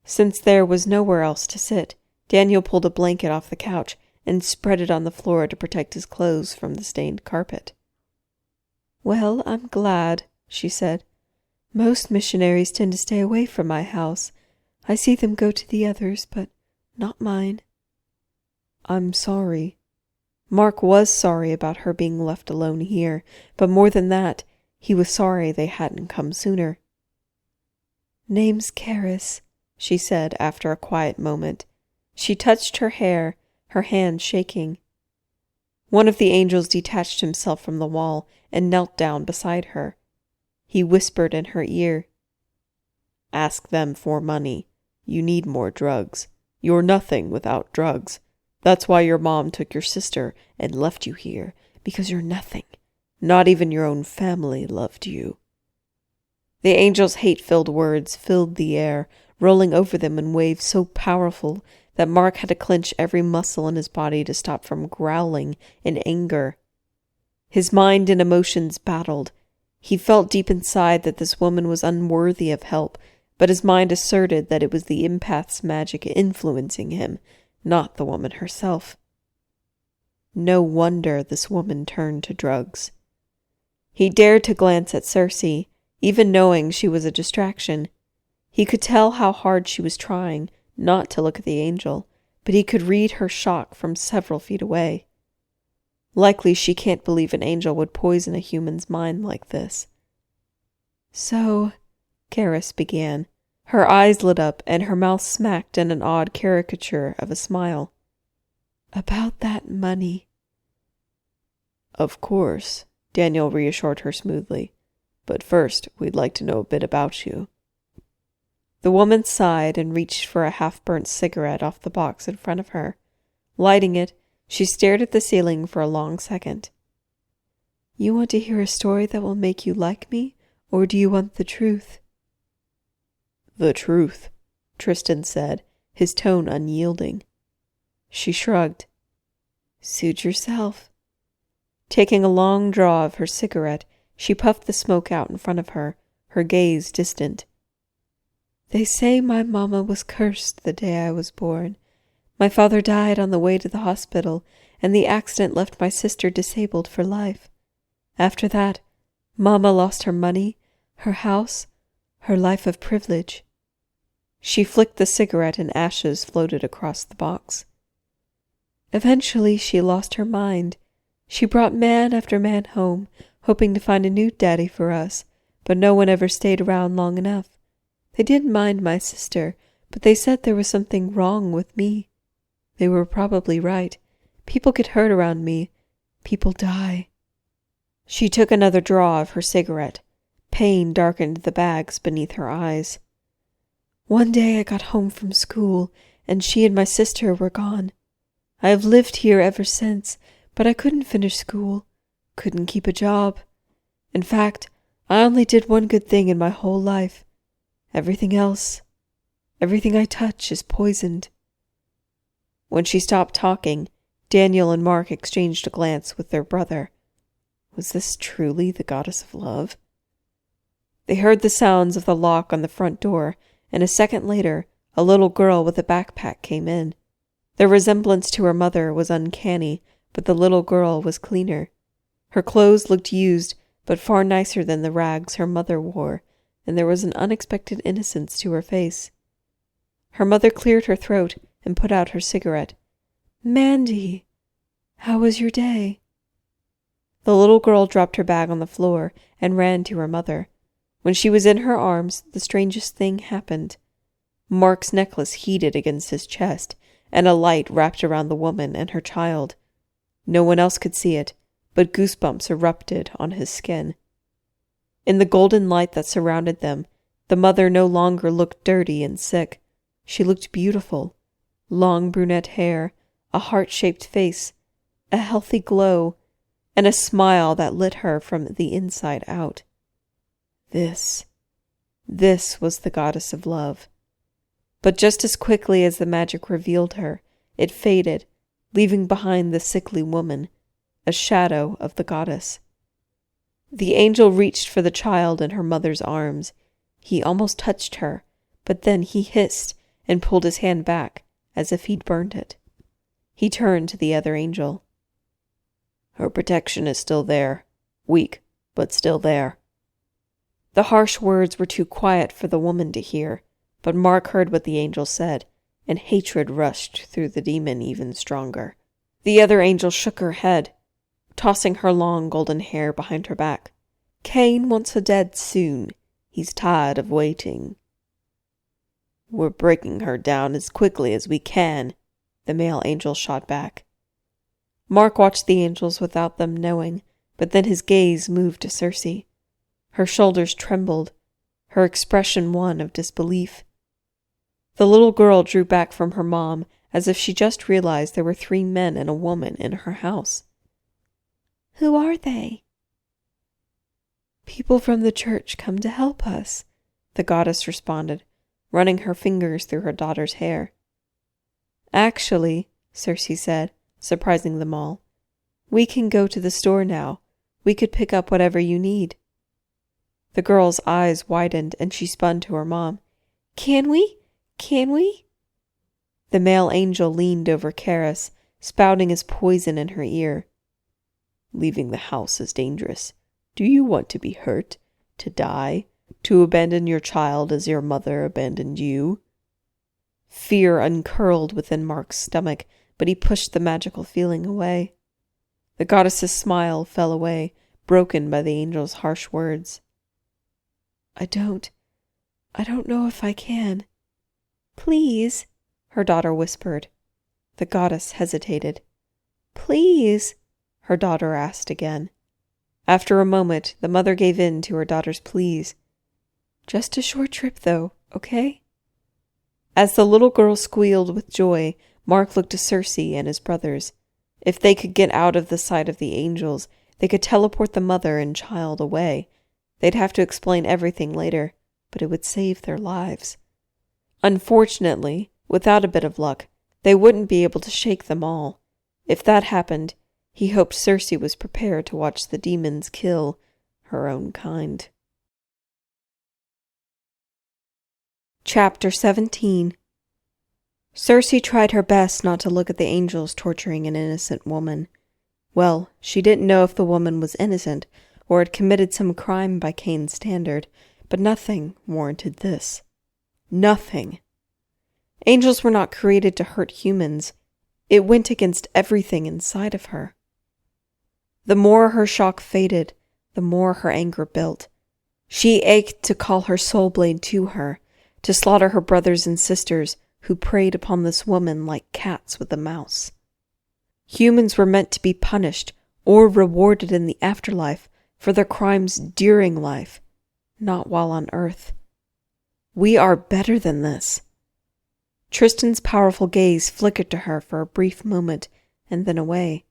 Since there was nowhere else to sit, Daniel pulled a blanket off the couch and spread it on the floor to protect his clothes from the stained carpet. Well, I'm glad, she said. Most missionaries tend to stay away from my house. I see them go to the others, but not mine. I'm sorry. Mark was sorry about her being left alone here, but more than that, he was sorry they hadn't come sooner. Name's Karis, she said after a quiet moment. She touched her hair, her hand shaking. One of the angels detached himself from the wall and knelt down beside her. He whispered in her ear, "Ask them for money. You need more drugs. You're nothing without drugs. That's why your mom took your sister and left you here, because you're nothing. Not even your own family loved you." The angel's hate-filled words filled the air, rolling over them in waves so powerful that Mark had to clench every muscle in his body to stop from growling in anger. His mind and emotions battled. He felt deep inside that this woman was unworthy of help, but his mind asserted that it was the empath's magic influencing him, not the woman herself. No wonder this woman turned to drugs. He dared to glance at Circe, even knowing she was a distraction. He could tell how hard she was trying not to look at the angel, but he could read her shock from several feet away. Likely she can't believe an angel would poison a human's mind like this. "So," Karis began. Her eyes lit up and her mouth smacked in an odd caricature of a smile. "About that money." "Of course," Daniel reassured her smoothly. "But first, we'd like to know a bit about you." The woman sighed and reached for a half-burnt cigarette off the box in front of her. Lighting it, she stared at the ceiling for a long second. "You want to hear a story that will make you like me, or do you want the truth?" "The truth," Tristan said, his tone unyielding. She shrugged. "Suit yourself." Taking a long draw of her cigarette, she puffed the smoke out in front of her, her gaze distant. "They say my mama was cursed the day I was born. My father died on the way to the hospital, and the accident left my sister disabled for life. After that, Mama lost her money, her house, her life of privilege." She flicked the cigarette and ashes floated across the box. "Eventually she lost her mind. She brought man after man home, hoping to find a new daddy for us, but no one ever stayed around long enough. They didn't mind my sister, but they said there was something wrong with me. They were probably right. People get hurt around me. People die." She took another draw of her cigarette. Pain darkened the bags beneath her eyes. "One day I got home from school, and she and my sister were gone. I have lived here ever since, but I couldn't finish school, couldn't keep a job. In fact, I only did one good thing in my whole life. Everything else, everything I touch is poisoned." When she stopped talking, Daniel and Mark exchanged a glance with their brother. Was this truly the goddess of love? They heard the sounds of the lock on the front door, and a second later, a little girl with a backpack came in. Their resemblance to her mother was uncanny, but the little girl was cleaner. Her clothes looked used, but far nicer than the rags her mother wore, and there was an unexpected innocence to her face. Her mother cleared her throat and put out her cigarette. "Mandy, how was your day?" The little girl dropped her bag on the floor and ran to her mother. When she was in her arms, the strangest thing happened. Mark's necklace heated against his chest, and a light wrapped around the woman and her child. No one else could see it, but goosebumps erupted on his skin. In the golden light that surrounded them, the mother no longer looked dirty and sick. She looked beautiful. Long brunette hair, a heart-shaped face, a healthy glow, and a smile that lit her from the inside out. This was the goddess of love. But just as quickly as the magic revealed her, it faded, leaving behind the sickly woman, a shadow of the goddess. The angel reached for the child in her mother's arms. He almost touched her, but then he hissed and pulled his hand back, as if he'd burned it. He turned to the other angel. Her protection is still there, weak, but still there. The harsh words were too quiet for the woman to hear, but Mark heard what the angel said, and hatred rushed through the demon even stronger. The other angel shook her head, tossing her long golden hair behind her back. Cain wants her dead soon. He's tired of waiting. We're breaking her down as quickly as we can, the male angel shot back. Mark watched the angels without them knowing, but then his gaze moved to Circe. Her shoulders trembled, her expression one of disbelief. The little girl drew back from her mom as if she just realized there were 3 men and a woman in her house. Who are they? People from the church come to help us, the goddess responded, running her fingers through her daughter's hair. Actually, Circe said, surprising them all, we can go to the store now. We could pick up whatever you need. The girl's eyes widened and she spun to her mom. Can we? Can we? The male angel leaned over Karis, spouting his poison in her ear. Leaving the house is dangerous. Do you want to be hurt? To die? To abandon your child as your mother abandoned you? Fear uncurled within Mark's stomach, but he pushed the magical feeling away. The goddess's smile fell away, broken by the angel's harsh words. I don't know if I can. Please, her daughter whispered. The goddess hesitated. Please, her daughter asked again. After a moment, the mother gave in to her daughter's pleas. Just a short trip, though, okay? As the little girl squealed with joy, Mark looked to Circe and his brothers. If they could get out of the sight of the angels, they could teleport the mother and child away. They'd have to explain everything later, but it would save their lives. Unfortunately, without a bit of luck, they wouldn't be able to shake them all. If that happened, he hoped Circe was prepared to watch the demons kill her own kind. Chapter 17. Circe tried her best not to look at the angels torturing an innocent woman. Well, she didn't know if the woman was innocent or had committed some crime by Cain's standard, but nothing warranted this. Nothing. Angels were not created to hurt humans. It went against everything inside of her. The more her shock faded, the more her anger built. She ached to call her soul blade to her, to slaughter her brothers and sisters who preyed upon this woman like cats with a mouse. Humans were meant to be punished or rewarded in the afterlife for their crimes during life, not while on earth. We are better than this. Tristan's powerful gaze flickered to her for a brief moment and then away.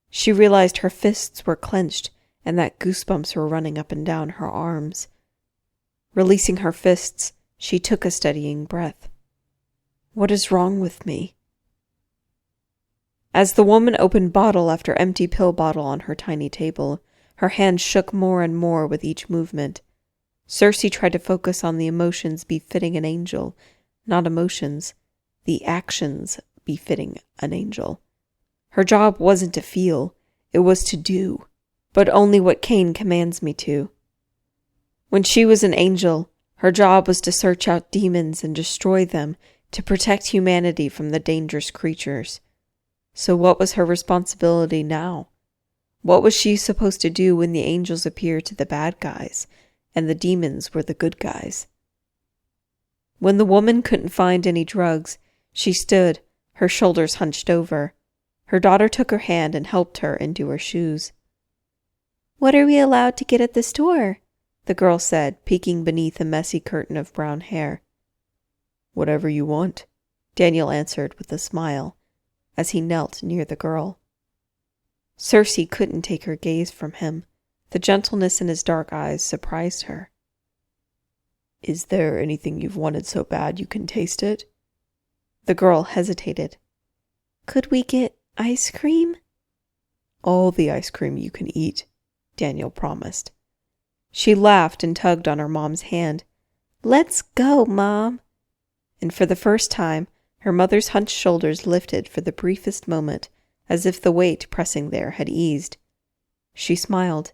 She realized her fists were clenched and that goosebumps were running up and down her arms. Releasing her fists, she took a steadying breath. What is wrong with me? As the woman opened bottle after empty pill bottle on her tiny table, her hand shook more and more with each movement. Circe tried to focus on the emotions befitting an angel, not emotions, the actions befitting an angel. Her job wasn't to feel, it was to do, but only what Cain commands me to. When she was an angel, her job was to search out demons and destroy them, to protect humanity from the dangerous creatures. So what was her responsibility now? What was she supposed to do when the angels appeared to the bad guys, and the demons were the good guys? When the woman couldn't find any drugs, she stood, her shoulders hunched over. Her daughter took her hand and helped her into her shoes. "What are we allowed to get at the store?" the girl said, peeking beneath a messy curtain of brown hair. "Whatever you want," Daniel answered with a smile as he knelt near the girl. Circe couldn't take her gaze from him. The gentleness in his dark eyes surprised her. "Is there anything you've wanted so bad you can taste it?" The girl hesitated. "Could we get ice cream?" "All the ice cream you can eat," Daniel promised. She laughed and tugged on her mom's hand. "Let's go, Mom." And for the first time, her mother's hunched shoulders lifted for the briefest moment, as if the weight pressing there had eased. She smiled.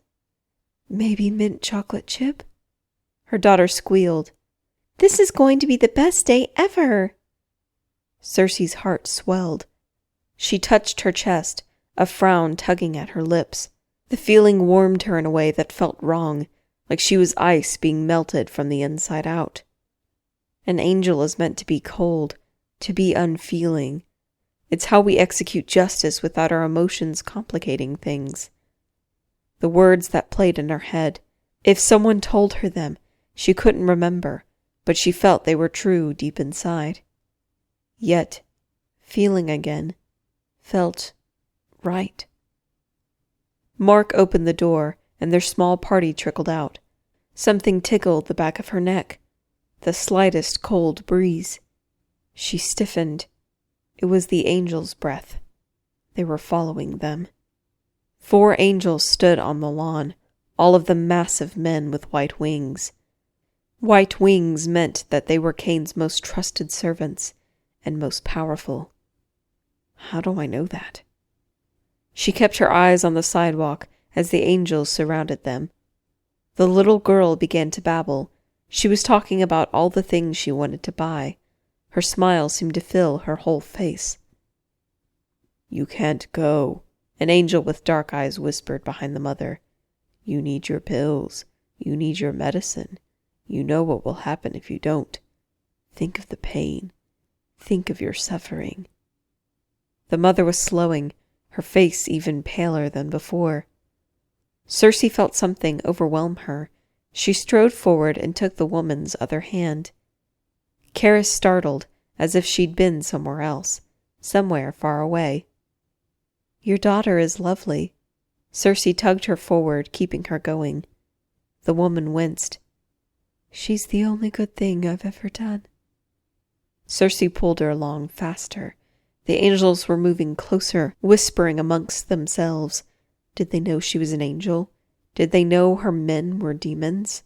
"Maybe mint chocolate chip?" Her daughter squealed. "This is going to be the best day ever." Circe's heart swelled. She touched her chest, a frown tugging at her lips. The feeling warmed her in a way that felt wrong, like she was ice being melted from the inside out. An angel is meant to be cold, to be unfeeling. It's how we execute justice without our emotions complicating things. The words that played in her head, if someone told her them, she couldn't remember, but she felt they were true deep inside. Yet, feeling again, felt right. Mark opened the door, and their small party trickled out. Something tickled the back of her neck, the slightest cold breeze. She stiffened. It was the angel's breath. They were following them. 4 angels stood on the lawn, all of them massive men with white wings. White wings meant that they were Cain's most trusted servants and most powerful. How do I know that? She kept her eyes on the sidewalk as the angels surrounded them. The little girl began to babble. She was talking about all the things she wanted to buy. Her smile seemed to fill her whole face. "You can't go," an angel with dark eyes whispered behind the mother. "You need your pills. You need your medicine. You know what will happen if you don't. Think of the pain. Think of your suffering." The mother was slowing, her face even paler than before. Circe felt something overwhelm her. She strode forward and took the woman's other hand. Karis startled, as if she'd been somewhere else, somewhere far away. "Your daughter is lovely." Circe tugged her forward, keeping her going. The woman winced. "She's the only good thing I've ever done." Circe pulled her along faster. The angels were moving closer, whispering amongst themselves. Did they know she was an angel? Did they know her men were demons?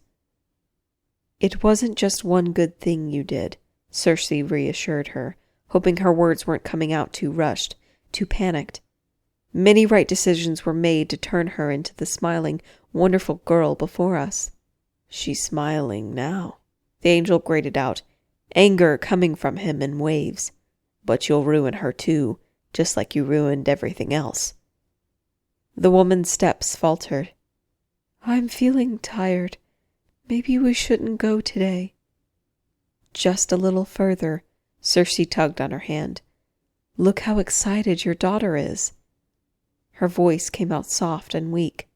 "It wasn't just one good thing you did," Circe reassured her, hoping her words weren't coming out too rushed, too panicked. Many right decisions were made to turn her into the smiling, wonderful girl before us. "She's smiling now," the angel grated out, anger coming from him in waves. "But you'll ruin her too, just like you ruined everything else." The woman's steps faltered. "I'm feeling tired. Maybe we shouldn't go today." Just a little further, Circe tugged on her hand. "Look how excited your daughter is." Her voice came out soft and weak.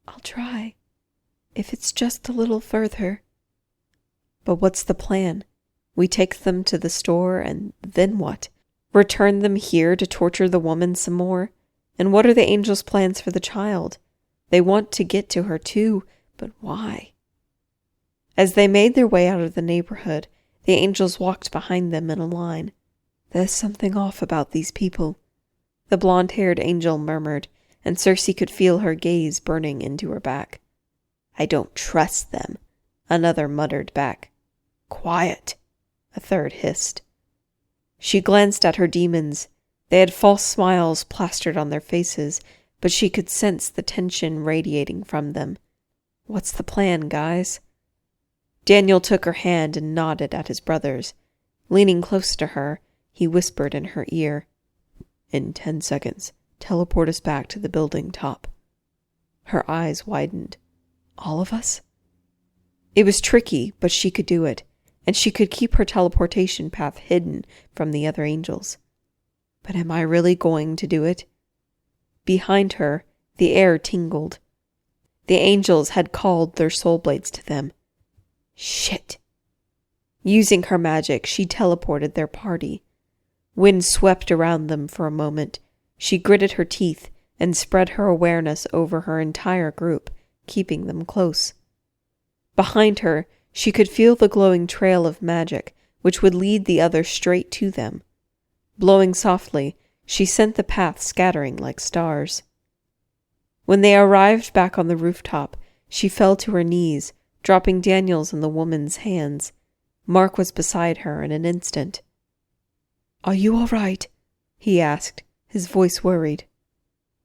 "I'll try, if it's just a little further." "But what's the plan? We take them to the store, and then what? Return them here to torture the woman some more? And what are the angels' plans for the child? They want to get to her too, but why?" As they made their way out of the neighborhood, the angels walked behind them in a line. "There's something off about these people," the blonde-haired angel murmured, and Circe could feel her gaze burning into her back. "I don't trust them," another muttered back. "Quiet," a third hissed. She glanced at her demons. They had false smiles plastered on their faces, but she could sense the tension radiating from them. "What's the plan, guys?" Daniel took her hand and nodded at his brothers. Leaning close to her, he whispered in her ear, "In 10 seconds, teleport us back to the building top." Her eyes widened. "All of us?" It was tricky, but she could do it, and she could keep her teleportation path hidden from the other angels. But am I really going to do it? Behind her, the air tingled. The angels had called their soul blades to them. Shit! Using her magic, she teleported their party. Wind swept around them for a moment. She gritted her teeth and spread her awareness over her entire group, keeping them close. Behind her, she could feel the glowing trail of magic, which would lead the others straight to them. Blowing softly, she sent the path scattering like stars. When they arrived back on the rooftop, she fell to her knees, dropping Daniel's in the woman's hands. Mark was beside her in an instant. "Are you all right?" he asked, his voice worried.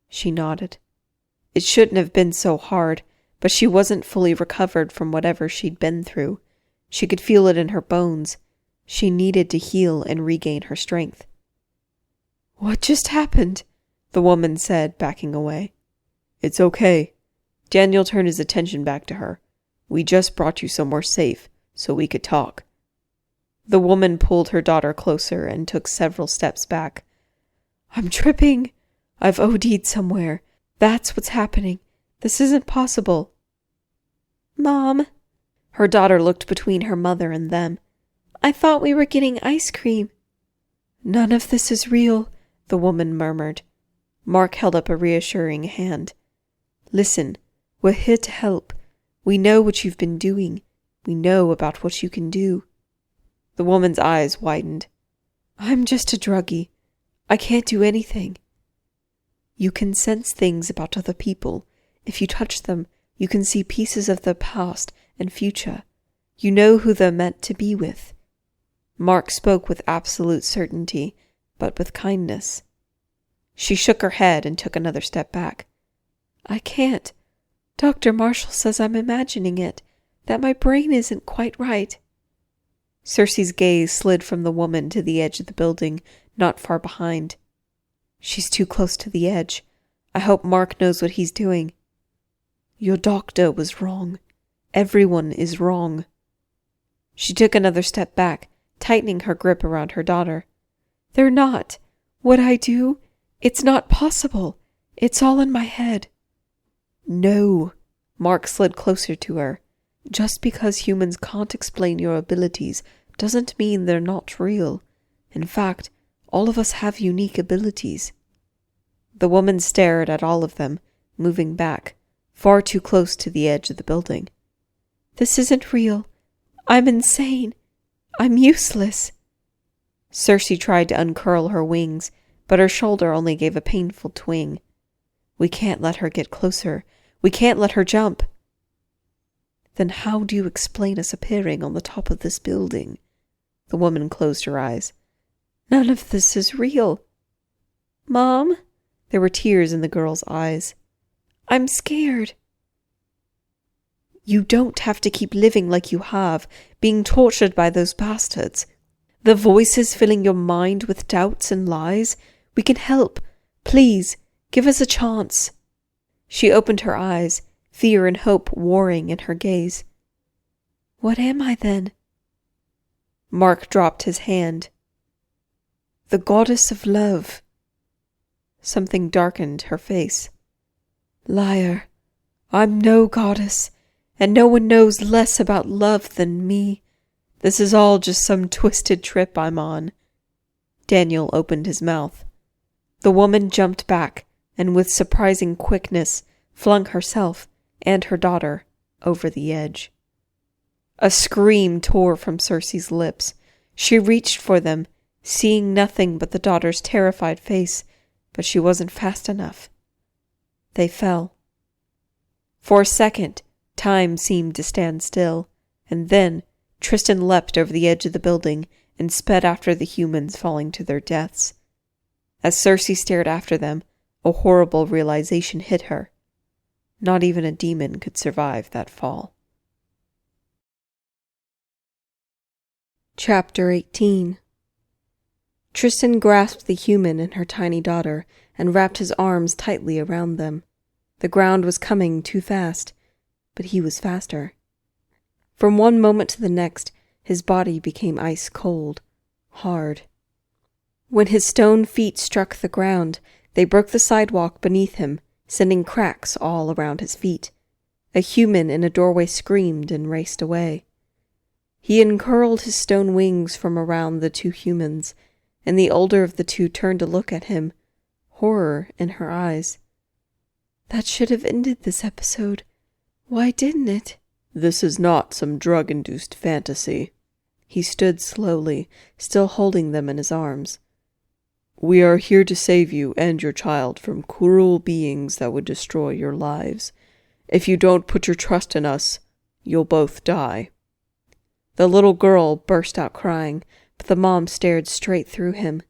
She nodded. It shouldn't have been so hard, but she wasn't fully recovered from whatever she'd been through. She could feel it in her bones. She needed to heal and regain her strength. "What just happened?" the woman said, backing away. "It's okay." Daniel turned his attention back to her. "We just brought you somewhere safe, so we could talk." The woman pulled her daughter closer and took several steps back. "I'm tripping. I've OD'd somewhere. That's what's happening. This isn't possible." "Mom." Her daughter looked between her mother and them. "I thought we were getting ice cream." "None of this is real," the woman murmured. Mark held up a reassuring hand. "Listen, we're here to help. We know what you've been doing. We know about what you can do." The woman's eyes widened. "I'm just a druggie. I can't do anything." "You can sense things about other people. If you touch them, you can see pieces of their past and future. You know who they're meant to be with." Mark spoke with absolute certainty, but with kindness. She shook her head and took another step back. "I can't. Dr. Marshall says I'm imagining it, that my brain isn't quite right." Circe's gaze slid from the woman to the edge of the building, not far behind. "She's too close to the edge. I hope Mark knows what he's doing." "Your doctor was wrong. Everyone is wrong." She took another step back, tightening her grip around her daughter. "They're not. What I do, it's not possible. It's all in my head." "No." Mark slid closer to her. "Just because humans can't explain your abilities doesn't mean they're not real. In fact, all of us have unique abilities." The woman stared at all of them, moving back, far too close to the edge of the building. "This isn't real. I'm insane. I'm useless." Circe tried to uncurl her wings, but her shoulder only gave a painful twing. "We can't let her get closer. We can't let her jump." "Then how do you explain us appearing on the top of this building?" The woman closed her eyes. "None of this is real." "Mom?" There were tears in the girl's eyes. "I'm scared." "You don't have to keep living like you have, being tortured by those bastards. The voices filling your mind with doubts and lies. We can help. Please, give us a chance." She opened her eyes, fear and hope warring in her gaze. "What am I then?" Mark dropped his hand. "The goddess of love." Something darkened her face. "Liar. I'm no goddess, and no one knows less about love than me. This is all just some twisted trip I'm on." Daniel opened his mouth. The woman jumped back, and with surprising quickness flung herself and her daughter over the edge. A scream tore from Circe's lips. She reached for them, seeing nothing but the daughter's terrified face, but she wasn't fast enough. They fell. For a second, time seemed to stand still, and then Tristan leapt over the edge of the building and sped after the humans falling to their deaths. As Circe stared after them, a horrible realization hit her. Not even a demon could survive that fall. Chapter 18. Tristan grasped the human and her tiny daughter and wrapped his arms tightly around them. The ground was coming too fast, but he was faster. From one moment to the next, his body became ice cold, hard. When his stone feet struck the ground, they broke the sidewalk beneath him, sending cracks all around his feet. A human in a doorway screamed and raced away. He uncurled his stone wings from around the two humans, and the older of the two turned to look at him, horror in her eyes. "That should have ended this episode. Why didn't it?" "This is not some drug-induced fantasy." He stood slowly, still holding them in his arms. "We are here to save you and your child from cruel beings that would destroy your lives. If you don't put your trust in us, you'll both die." The little girl burst out crying, but the mom stared straight through him.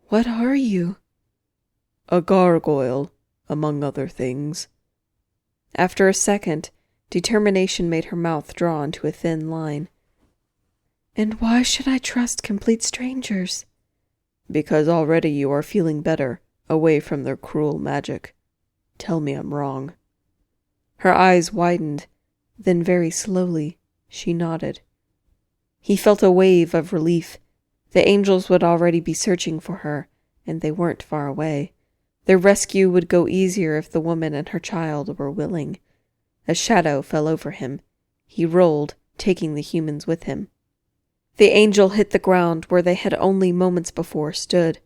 "What are you?" "A gargoyle, among other things." After a second, determination made her mouth draw into a thin line. "And why should I trust complete strangers?" "Because already you are feeling better, away from their cruel magic. Tell me I'm wrong." Her eyes widened, then very slowly she nodded. He felt a wave of relief. The angels would already be searching for her, and they weren't far away. Their rescue would go easier if the woman and her child were willing. A shadow fell over him. He rolled, taking the humans with him. The angel hit the ground where they had only moments before stood.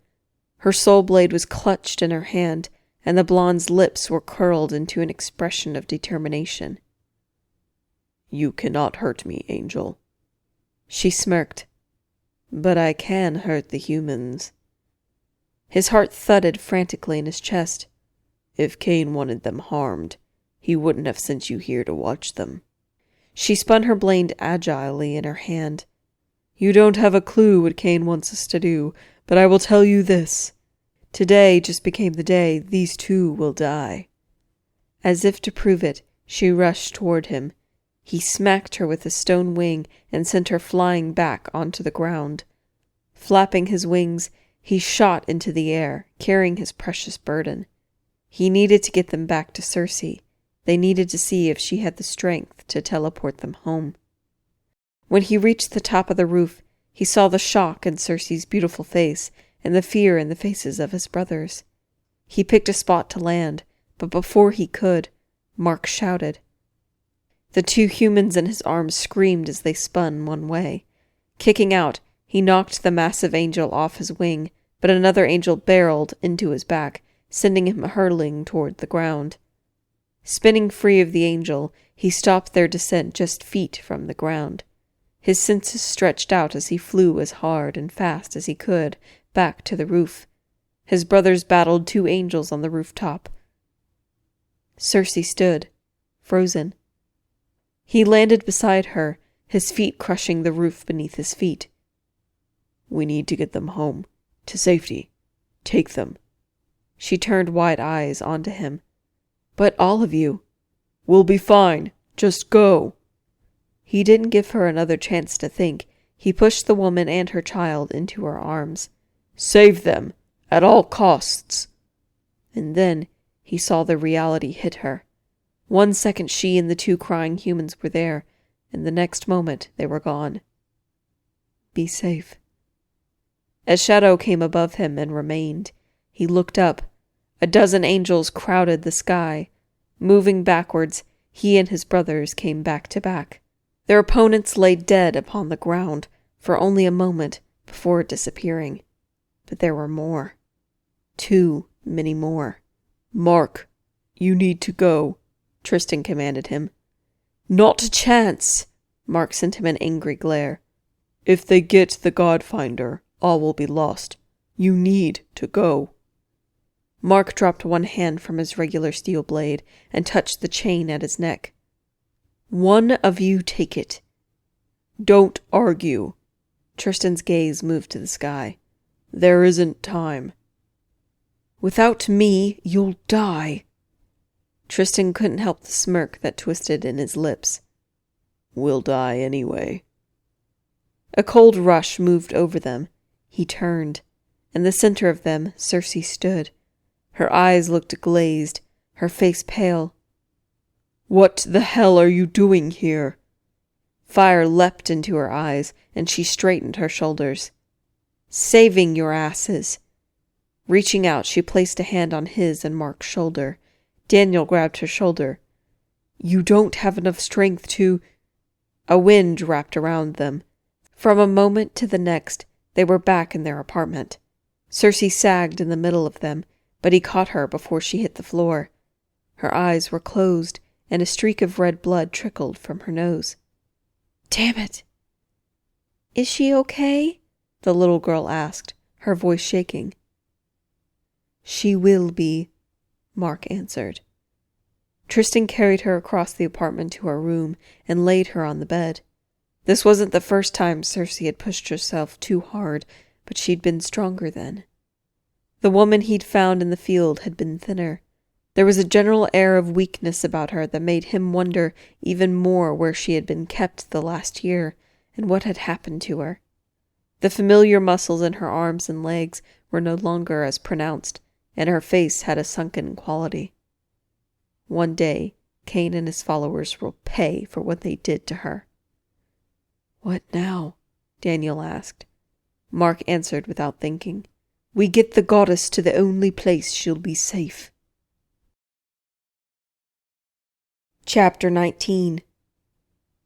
Her soul blade was clutched in her hand, and the blonde's lips were curled into an expression of determination. "You cannot hurt me, Angel." She smirked. "But I can hurt the humans." His heart thudded frantically in his chest. "If Cain wanted them harmed, he wouldn't have sent you here to watch them." She spun her blade agilely in her hand. "You don't have a clue what Cain wants us to do, but I will tell you this. Today just became the day these two will die." As if to prove it, she rushed toward him. He smacked her with a stone wing and sent her flying back onto the ground. Flapping his wings, he shot into the air, carrying his precious burden. He needed to get them back to Circe. They needed to see if she had the strength to teleport them home. When he reached the top of the roof, he saw the shock in Circe's beautiful face and the fear in the faces of his brothers. He picked a spot to land, but before he could, Mark shouted. The two humans in his arms screamed as they spun one way. Kicking out, he knocked the massive angel off his wing, but another angel barreled into his back, sending him hurtling toward the ground. Spinning free of the angel, he stopped their descent just feet from the ground. His senses stretched out as he flew as hard and fast as he could, back to the roof. His brothers battled two angels on the rooftop. Circe stood, frozen. He landed beside her, his feet crushing the roof beneath his feet. "We need to get them home, to safety. Take them." She turned wide eyes onto him. "But all of you." "We'll be fine. Just go." He didn't give her another chance to think. He pushed the woman and her child into her arms. "Save them, at all costs." And then he saw the reality hit her. 1 second she and the two crying humans were there, and the next moment they were gone. "Be safe." A shadow came above him and remained. He looked up. A dozen angels crowded the sky. Moving backwards, he and his brothers came back to back. Their opponents lay dead upon the ground for only a moment before disappearing. But there were more. Too many more. "Mark, you need to go," Tristan commanded him. "Not a chance!" Mark sent him an angry glare. "If they get the God-Finder, all will be lost. You need to go." Mark dropped one hand from his regular steel blade and touched the chain at his neck. "One of you take it." "Don't argue." Tristan's gaze moved to the sky. "There isn't time." "Without me, you'll die." Tristan couldn't help the smirk that twisted in his lips. "We'll die anyway." A cold rush moved over them. He turned. In the center of them, Circe stood. Her eyes looked glazed, her face pale. "What the hell are you doing here?" Fire leapt into her eyes, and she straightened her shoulders. Saving your asses. Reaching out, she placed a hand on his and Mark's shoulder. Daniel grabbed her shoulder. You don't have enough strength to... A wind wrapped around them. From a moment to the next, they were back in their apartment. Circe sagged in the middle of them, but he caught her before she hit the floor. Her eyes were closed, and a streak of red blood trickled from her nose. Damn it! Is she okay? The little girl asked, her voice shaking. She will be, Mark answered. Tristan carried her across the apartment to her room and laid her on the bed. This wasn't the first time Circe had pushed herself too hard, but she'd been stronger then. The woman he'd found in the field had been thinner. There was a general air of weakness about her that made him wonder even more where she had been kept the last year and what had happened to her. The familiar muscles in her arms and legs were no longer as pronounced, and her face had a sunken quality. One day, Cain and his followers will pay for what they did to her. What now? Daniel asked. Mark answered without thinking. We get the goddess to the only place she'll be safe. Chapter 19.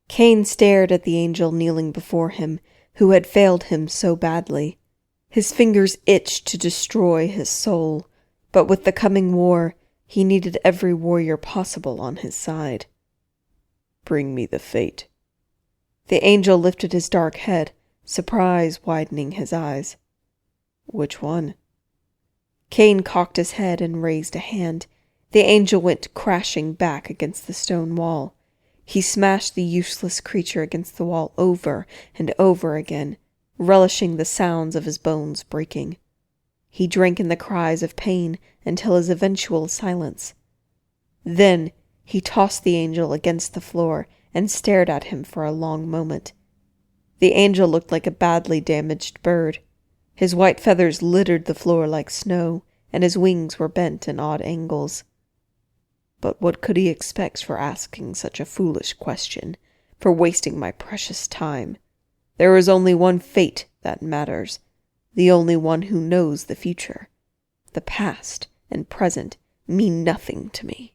Cain stared at the angel kneeling before him, who had failed him so badly. His fingers itched to destroy his soul, but with the coming war, he needed every warrior possible on his side. Bring me the fate. The angel lifted his dark head, surprise widening his eyes. Which one? Cain cocked his head and raised a hand. The angel went crashing back against the stone wall. He smashed the useless creature against the wall over and over again, relishing the sounds of his bones breaking. He drank in the cries of pain until his eventual silence. Then he tossed the angel against the floor and stared at him for a long moment. The angel looked like a badly damaged bird. His white feathers littered the floor like snow, and his wings were bent in odd angles. But what could he expect for asking such a foolish question, for wasting my precious time? There is only one fate that matters, the only one who knows the future. The past and present mean nothing to me.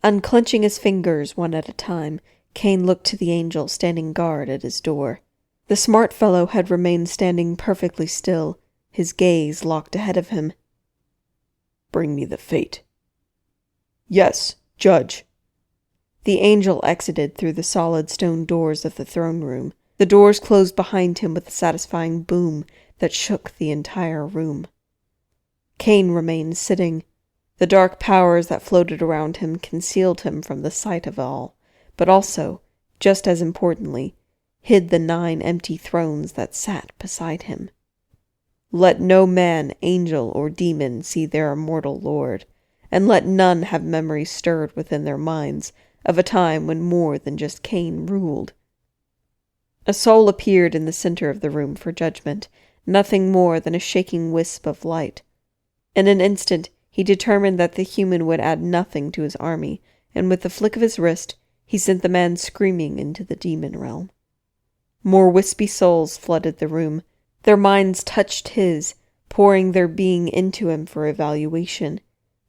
Unclenching his fingers one at a time, Cain looked to the angel standing guard at his door. The smart fellow had remained standing perfectly still, his gaze locked ahead of him. Bring me the fate. Yes, Judge. The angel exited through the solid stone doors of the throne room. The doors closed behind him with a satisfying boom that shook the entire room. Cain remained sitting. The dark powers that floated around him concealed him from the sight of all, but also, just as importantly, hid the 9 empty thrones that sat beside him. Let no man, angel, or demon see their immortal lord, and let none have memories stirred within their minds of a time when more than just Cain ruled. A soul appeared in the center of the room for judgment, nothing more than a shaking wisp of light. In an instant, he determined that the human would add nothing to his army, and with the flick of his wrist, he sent the man screaming into the demon realm. More wispy souls flooded the room. Their minds touched his, pouring their being into him for evaluation.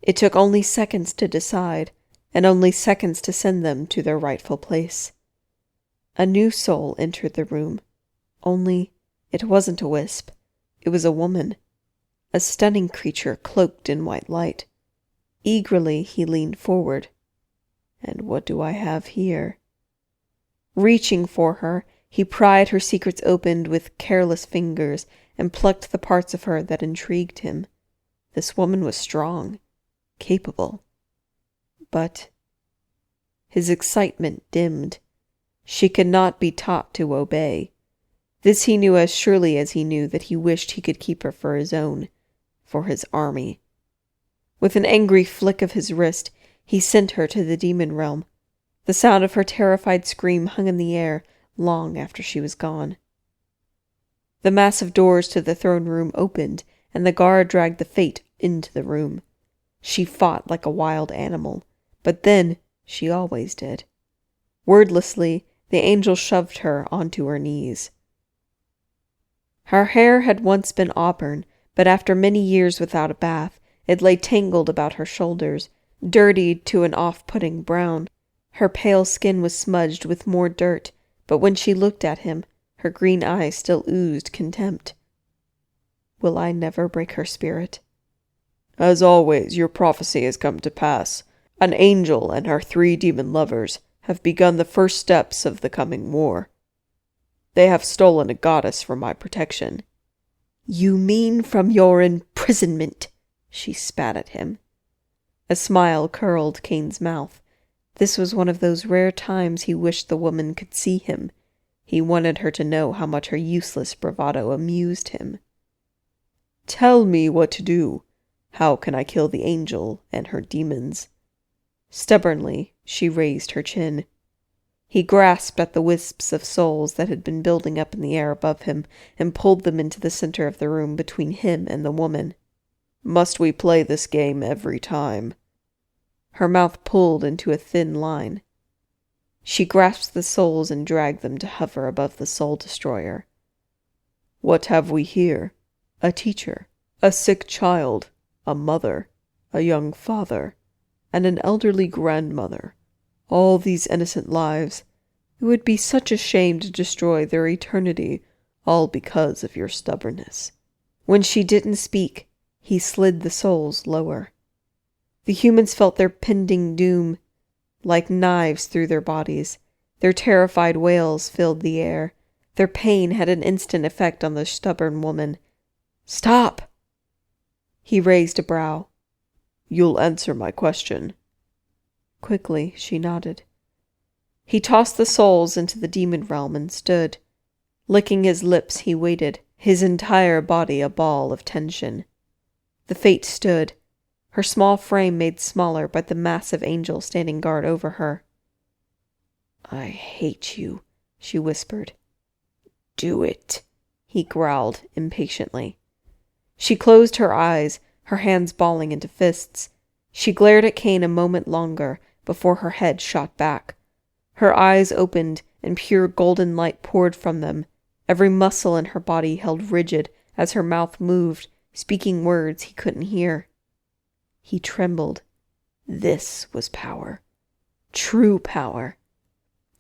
It took only seconds to decide, and only seconds to send them to their rightful place. A new soul entered the room. Only, it wasn't a wisp. It was a woman. A stunning creature cloaked in white light. Eagerly he leaned forward. And what do I have here? Reaching for her, he pried her secrets open with careless fingers and plucked the parts of her that intrigued him. This woman was strong, capable. But his excitement dimmed. She could not be taught to obey. This he knew as surely as he knew that he wished he could keep her for his own, for his army. With an angry flick of his wrist, he sent her to the demon realm. The sound of her terrified scream hung in the air long after she was gone. The massive doors to the throne room opened, and the guard dragged the fate into the room. She fought like a wild animal, but then she always did. Wordlessly, the angel shoved her onto her knees. Her hair had once been auburn, but after many years without a bath, it lay tangled about her shoulders, dirtied to an off-putting brown. Her pale skin was smudged with more dirt, but when she looked at him, her green eyes still oozed contempt. Will I never break her spirit? As always, your prophecy has come to pass. An angel and her 3 demon lovers have begun the first steps of the coming war. They have stolen a goddess from my protection. You mean from your imprisonment? She spat at him. A smile curled Kane's mouth. This was one of those rare times he wished the woman could see him. He wanted her to know how much her useless bravado amused him. Tell me what to do. How can I kill the angel and her demons? Stubbornly, she raised her chin. He grasped at the wisps of souls that had been building up in the air above him and pulled them into the center of the room between him and the woman. Must we play this game every time? Her mouth pulled into a thin line. She grasped the souls and dragged them to hover above the soul destroyer. What have we here? A teacher, a sick child, a mother, a young father, and an elderly grandmother. All these innocent lives. It would be such a shame to destroy their eternity, all because of your stubbornness. When she didn't speak, he slid the souls lower. The humans felt their pending doom like knives through their bodies. Their terrified wails filled the air. Their pain had an instant effect on the stubborn woman. Stop! He raised a brow. You'll answer my question. Quickly, she nodded. He tossed the souls into the demon realm and stood. Licking his lips, he waited, his entire body a ball of tension. The Fate stood, her small frame made smaller by the massive angel standing guard over her. I hate you, she whispered. Do it, he growled impatiently. She closed her eyes, her hands balling into fists. She glared at Kane a moment longer before her head shot back. Her eyes opened and pure golden light poured from them. Every muscle in her body held rigid as her mouth moved, speaking words he couldn't hear. He trembled. This was power. True power.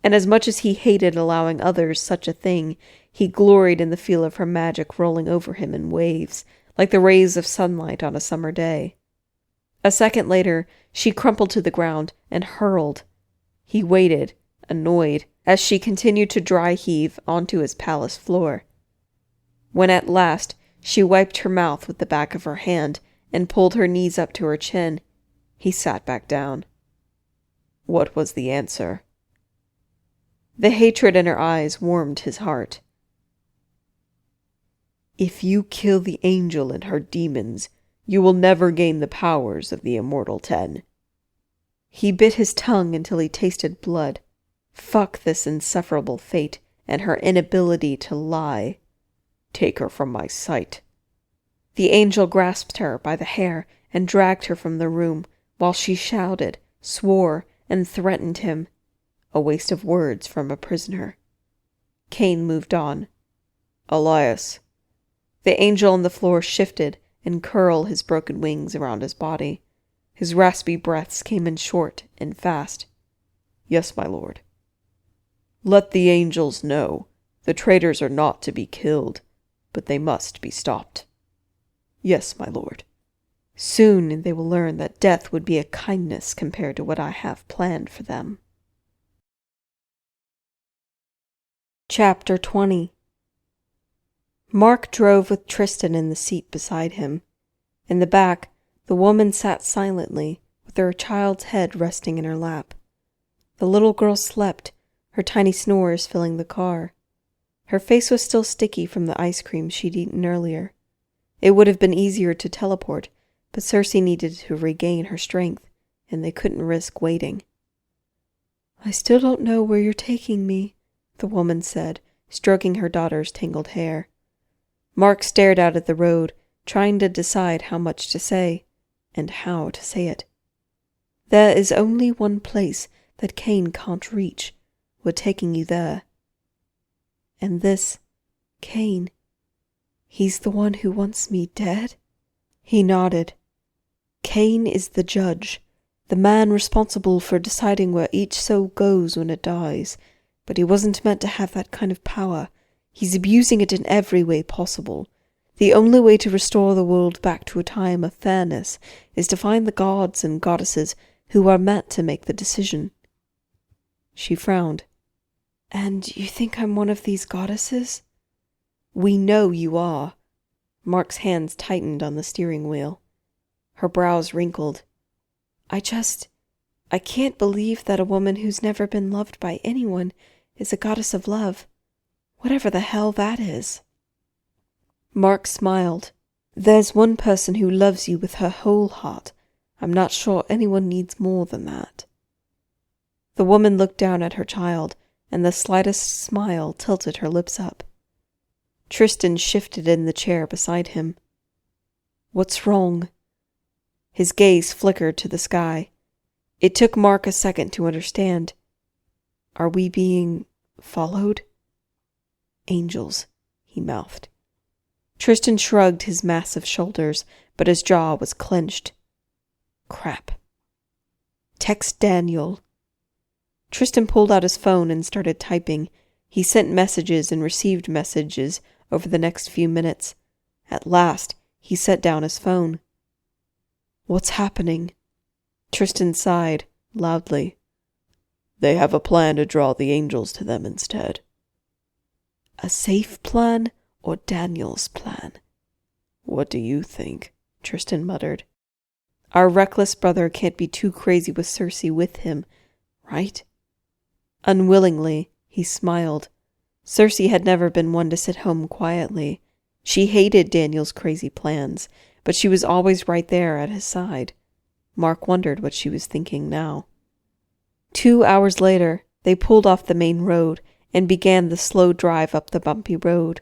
And as much as he hated allowing others such a thing, he gloried in the feel of her magic rolling over him in waves, like the rays of sunlight on a summer day. A second later, she crumpled to the ground and hurled. He waited, annoyed, as she continued to dry heave onto his palace floor. When at last she wiped her mouth with the back of her hand and pulled her knees up to her chin, he sat back down. What was the answer? The hatred in her eyes warmed his heart. If you kill the angel and her demons, you will never gain the powers of the Immortal 10. He bit his tongue until he tasted blood. Fuck this insufferable fate and her inability to lie. Take her from my sight. The angel grasped her by the hair and dragged her from the room while she shouted, swore, and threatened him. A waste of words from a prisoner. Kane moved on. Elias. The angel on the floor shifted and curled his broken wings around his body. His raspy breaths came in short and fast. Yes, my lord. Let the angels know. The traitors are not to be killed, but they must be stopped. Yes, my lord. Soon they will learn that death would be a kindness compared to what I have planned for them. Chapter 20. Mark drove with Tristan in the seat beside him. In the back, the woman sat silently, with her child's head resting in her lap. The little girl slept, her tiny snores filling the car. Her face was still sticky from the ice cream she'd eaten earlier. It would have been easier to teleport, but Cersei needed to regain her strength, and they couldn't risk waiting. I still don't know where you're taking me, the woman said, stroking her daughter's tangled hair. Mark stared out at the road, trying to decide how much to say, and how to say it. There is only one place that Kane can't reach. We're taking you there. And this, Kane, He's the one who wants me dead? He nodded. Cain is the judge, the man responsible for deciding where each soul goes when it dies, but he wasn't meant to have that kind of power. He's abusing it in every way possible. The only way to restore the world back to a time of fairness is to find the gods and goddesses who are meant to make the decision. She frowned. And you think I'm one of these goddesses? We know you are. Mark's hands tightened on the steering wheel. Her brows wrinkled. I can't believe that a woman who's never been loved by anyone is a goddess of love. Whatever the hell that is. Mark smiled. There's one person who loves you with her whole heart. I'm not sure anyone needs more than that. The woman looked down at her child, and the slightest smile tilted her lips up. Tristan shifted in the chair beside him. What's wrong? His gaze flickered to the sky. It took Mark a second to understand. Are we being followed? Angels, he mouthed. Tristan shrugged his massive shoulders, but his jaw was clenched. Crap. Text Daniel. Tristan pulled out his phone and started typing. He sent messages and received messages over the next few minutes. At last, he set down his phone. What's happening? Tristan sighed, loudly. They have a plan to draw the angels to them instead. A safe plan or Daniel's plan? What do you think? Tristan muttered. Our reckless brother can't be too crazy with Cersei with him, right? Unwillingly, he smiled. Cersei had never been one to sit home quietly. She hated Daniel's crazy plans, but she was always right there at his side. Mark wondered what she was thinking now. 2 hours later, they pulled off the main road and began the slow drive up the bumpy road.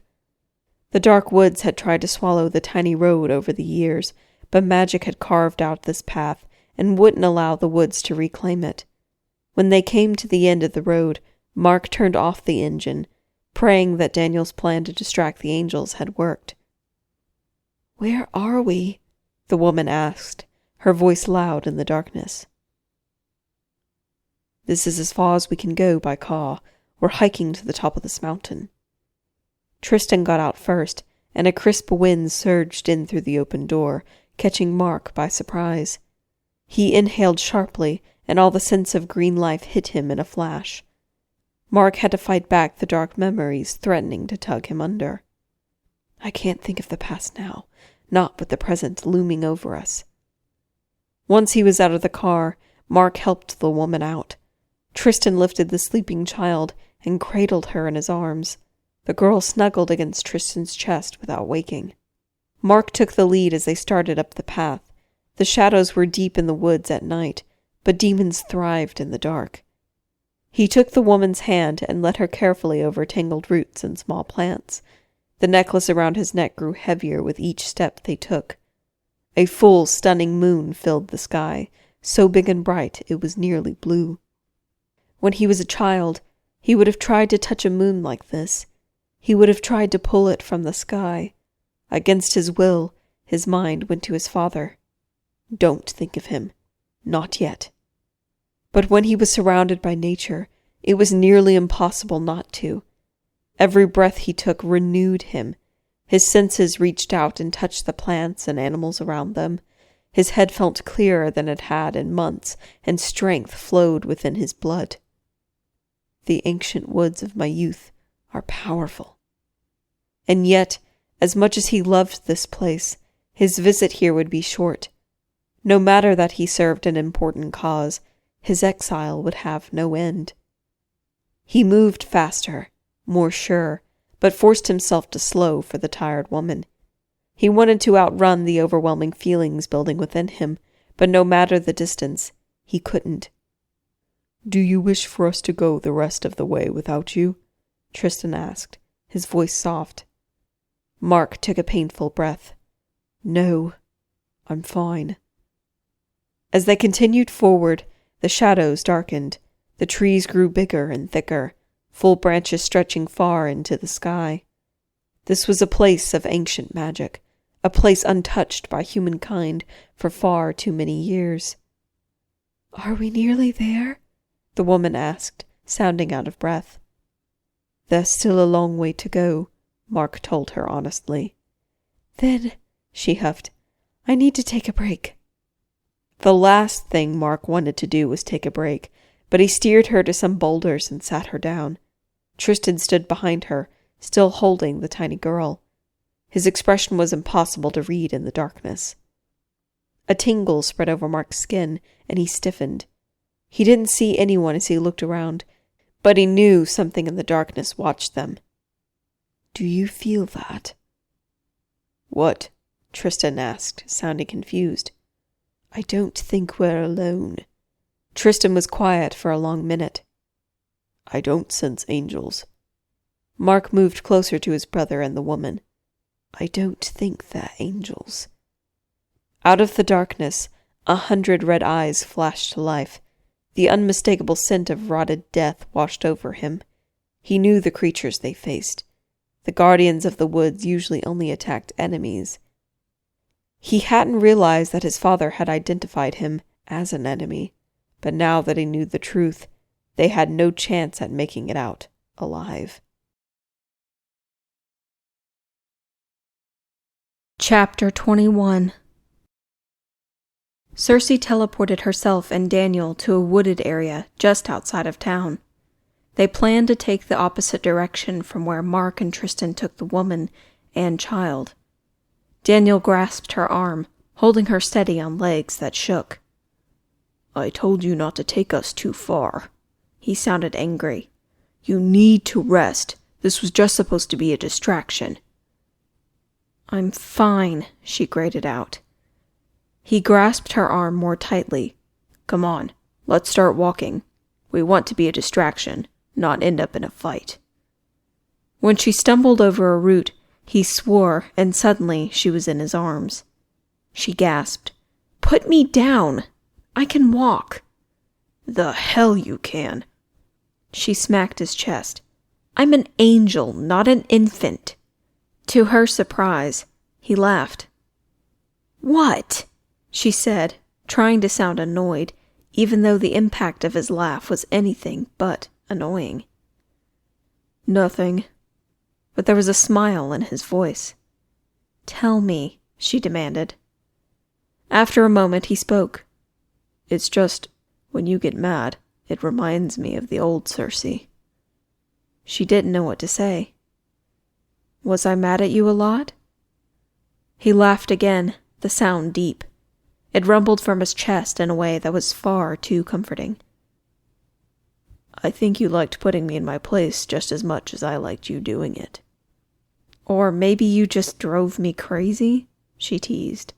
The dark woods had tried to swallow the tiny road over the years, but magic had carved out this path and wouldn't allow the woods to reclaim it. When they came to the end of the road, Mark turned off the engine, praying that Daniel's plan to distract the angels had worked. Where are we? The woman asked, her voice loud in the darkness. This is as far as we can go by car. We're hiking to the top of this mountain. Tristan got out first, and a crisp wind surged in through the open door, catching Mark by surprise. He inhaled sharply, and all the sense of green life hit him in a flash. Mark had to fight back the dark memories threatening to tug him under. I can't think of the past now, not with the present looming over us. Once he was out of the car, Mark helped the woman out. Tristan lifted the sleeping child and cradled her in his arms. The girl snuggled against Tristan's chest without waking. Mark took the lead as they started up the path. The shadows were deep in the woods at night, but demons thrived in the dark. He took the woman's hand and led her carefully over tangled roots and small plants. The necklace around his neck grew heavier with each step they took. A full, stunning moon filled the sky, so big and bright it was nearly blue. When he was a child, he would have tried to touch a moon like this. He would have tried to pull it from the sky. Against his will, his mind went to his father. Don't think of him. Not yet. But when he was surrounded by nature, it was nearly impossible not to. Every breath he took renewed him. His senses reached out and touched the plants and animals around them. His head felt clearer than it had in months, and strength flowed within his blood. The ancient woods of my youth are powerful. And yet, as much as he loved this place, his visit here would be short. No matter that he served an important cause, his exile would have no end. He moved faster, more sure, but forced himself to slow for the tired woman. He wanted to outrun the overwhelming feelings building within him, but no matter the distance, he couldn't. Do you wish for us to go the rest of the way without you? Tristan asked, his voice soft. Mark took a painful breath. No, I'm fine. As they continued forward, the shadows darkened. The trees grew bigger and thicker, full branches stretching far into the sky. This was a place of ancient magic, a place untouched by humankind for far too many years. "Are we nearly there?" the woman asked, sounding out of breath. "There's still a long way to go," Mark told her honestly. "Then," she huffed, "I need to take a break." The last thing Mark wanted to do was take a break, but he steered her to some boulders and sat her down. Tristan stood behind her, still holding the tiny girl. His expression was impossible to read in the darkness. A tingle spread over Mark's skin, and he stiffened. He didn't see anyone as he looked around, but he knew something in the darkness watched them. "Do you feel that?" "What?" Tristan asked, sounding confused. "I don't think we're alone." Tristan was quiet for a long minute. "I don't sense angels." Mark moved closer to his brother and the woman. "I don't think they're angels." Out of the darkness, 100 red eyes flashed to life. The unmistakable scent of rotted death washed over him. He knew the creatures they faced. The guardians of the woods usually only attacked enemies. He hadn't realized that his father had identified him as an enemy, but now that he knew the truth, they had no chance at making it out alive. Chapter 21. Cersei teleported herself and Daniel to a wooded area just outside of town. They planned to take the opposite direction from where Mark and Tristan took the woman and child. Daniel grasped her arm, holding her steady on legs that shook. "I told you not to take us too far." He sounded angry. "You need to rest. This was just supposed to be a distraction." "I'm fine," she grated out. He grasped her arm more tightly. "Come on, let's start walking. We want to be a distraction, not end up in a fight." When she stumbled over a root, he swore, and suddenly she was in his arms. She gasped, "Put me down! I can walk." "The hell you can!" She smacked his chest. "I'm an angel, not an infant." To her surprise, he laughed. "What?" she said, trying to sound annoyed, even though the impact of his laugh was anything but annoying. "Nothing." But there was a smile in his voice. "Tell me," she demanded. After a moment, he spoke. "It's just, when you get mad, it reminds me of the old Cersei." She didn't know what to say. "Was I mad at you a lot?" He laughed again, the sound deep. It rumbled from his chest in a way that was far too comforting. "I think you liked putting me in my place just as much as I liked you doing it." "Or maybe you just drove me crazy?" she teased.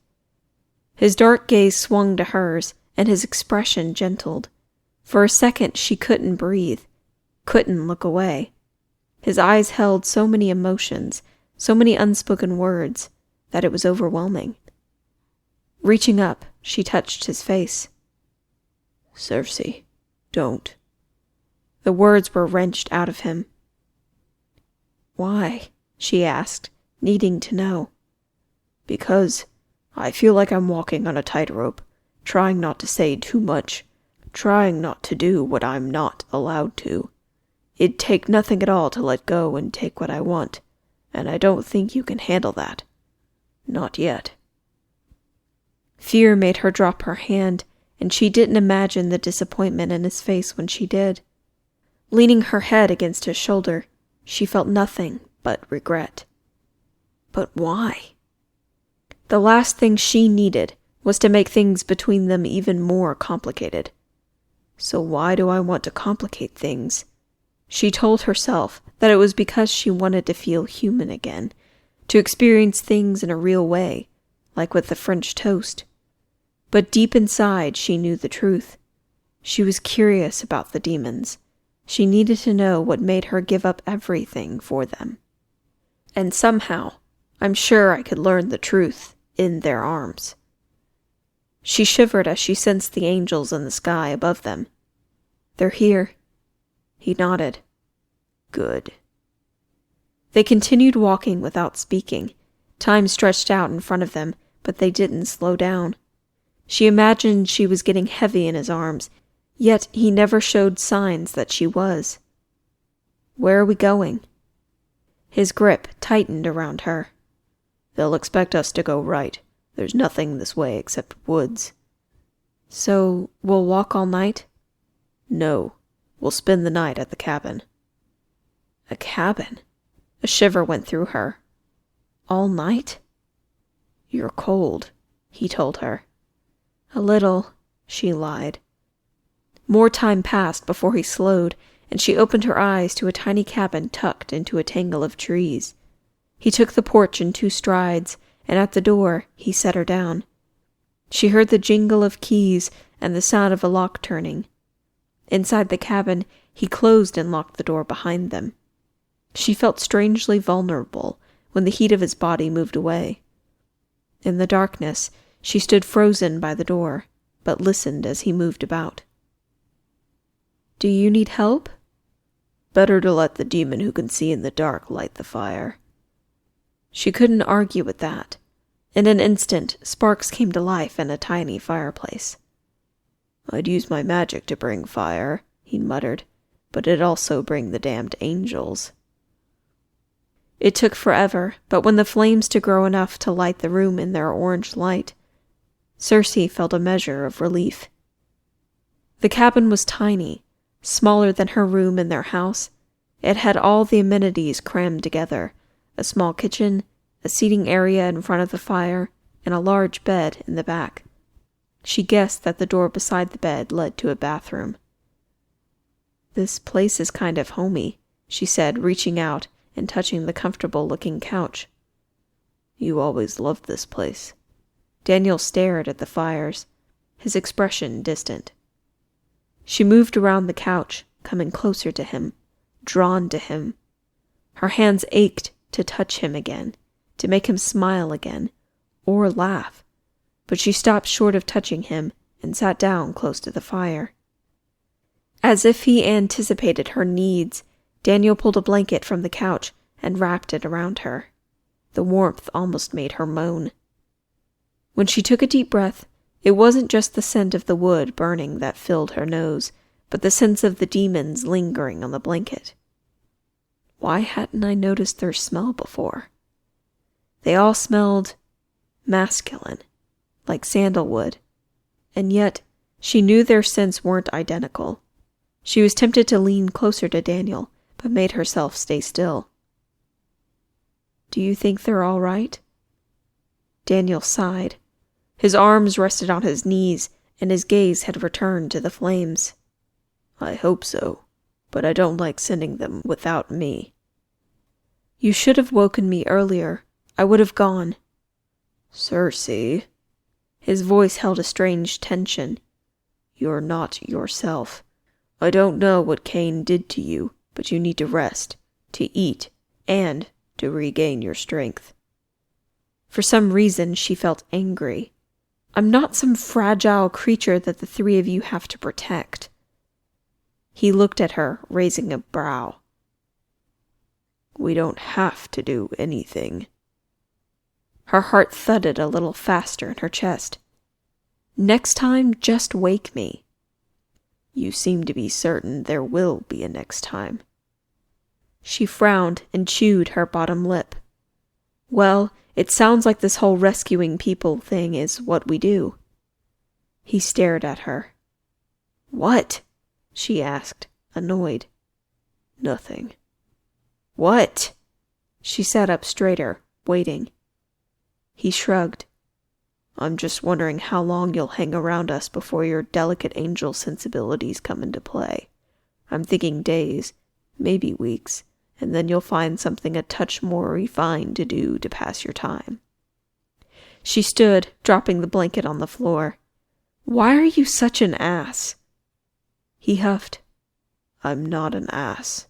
His dark gaze swung to hers, and his expression gentled. For a second she couldn't breathe, couldn't look away. His eyes held so many emotions, so many unspoken words, that it was overwhelming. Reaching up, she touched his face. "Cersei, don't." The words were wrenched out of him. "Why?" she asked, needing to know. "Because I feel like I'm walking on a tightrope, trying not to say too much, trying not to do what I'm not allowed to. It'd take nothing at all to let go and take what I want, and I don't think you can handle that. Not yet." Fear made her drop her hand, and she didn't imagine the disappointment in his face when she did. Leaning her head against his shoulder, she felt nothing but regret. But why? The last thing she needed was to make things between them even more complicated. So why do I want to complicate things? She told herself that it was because she wanted to feel human again, to experience things in a real way, like with the French toast. But deep inside, she knew the truth. She was curious about the demons. She needed to know what made her give up everything for them. And somehow, I'm sure I could learn the truth in their arms. She shivered as she sensed the angels in the sky above them. "They're here." He nodded. "Good." They continued walking without speaking. Time stretched out in front of them, but they didn't slow down. She imagined she was getting heavy in his arms, yet he never showed signs that she was. "Where are we going?" His grip tightened around her. "They'll expect us to go right. There's nothing this way except woods." "So, we'll walk all night?" "No, we'll spend the night at the cabin." A cabin? A shiver went through her. All night? "You're cold," he told her. "A little," she lied. More time passed before he slowed, and she opened her eyes to a tiny cabin tucked into a tangle of trees. He took the porch in 2 strides, and at the door he set her down. She heard the jingle of keys and the sound of a lock turning. Inside the cabin, he closed and locked the door behind them. She felt strangely vulnerable when the heat of his body moved away. In the darkness, she stood frozen by the door, but listened as he moved about. "Do you need help?" "Better to let the demon who can see in the dark light the fire." She couldn't argue with that. In an instant, sparks came to life in a tiny fireplace. "I'd use my magic to bring fire," he muttered, "but it'd also bring the damned angels." It took forever, but when the flames to grow enough to light the room in their orange light, Circe felt a measure of relief. The cabin was tiny, smaller than her room in their house. It had all the amenities crammed together: a small kitchen, a seating area in front of the fire, and a large bed in the back. She guessed that the door beside the bed led to a bathroom. "This place is kind of homey," she said, reaching out and touching the comfortable-looking couch. "You always loved this place." Daniel stared at the fires, his expression distant. She moved around the couch, coming closer to him, drawn to him. Her hands ached to touch him again, to make him smile again, or laugh, but she stopped short of touching him and sat down close to the fire. As if he anticipated her needs, Daniel pulled a blanket from the couch and wrapped it around her. The warmth almost made her moan. When she took a deep breath, it wasn't just the scent of the wood burning that filled her nose, but the sense of the demons lingering on the blanket. Why hadn't I noticed their smell before? They all smelled masculine, like sandalwood, and yet she knew their scents weren't identical. She was tempted to lean closer to Daniel, but made herself stay still. "Do you think they're all right?" Daniel sighed. His arms rested on his knees, and his gaze had returned to the flames. "I hope so, but I don't like sending them without me." "You should have woken me earlier. I would have gone." "Circe," his voice held a strange tension. "You're not yourself. I don't know what Cain did to you, but you need to rest, to eat, and to regain your strength." For some reason, she felt angry. "I'm not some fragile creature that the 3 of you have to protect." He looked at her, raising a brow. "We don't have to do anything." Her heart thudded a little faster in her chest. "Next time, just wake me." "You seem to be certain there will be a next time." She frowned and chewed her bottom lip. "Well, it sounds like this whole rescuing people thing is what we do." He stared at her. "What?" she asked, annoyed. "Nothing." "What?" She sat up straighter, waiting. He shrugged. "I'm just wondering how long you'll hang around us before your delicate angel sensibilities come into play. I'm thinking days, maybe weeks, and then you'll find something a touch more refined to do to pass your time." She stood, dropping the blanket on the floor. "Why are you such an ass?" He huffed. "I'm not an ass."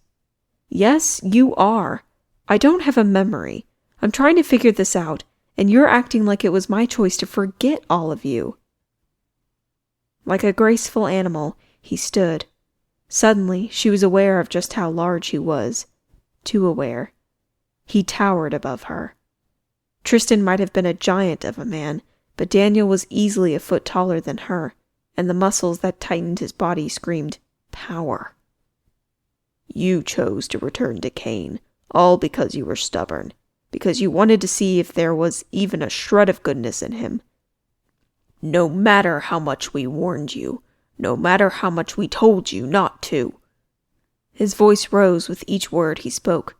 "Yes, you are. I don't have a memory. I'm trying to figure this out, and you're acting like it was my choice to forget all of you." Like a graceful animal, he stood. Suddenly, she was aware of just how large he was. Too aware. He towered above her. Tristan might have been a giant of a man, but Daniel was easily a foot taller than her, and the muscles that tightened his body screamed power. You chose to return to Cain, all because you were stubborn, because you wanted to see if there was even a shred of goodness in him. No matter how much we warned you, no matter how much we told you not to. His voice rose with each word he spoke,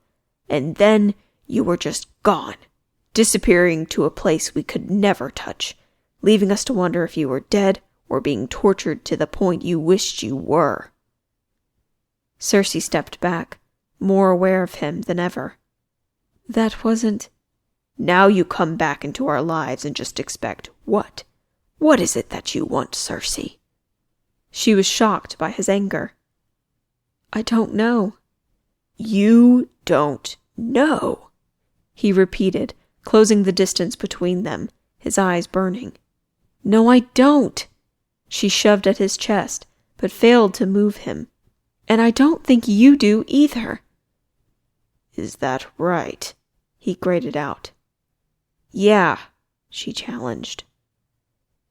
and then you were just gone, disappearing to a place we could never touch, leaving us to wonder if you were dead or being tortured to the point you wished you were. Cersei stepped back, more aware of him than ever. That wasn't... Now you come back into our lives and just expect what? What is it that you want, Cersei? She was shocked by his anger. I don't know. You don't know, he repeated, closing the distance between them, his eyes burning. No, I don't. She shoved at his chest, but failed to move him. And I don't think you do either. Is that right? He grated out. Yeah, she challenged.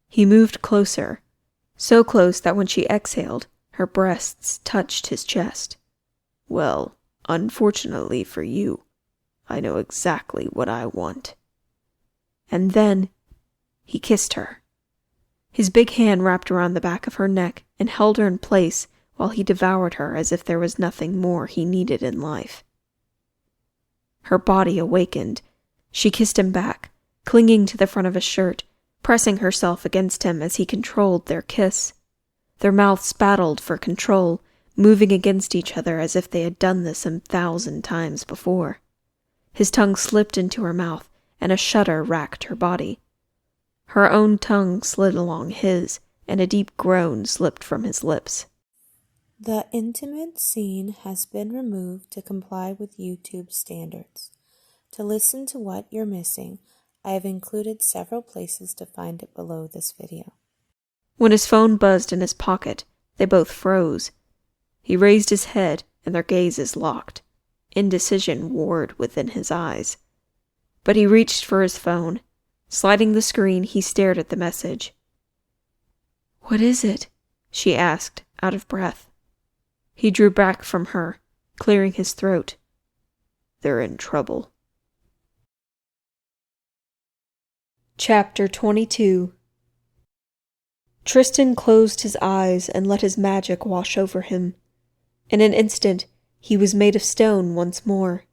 He moved closer, so close that when she exhaled, her breasts touched his chest. Well, unfortunately for you, I know exactly what I want. And then he kissed her. His big hand wrapped around the back of her neck and held her in place while he devoured her as if there was nothing more he needed in life. Her body awakened. She kissed him back, clinging to the front of his shirt, pressing herself against him as he controlled their kiss. Their mouths battled for control, moving against each other as if they had done this 1,000 times before. His tongue slipped into her mouth, and a shudder racked her body. Her own tongue slid along his, and a deep groan slipped from his lips. The intimate scene has been removed to comply with YouTube standards. To listen to what you're missing, I have included several places to find it below this video. When his phone buzzed in his pocket, they both froze. He raised his head, and their gazes locked. Indecision warred within his eyes. But he reached for his phone. Sliding the screen, he stared at the message. What is it? She asked, out of breath. He drew back from her, clearing his throat. They're in trouble. Chapter 22. Tristan closed his eyes and let his magic wash over him. In an instant, he was made of stone once more.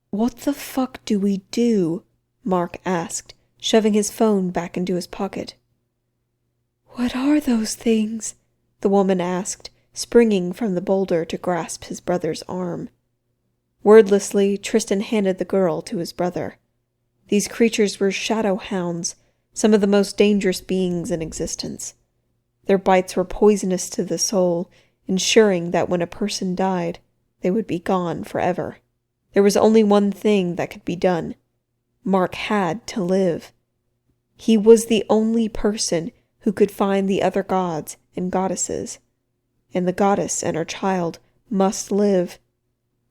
What the fuck do we do? Mark asked, shoving his phone back into his pocket. What are those things? The woman asked, springing from the boulder to grasp his brother's arm. Wordlessly, Tristan handed the girl to his brother. These creatures were shadow hounds, some of the most dangerous beings in existence. Their bites were poisonous to the soul, ensuring that when a person died, they would be gone forever. There was only one thing that could be done. Mark had to live. He was the only person who could find the other gods and goddesses. And the goddess and her child must live.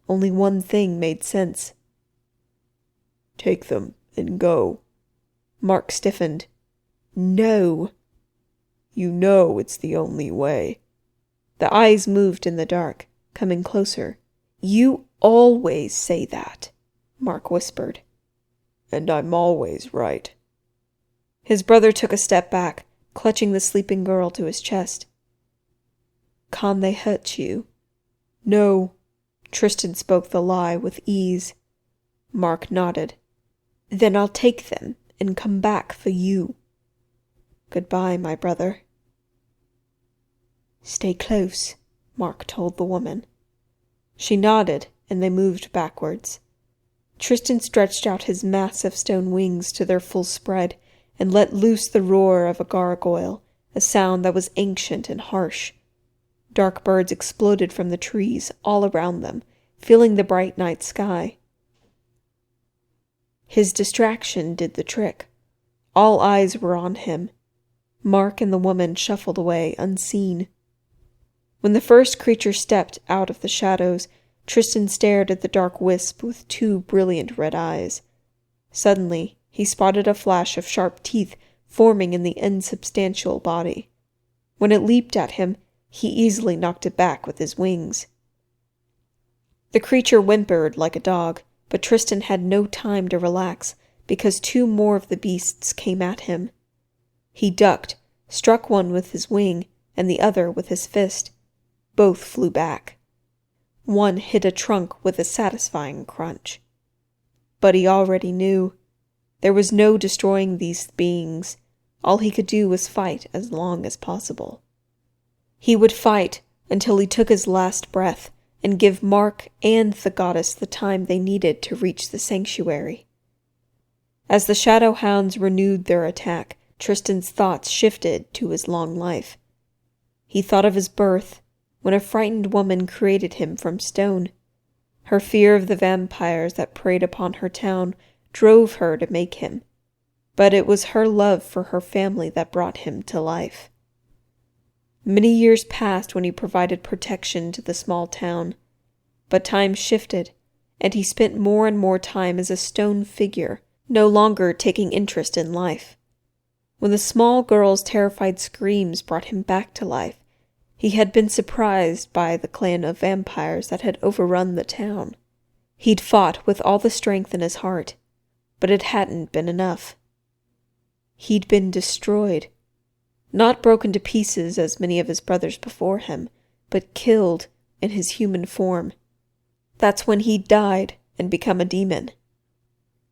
Only one thing made sense. Take them and go. Mark stiffened. No. You know it's the only way. The eyes moved in the dark, coming closer. You always say that, Mark whispered. And I'm always right. His brother took a step back, clutching the sleeping girl to his chest. Can't they hurt you? No. Tristan spoke the lie with ease. Mark nodded. Then I'll take them and come back for you. Goodbye, my brother. Stay close, Mark told the woman. She nodded, and they moved backwards. Tristan stretched out his massive stone wings to their full spread and let loose the roar of a gargoyle, a sound that was ancient and harsh. Dark birds exploded from the trees all around them, filling the bright night sky. His distraction did the trick. All eyes were on him. Mark and the woman shuffled away unseen. When the first creature stepped out of the shadows, Tristan stared at the dark wisp with two brilliant red eyes. Suddenly, he spotted a flash of sharp teeth forming in the insubstantial body. When it leaped at him, he easily knocked it back with his wings. The creature whimpered like a dog, but Tristan had no time to relax because two more of the beasts came at him. He ducked, struck one with his wing and the other with his fist. Both flew back. One hit a trunk with a satisfying crunch. But he already knew. There was no destroying these beings. All he could do was fight as long as possible. He would fight until he took his last breath and give Mark and the goddess the time they needed to reach the sanctuary. As the shadow hounds renewed their attack, Tristan's thoughts shifted to his long life. He thought of his birth, when a frightened woman created him from stone. Her fear of the vampires that preyed upon her town drove her to make him, but it was her love for her family that brought him to life. Many years passed when he provided protection to the small town, but time shifted, and he spent more and more time as a stone figure, no longer taking interest in life. When the small girl's terrified screams brought him back to life, he had been surprised by the clan of vampires that had overrun the town. He'd fought with all the strength in his heart, but it hadn't been enough. He'd been destroyed. Not broken to pieces as many of his brothers before him, but killed in his human form. That's when he died and become a demon.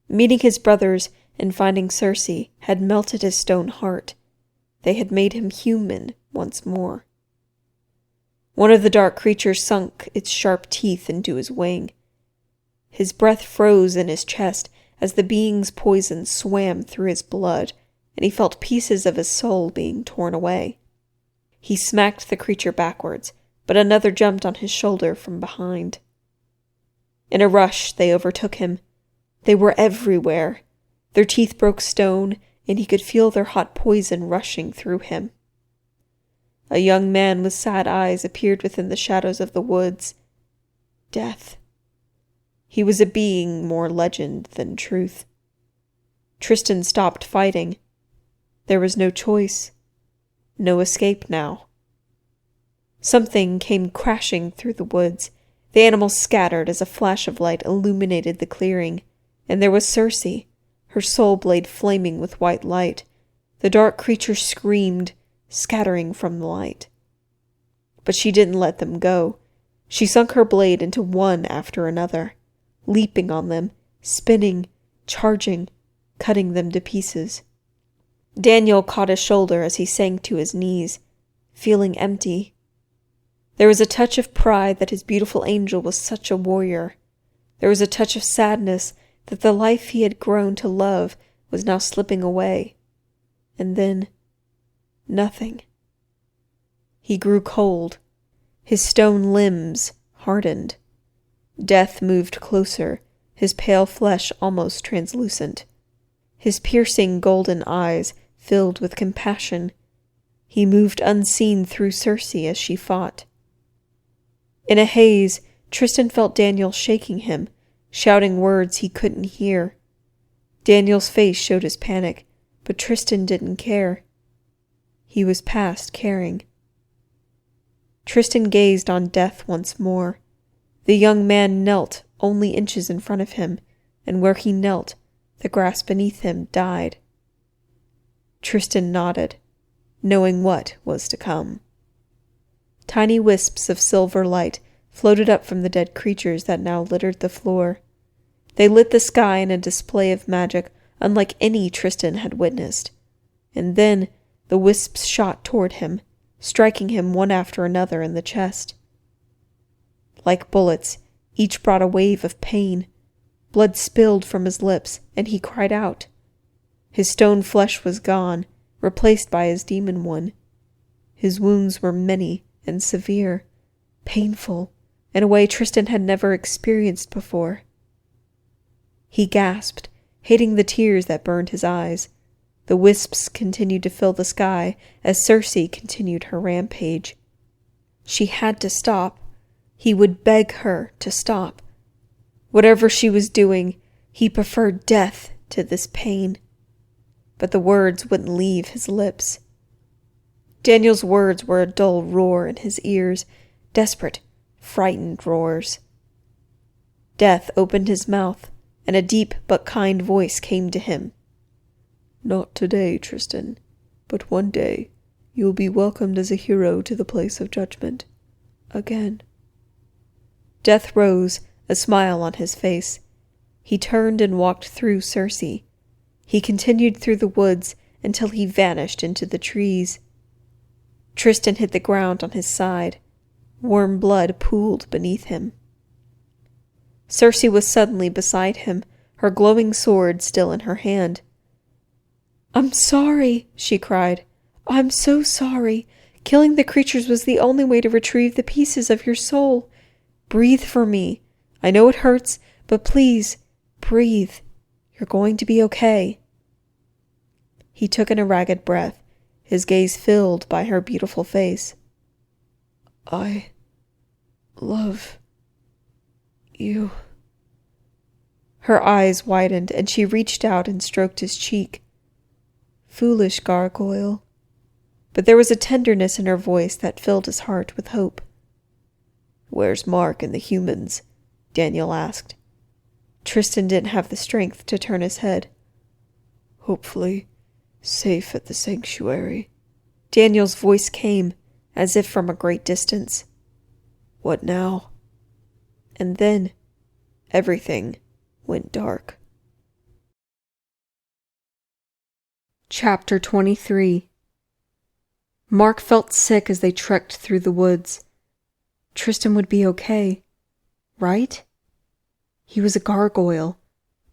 Meeting his brothers and finding Circe had melted his stone heart. They had made him human once more. One of the dark creatures sunk its sharp teeth into his wing. His breath froze in his chest as the being's poison swam through his blood, and he felt pieces of his soul being torn away. He smacked the creature backwards, but another jumped on his shoulder from behind. In a rush, they overtook him. They were everywhere. Their teeth broke stone, and he could feel their hot poison rushing through him. A young man with sad eyes appeared within the shadows of the woods. Death. He was a being more legend than truth. Tristan stopped fighting. There was no choice. No escape now. Something came crashing through the woods. The animals scattered as a flash of light illuminated the clearing, and there was Circe, her soul blade flaming with white light. The dark creature screamed, scattering from the light. But she didn't let them go. She sunk her blade into one after another, leaping on them, spinning, charging, cutting them to pieces. Daniel caught his shoulder as he sank to his knees, feeling empty. There was a touch of pride that his beautiful angel was such a warrior. There was a touch of sadness that the life he had grown to love was now slipping away. And then, nothing. He grew cold. His stone limbs hardened. Death moved closer, his pale flesh almost translucent. His piercing golden eyes filled with compassion. He moved unseen through Circe as she fought. In a haze, Tristan felt Daniel shaking him, shouting words he couldn't hear. Daniel's face showed his panic, but Tristan didn't care. He was past caring. Tristan gazed on death once more. The young man knelt only inches in front of him, and where he knelt, the grass beneath him died. Tristan nodded, knowing what was to come. Tiny wisps of silver light floated up from the dead creatures that now littered the floor. They lit the sky in a display of magic unlike any Tristan had witnessed. And then the wisps shot toward him, striking him one after another in the chest. Like bullets, each brought a wave of pain. Blood spilled from his lips, and he cried out. His stone flesh was gone, replaced by his demon one. His wounds were many and severe, painful, in a way Tristan had never experienced before. He gasped, hating the tears that burned his eyes. The wisps continued to fill the sky as Circe continued her rampage. She had to stop. He would beg her to stop. Whatever she was doing, he preferred death to this pain. But the words wouldn't leave his lips. Daniel's words were a dull roar in his ears, desperate, frightened roars. Death opened his mouth, and a deep but kind voice came to him. "Not today, Tristan, but one day you will be welcomed as a hero to the place of judgment. Again." Death rose, a smile on his face. He turned and walked through Circe. He continued through the woods until he vanished into the trees. Tristan hit the ground on his side. Warm blood pooled beneath him. Circe was suddenly beside him, her glowing sword still in her hand. "I'm sorry," she cried. "I'm so sorry. Killing the creatures was the only way to retrieve the pieces of your soul. Breathe for me. I know it hurts, but please, breathe. You're going to be okay." He took in a ragged breath, his gaze filled by her beautiful face. "I love you." Her eyes widened, and she reached out and stroked his cheek. "Foolish gargoyle." But there was a tenderness in her voice that filled his heart with hope. "Where's Mark and the humans?" Daniel asked. Tristan didn't have the strength to turn his head. "Hopefully safe at the sanctuary." Daniel's voice came, as if from a great distance. "What now?" And then everything went dark. Chapter 23. Mark felt sick as they trekked through the woods. Tristan would be okay, right? He was a gargoyle.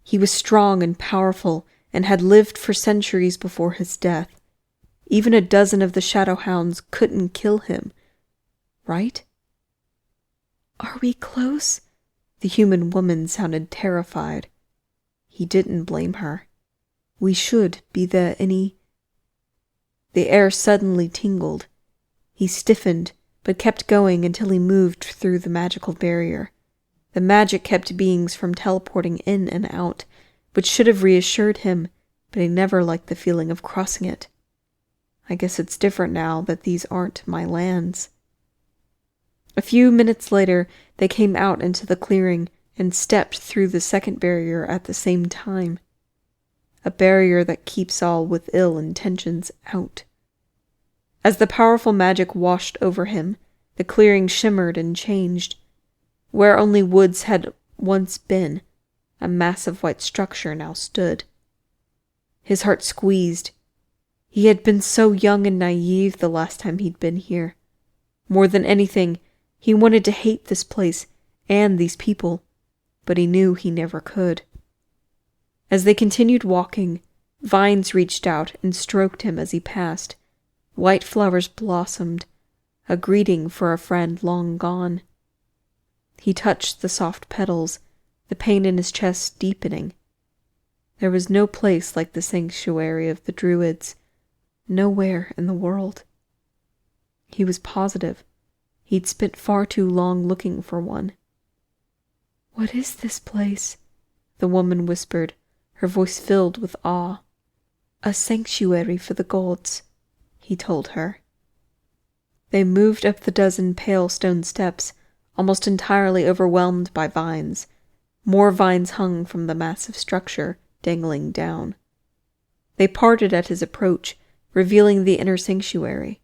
He was strong and powerful and had lived for centuries before his death. Even a dozen of the Shadowhounds couldn't kill him, right? "Are we close?" The human woman sounded terrified. He didn't blame her. "We should be there any..." The air suddenly tingled. He stiffened, but kept going until he moved through the magical barrier. The magic kept beings from teleporting in and out, which should have reassured him, but he never liked the feeling of crossing it. I guess it's different now that these aren't my lands. A few minutes later, they came out into the clearing and stepped through the second barrier at the same time. A barrier that keeps all with ill intentions out. As the powerful magic washed over him, the clearing shimmered and changed. Where only woods had once been, a massive white structure now stood. His heart squeezed. He had been so young and naive the last time he'd been here. More than anything, he wanted to hate this place and these people, but he knew he never could. As they continued walking, vines reached out and stroked him as he passed. White flowers blossomed, a greeting for a friend long gone. He touched the soft petals, the pain in his chest deepening. There was no place like the sanctuary of the Druids, nowhere in the world. He was positive. He'd spent far too long looking for one. "What is this place?" the woman whispered, her voice filled with awe. "A sanctuary for the gods," he told her. They moved up the dozen pale stone steps, almost entirely overwhelmed by vines. More vines hung from the massive structure, dangling down. They parted at his approach, revealing the inner sanctuary.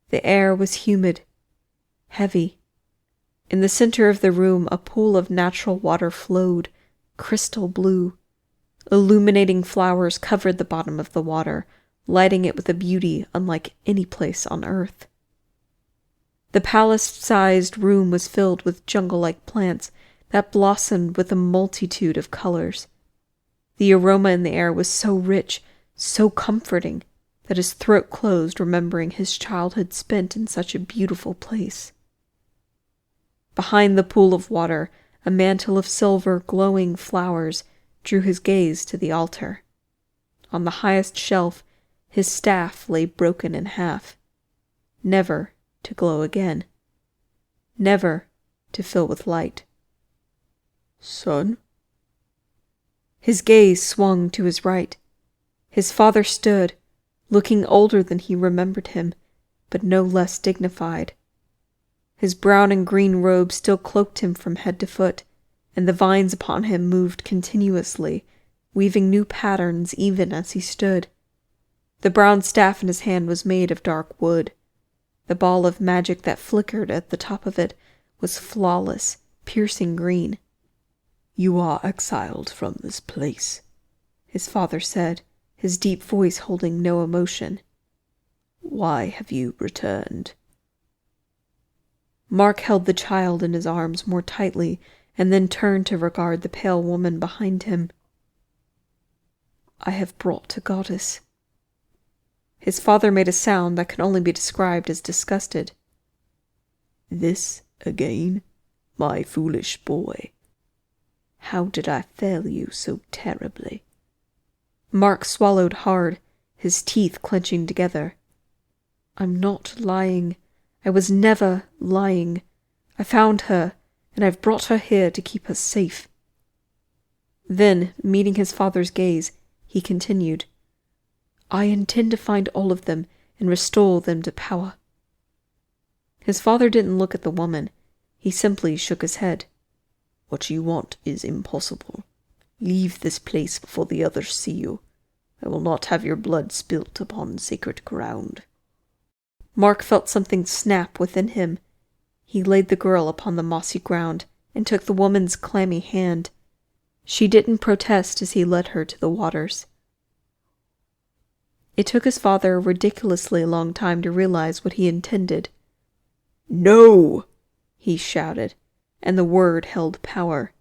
The air was humid, heavy. In the center of the room, a pool of natural water flowed, crystal blue. Illuminating flowers covered the bottom of the water, lighting it with a beauty unlike any place on earth. The palace-sized room was filled with jungle-like plants that blossomed with a multitude of colors. The aroma in the air was so rich, so comforting, that his throat closed, remembering his childhood spent in such a beautiful place. Behind the pool of water, a mantle of silver, glowing flowers drew his gaze to the altar. On the highest shelf, his staff lay broken in half, never to glow again. never to fill with light. Son? His gaze swung to his right. His father stood, looking older than he remembered him, but no less dignified. His brown and green robe still cloaked him from head to foot, and the vines upon him moved continuously, weaving new patterns even as he stood. The brown staff in his hand was made of dark wood. The ball of magic that flickered at the top of it was flawless, piercing green. You are exiled from this place, his father said, his deep voice holding no emotion. Why have you returned? Mark held the child in his arms more tightly and then turned to regard the pale woman behind him. I have brought a goddess. His father made a sound that could only be described as disgusted. This again, my foolish boy. How did I fail you so terribly? Mark swallowed hard, his teeth clenching together. I'm not lying. I was never lying. I found her, and I've brought her here to keep us safe. Then, meeting his father's gaze, he continued, I intend to find all of them and restore them to power. His father didn't look at the woman. He simply shook his head. What you want is impossible. Leave this place before the others see you. I will not have your blood spilt upon sacred ground. Mark felt something snap within him. He laid the girl upon the mossy ground and took the woman's clammy hand. She didn't protest as he led her to the waters. It took his father a ridiculously long time to realize what he intended. No! He shouted, and the word held power.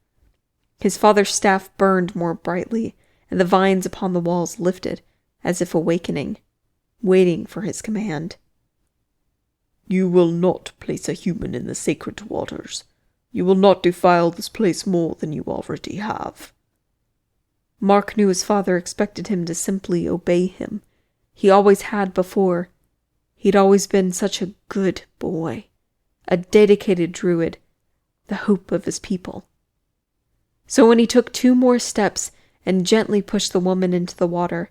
His father's staff burned more brightly, and the vines upon the walls lifted, as if awakening, waiting for his command. You will not place a human in the sacred waters. You will not defile this place more than you already have. Mark knew his father expected him to simply obey him. He always had before. He'd always been such a good boy, a dedicated druid, the hope of his people. So when he took 2 more steps and gently pushed the woman into the water,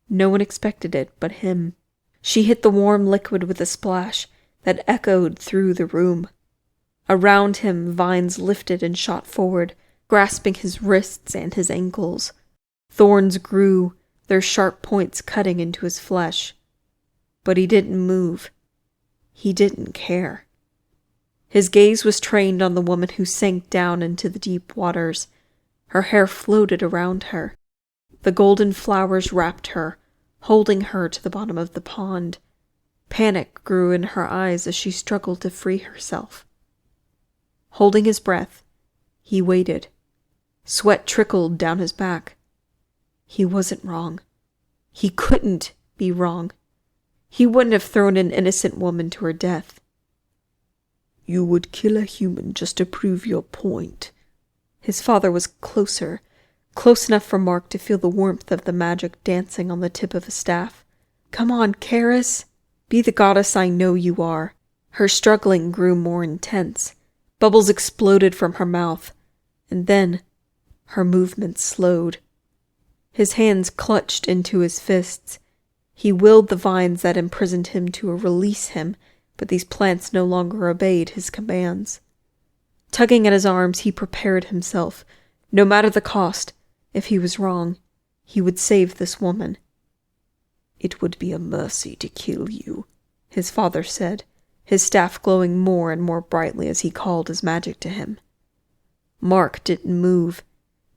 no one expected it but him. She hit the warm liquid with a splash that echoed through the room. Around him, vines lifted and shot forward, grasping his wrists and his ankles. Thorns grew, their sharp points cutting into his flesh. But he didn't move. He didn't care. His gaze was trained on the woman who sank down into the deep waters. Her hair floated around her. The golden flowers wrapped her, holding her to the bottom of the pond. Panic grew in her eyes as she struggled to free herself. Holding his breath, he waited. Sweat trickled down his back. He wasn't wrong. He couldn't be wrong. He wouldn't have thrown an innocent woman to her death. You would kill a human just to prove your point. His father was closer, close enough for Mark to feel the warmth of the magic dancing on the tip of his staff. Come on, Karis. Be the goddess I know you are. Her struggling grew more intense. Bubbles exploded from her mouth, and then her movements slowed. His hands clutched into his fists. He willed the vines that imprisoned him to release him, but these plants no longer obeyed his commands. Tugging at his arms, he prepared himself. No matter the cost, if he was wrong, he would save this woman. It would be a mercy to kill you, his father said, his staff glowing more and more brightly as he called his magic to him. Mark didn't move,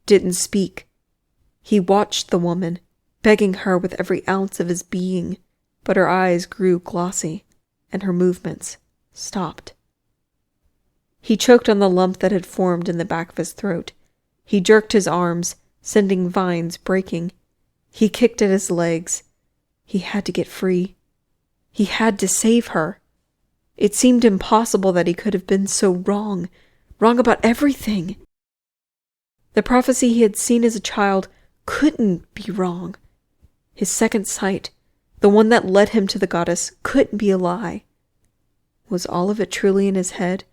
didn't speak. He watched the woman, begging her with every ounce of his being, but her eyes grew glossy, and her movements stopped. He choked on the lump that had formed in the back of his throat. He jerked his arms, sending vines breaking. He kicked at his legs. He had to get free. He had to save her. It seemed impossible that he could have been so wrong about everything. The prophecy he had seen as a child couldn't be wrong. His second sight, the one that led him to the goddess, couldn't be a lie. Was all of it truly in his head,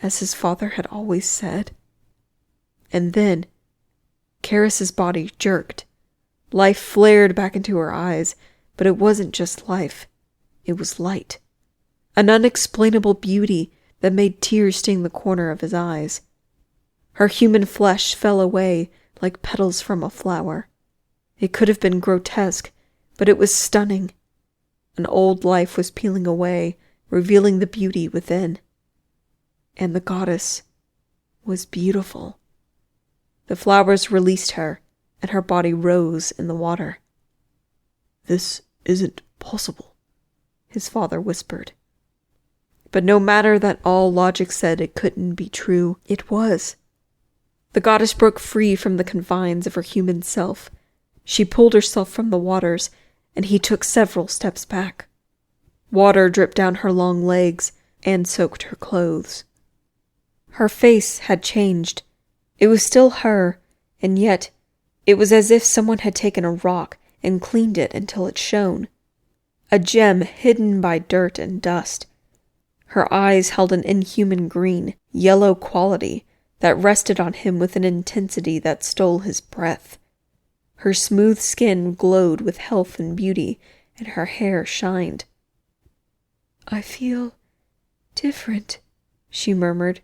as his father had always said. And then, Karis's body jerked. Life flared back into her eyes, but it wasn't just life. It was light. An unexplainable beauty that made tears sting the corner of his eyes. Her human flesh fell away like petals from a flower. It could have been grotesque, but it was stunning. An old life was peeling away, revealing the beauty within. And the goddess was beautiful. The flowers released her, and her body rose in the water. "This isn't possible," his father whispered. But no matter that all logic said it couldn't be true, it was. The goddess broke free from the confines of her human self. She pulled herself from the waters, and he took several steps back. Water dripped down her long legs and soaked her clothes. Her face had changed. It was still her, and yet it was as if someone had taken a rock and cleaned it until it shone. A gem hidden by dirt and dust. Her eyes held an inhuman green, yellow quality that rested on him with an intensity that stole his breath. Her smooth skin glowed with health and beauty, and her hair shined. "I feel different," she murmured.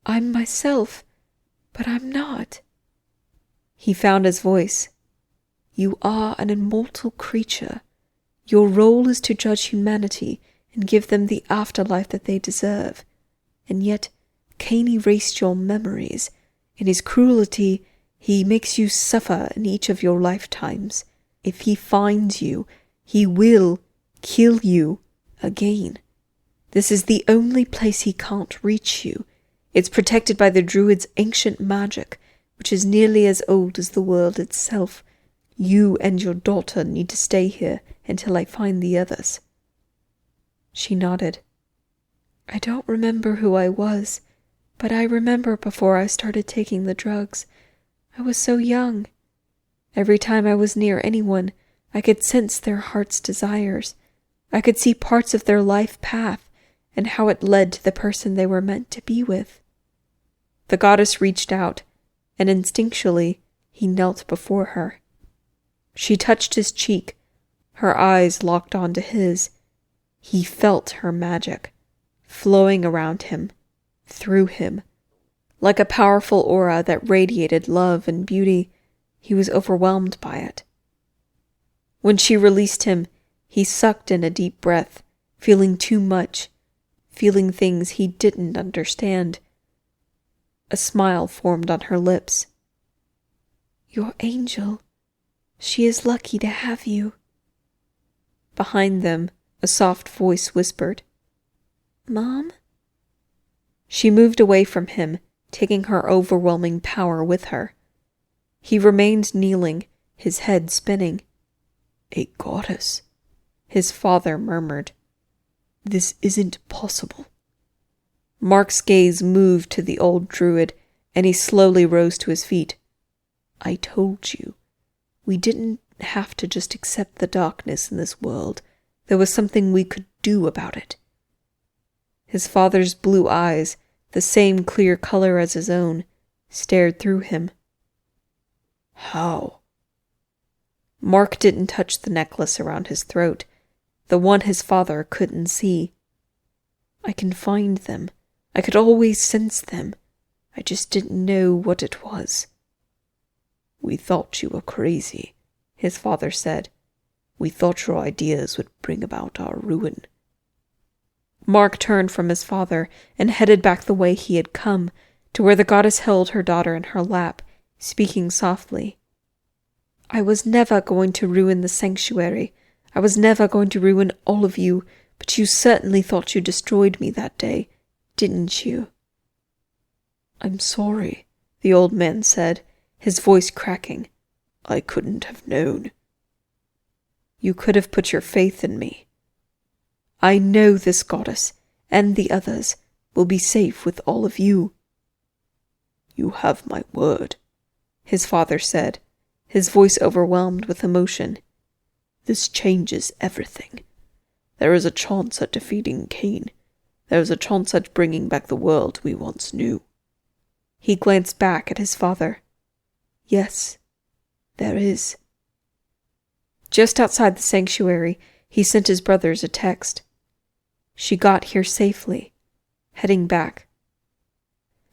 "I'm myself, but I'm not." He found his voice. "You are an immortal creature. Your role is to judge humanity and give them the afterlife that they deserve. And yet, Cain erased your memories. In his cruelty, he makes you suffer in each of your lifetimes. If he finds you, he will kill you again. This is the only place he can't reach you. It's protected by the druid's ancient magic, which is nearly as old as the world itself. You and your daughter need to stay here until I find the others." She nodded. "I don't remember who I was, but I remember before I started taking the drugs. I was so young. Every time I was near anyone, I could sense their heart's desires. I could see parts of their life path and how it led to the person they were meant to be with." The goddess reached out, and instinctually he knelt before her. She touched his cheek, her eyes locked onto his. He felt her magic, flowing around him, through him. Like a powerful aura that radiated love and beauty, he was overwhelmed by it. When she released him, he sucked in a deep breath, feeling too much, feeling things he didn't understand. A smile formed on her lips. "Your angel. She is lucky to have you." Behind them, a soft voice whispered, "Mom?" She moved away from him, taking her overwhelming power with her. He remained kneeling, his head spinning. "A goddess," his father murmured. "This isn't possible." Mark's gaze moved to the old druid, and he slowly rose to his feet. "I told you. We didn't have to just accept the darkness in this world. There was something we could do about it." His father's blue eyes, the same clear color as his own, stared through him. "How?" Mark didn't touch the necklace around his throat, the one his father couldn't see. "I can find them. I could always sense them. I just didn't know what it was." "We thought you were crazy," his father said. "We thought your ideas would bring about our ruin." Mark turned from his father and headed back the way he had come, to where the goddess held her daughter in her lap, speaking softly. "I was never going to ruin the sanctuary. I was never going to ruin all of you, but you certainly thought you destroyed me that day, didn't you?" "I'm sorry," the old man said, his voice cracking. "I couldn't have known." "You could have put your faith in me. I know this goddess, and the others, will be safe with all of you." "You have my word," his father said, his voice overwhelmed with emotion. "This changes everything. There is a chance at defeating Cain. There's a chance at bringing back the world we once knew. He glanced back at his father. Yes, there is. Just outside the sanctuary, he sent his brothers a text. She got here safely, heading back.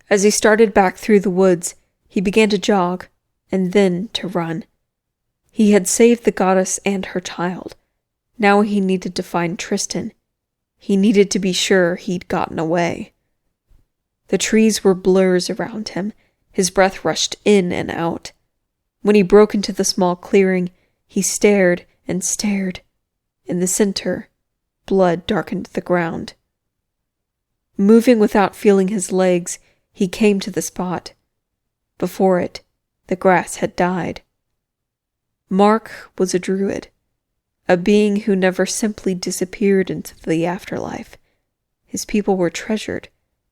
As he started back through the woods, he began to jog, and then to run. He had saved the goddess and her child. Now he needed to find Tristan. He needed to be sure he'd gotten away. The trees were blurs around him. His breath rushed in and out. When he broke into the small clearing, he stared and stared. In the center, blood darkened the ground. Moving without feeling his legs, he came to the spot. Before it, the grass had died. Mark was a druid, a being who never simply disappeared into the afterlife. His people were treasured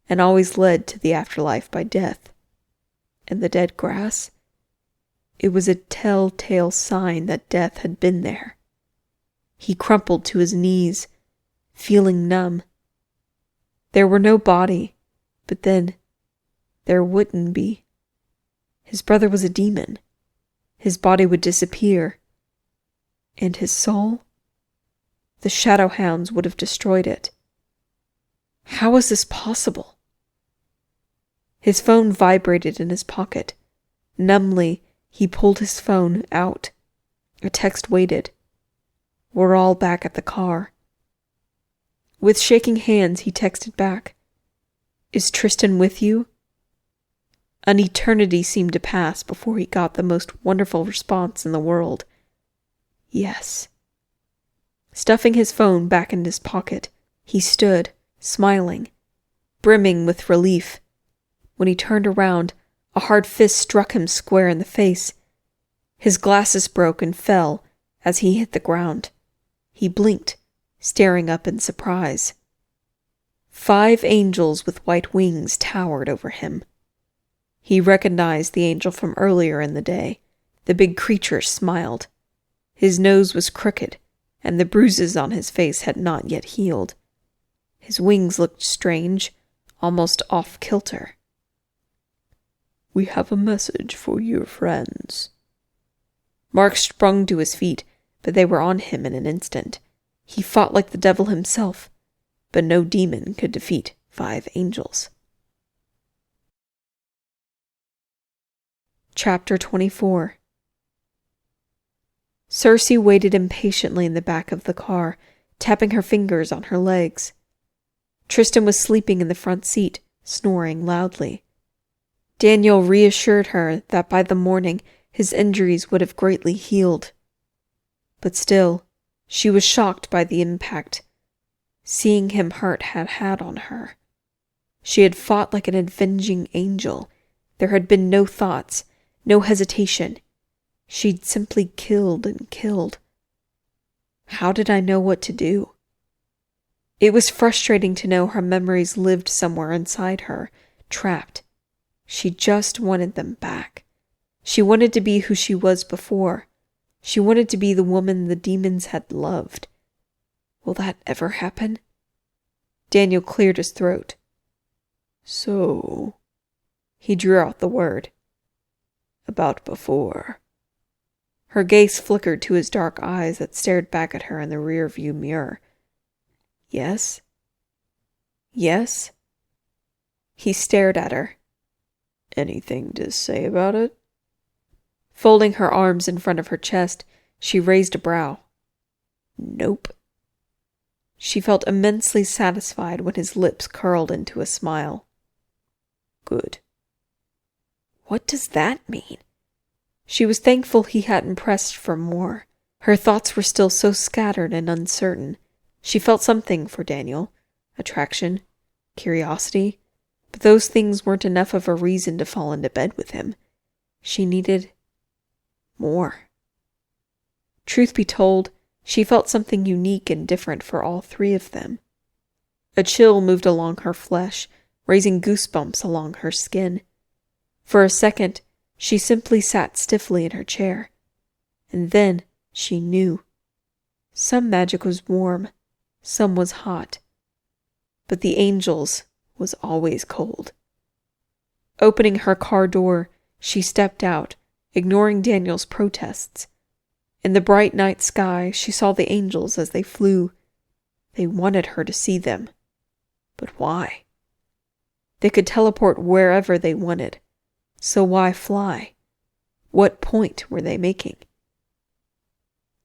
and always led to the afterlife by death. And the dead grass? It was a telltale sign that death had been there. He crumpled to his knees, feeling numb. There were no body, but then there wouldn't be. His brother was a demon. His body would disappear. And his soul? The shadow hounds would have destroyed it. How was this possible? His phone vibrated in his pocket. Numbly, he pulled his phone out. A text waited. We're all back at the car. With shaking hands, he texted back. Is Tristan with you? An eternity seemed to pass before he got the most wonderful response in the world. Yes. Stuffing his phone back in his pocket, he stood, smiling, brimming with relief. When he turned around, a hard fist struck him square in the face. His glasses broke and fell as he hit the ground. He blinked, staring up in surprise. 5 angels with white wings towered over him. He recognized the angel from earlier in the day. The big creature smiled. His nose was crooked, and the bruises on his face had not yet healed. His wings looked strange, almost off-kilter. We have a message for your friends. Mark sprung to his feet, but they were on him in an instant. He fought like the devil himself, but no demon could defeat 5 angels. Chapter 24. Circe waited impatiently in the back of the car, tapping her fingers on her legs. Tristan was sleeping in the front seat, snoring loudly. Daniel reassured her that by the morning his injuries would have greatly healed. But still, she was shocked by the impact seeing him hurt had on her. She had fought like an avenging angel. There had been no thoughts, no hesitation. She'd simply killed and killed. How did I know what to do? It was frustrating to know her memories lived somewhere inside her, trapped. She just wanted them back. She wanted to be who she was before. She wanted to be the woman the demons had loved. Will that ever happen? Daniel cleared his throat. So, he drew out the word. About before. Her gaze flickered to his dark eyes that stared back at her in the rear-view mirror. Yes? Yes? He stared at her. Anything to say about it? Folding her arms in front of her chest, she raised a brow. Nope. She felt immensely satisfied when his lips curled into a smile. Good. What does that mean? She was thankful he hadn't pressed for more. Her thoughts were still so scattered and uncertain. She felt something for Daniel. Attraction, curiosity. But those things weren't enough of a reason to fall into bed with him. She needed more. Truth be told, she felt something unique and different for all 3 of them. A chill moved along her flesh, raising goosebumps along her skin. For a second, she simply sat stiffly in her chair. And then she knew. Some magic was warm, some was hot. but the Angel's was always cold. Opening her car door, she stepped out, ignoring Daniel's protests. In the bright night sky, she saw the angels as they flew. They wanted her to see them. But why? They could teleport wherever they wanted. So why fly? What point were they making?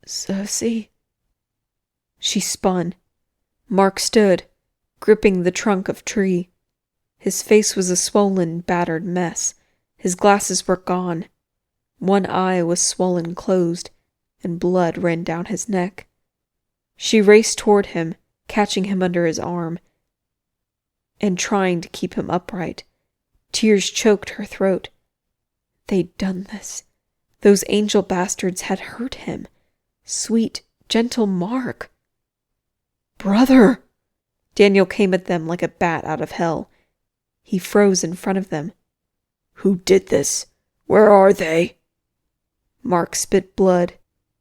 Cersei? She spun. Mark stood, gripping the trunk of tree. His face was a swollen, battered mess. His glasses were gone. One eye was swollen closed, and blood ran down his neck. She raced toward him, catching him under his arm, and trying to keep him upright. Tears choked her throat. They'd done this. Those angel bastards had hurt him. Sweet, gentle Mark. Brother! Daniel came at them like a bat out of hell. He froze in front of them. Who did this? Where are they? Mark spit blood,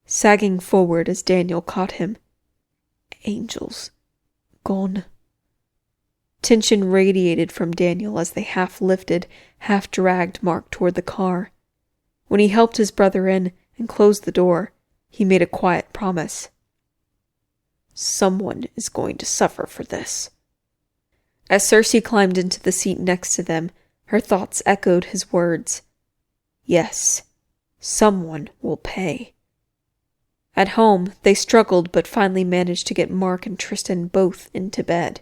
sagging forward as Daniel caught him. Angels. Gone. Tension radiated from Daniel as they half lifted, half dragged Mark toward the car. When he helped his brother in and closed the door, he made a quiet promise. Someone is going to suffer for this. As Cersei climbed into the seat next to them, her thoughts echoed his words. Yes, someone will pay. At home, they struggled but finally managed to get Mark and Tristan both into bed.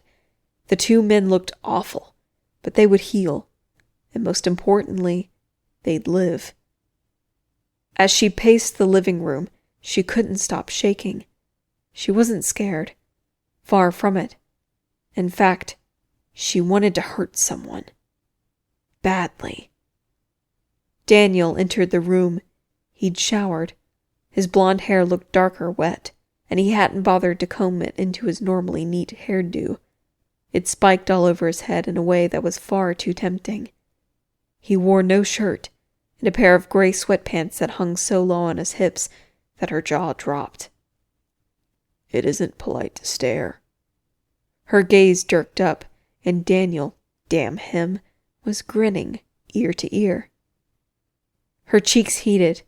The two men looked awful, but they would heal, and most importantly, they'd live. As she paced the living room, she couldn't stop shaking. She wasn't scared. Far from it. In fact, she wanted to hurt someone. Badly. Daniel entered the room. He'd showered. His blonde hair looked darker wet, and he hadn't bothered to comb it into his normally neat hairdo. It spiked all over his head in a way that was far too tempting. He wore no shirt, and a pair of gray sweatpants that hung so low on his hips that her jaw dropped. It isn't polite to stare. Her gaze jerked up, and Daniel, damn him, was grinning ear to ear. Her cheeks heated.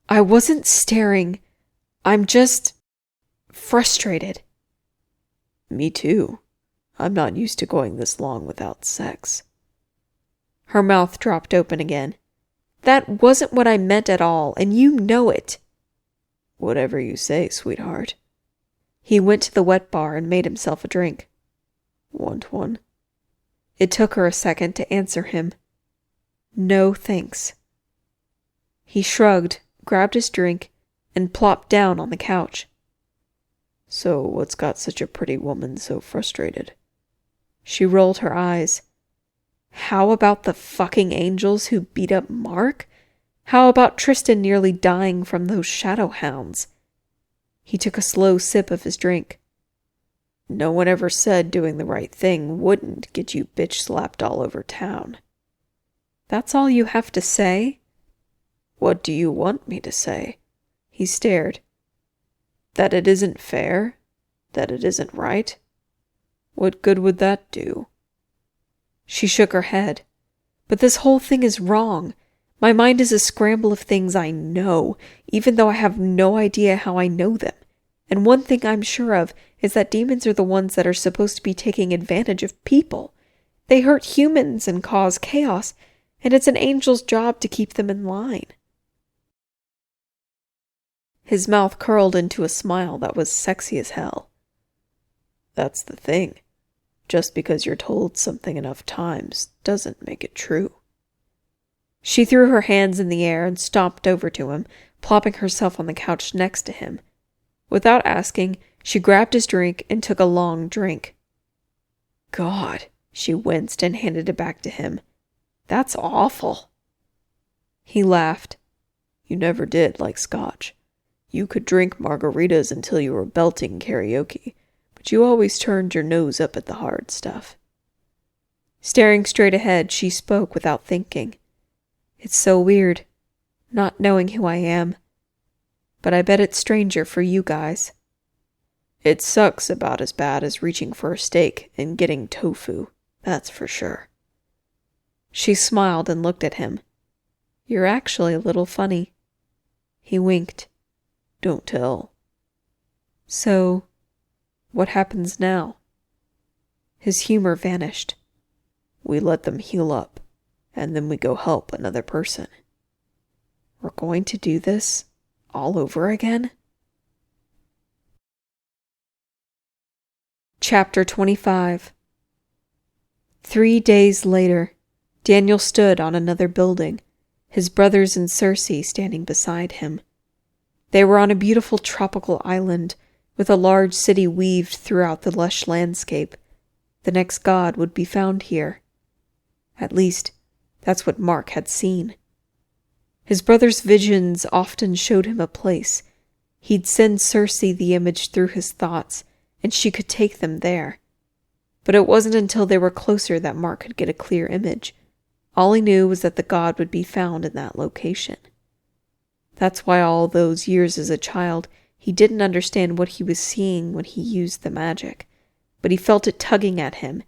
I wasn't staring. I'm just frustrated. Me too. I'm not used to going this long without sex. Her mouth dropped open again. That wasn't what I meant at all, and you know it. Whatever you say, sweetheart. He went to the wet bar and made himself a drink. Want one? It took her a second to answer him. No, thanks. He shrugged, grabbed his drink, and plopped down on the couch. So what's got such a pretty woman so frustrated? She rolled her eyes. How about the fucking angels who beat up Mark? How about Tristan nearly dying from those shadow hounds? He took a slow sip of his drink. No one ever said doing the right thing wouldn't get you bitch-slapped all over town. That's all you have to say? What do you want me to say? He stared. That it isn't fair? That it isn't right? What good would that do? She shook her head. But this whole thing is wrong. My mind is a scramble of things I know, even though I have no idea how I know them. And one thing I'm sure of is that demons are the ones that are supposed to be taking advantage of people. They hurt humans and cause chaos, and it's an angel's job to keep them in line. His mouth curled into a smile that was sexy as hell. That's the thing. Just because you're told something enough times doesn't make it true. She threw her hands in the air and stomped over to him, plopping herself on the couch next to him. Without asking, she grabbed his drink and took a long drink. God, she winced and handed it back to him. That's awful. He laughed. You never did like scotch. You could drink margaritas until you were belting karaoke, but you always turned your nose up at the hard stuff. Staring straight ahead, she spoke without thinking. It's so weird, not knowing who I am. But I bet it's stranger for you guys. It sucks about as bad as reaching for a steak and getting tofu, that's for sure. She smiled and looked at him. You're actually a little funny. He winked. Don't tell. So, what happens now? His humor vanished. We let them heal up, and then we go help another person. We're going to do this all over again? Chapter 25. 3 days later, Daniel stood on another building, his brothers and Circe standing beside him. They were on a beautiful tropical island, with a large city weaved throughout the lush landscape. The next god would be found here. At least, that's what Mark had seen. His brother's visions often showed him a place. He'd send Circe the image through his thoughts, and she could take them there. But it wasn't until they were closer that Mark could get a clear image. All he knew was that the god would be found in that location. That's why all those years as a child, he didn't understand what he was seeing when he used the magic, but he felt it tugging at him,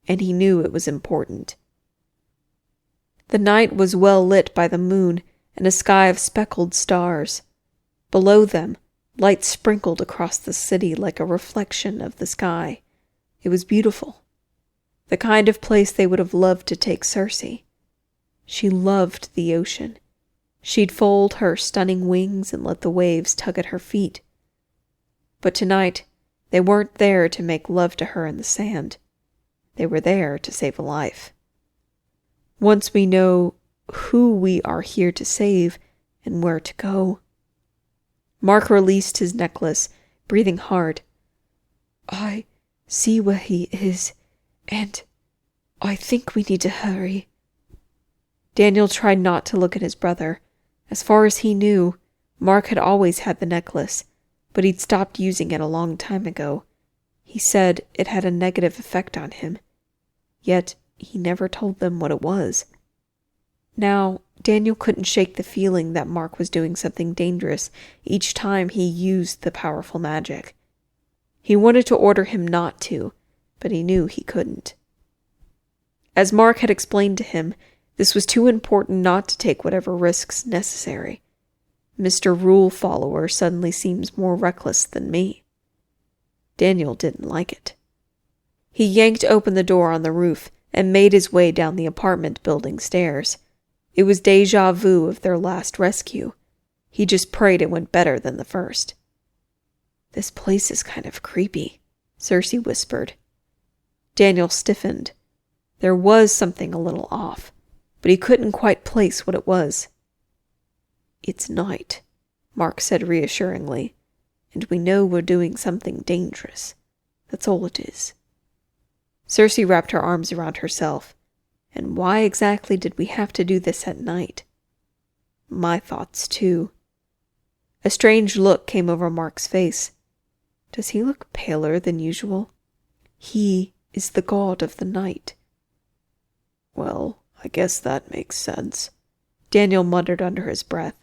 and he knew it was important. The night was well lit by the moon and a sky of speckled stars. Below them, light sprinkled across the city like a reflection of the sky. It was beautiful. The kind of place they would have loved to take Circe. She loved the ocean. She'd fold her stunning wings and let the waves tug at her feet. But tonight, they weren't there to make love to her in the sand. They were there to save a life. Once we know who we are here to save and where to go. Mark released his necklace, breathing hard. I see where he is, and I think we need to hurry. Daniel tried not to look at his brother. As far as he knew, Mark had always had the necklace, but he'd stopped using it a long time ago. He said it had a negative effect on him. Yet he never told them what it was. Now, Daniel couldn't shake the feeling that Mark was doing something dangerous each time he used the powerful magic. He wanted to order him not to, but he knew he couldn't. As Mark had explained to him, this was too important not to take whatever risks necessary. Mr. Rule Follower suddenly seems more reckless than me. Daniel didn't like it. He yanked open the door on the roof and made his way down the apartment building stairs. It was déjà vu of their last rescue. He just prayed it went better than the first. This place is kind of creepy, Circe whispered. Daniel stiffened. There was something a little off, but he couldn't quite place what it was. It's night, Mark said reassuringly, and we know we're doing something dangerous. That's all it is. Circe wrapped her arms around herself. And why exactly did we have to do this at night? My thoughts, too. A strange look came over Mark's face. Does he look paler than usual? He is the god of the night. Well, I guess that makes sense, Daniel muttered under his breath.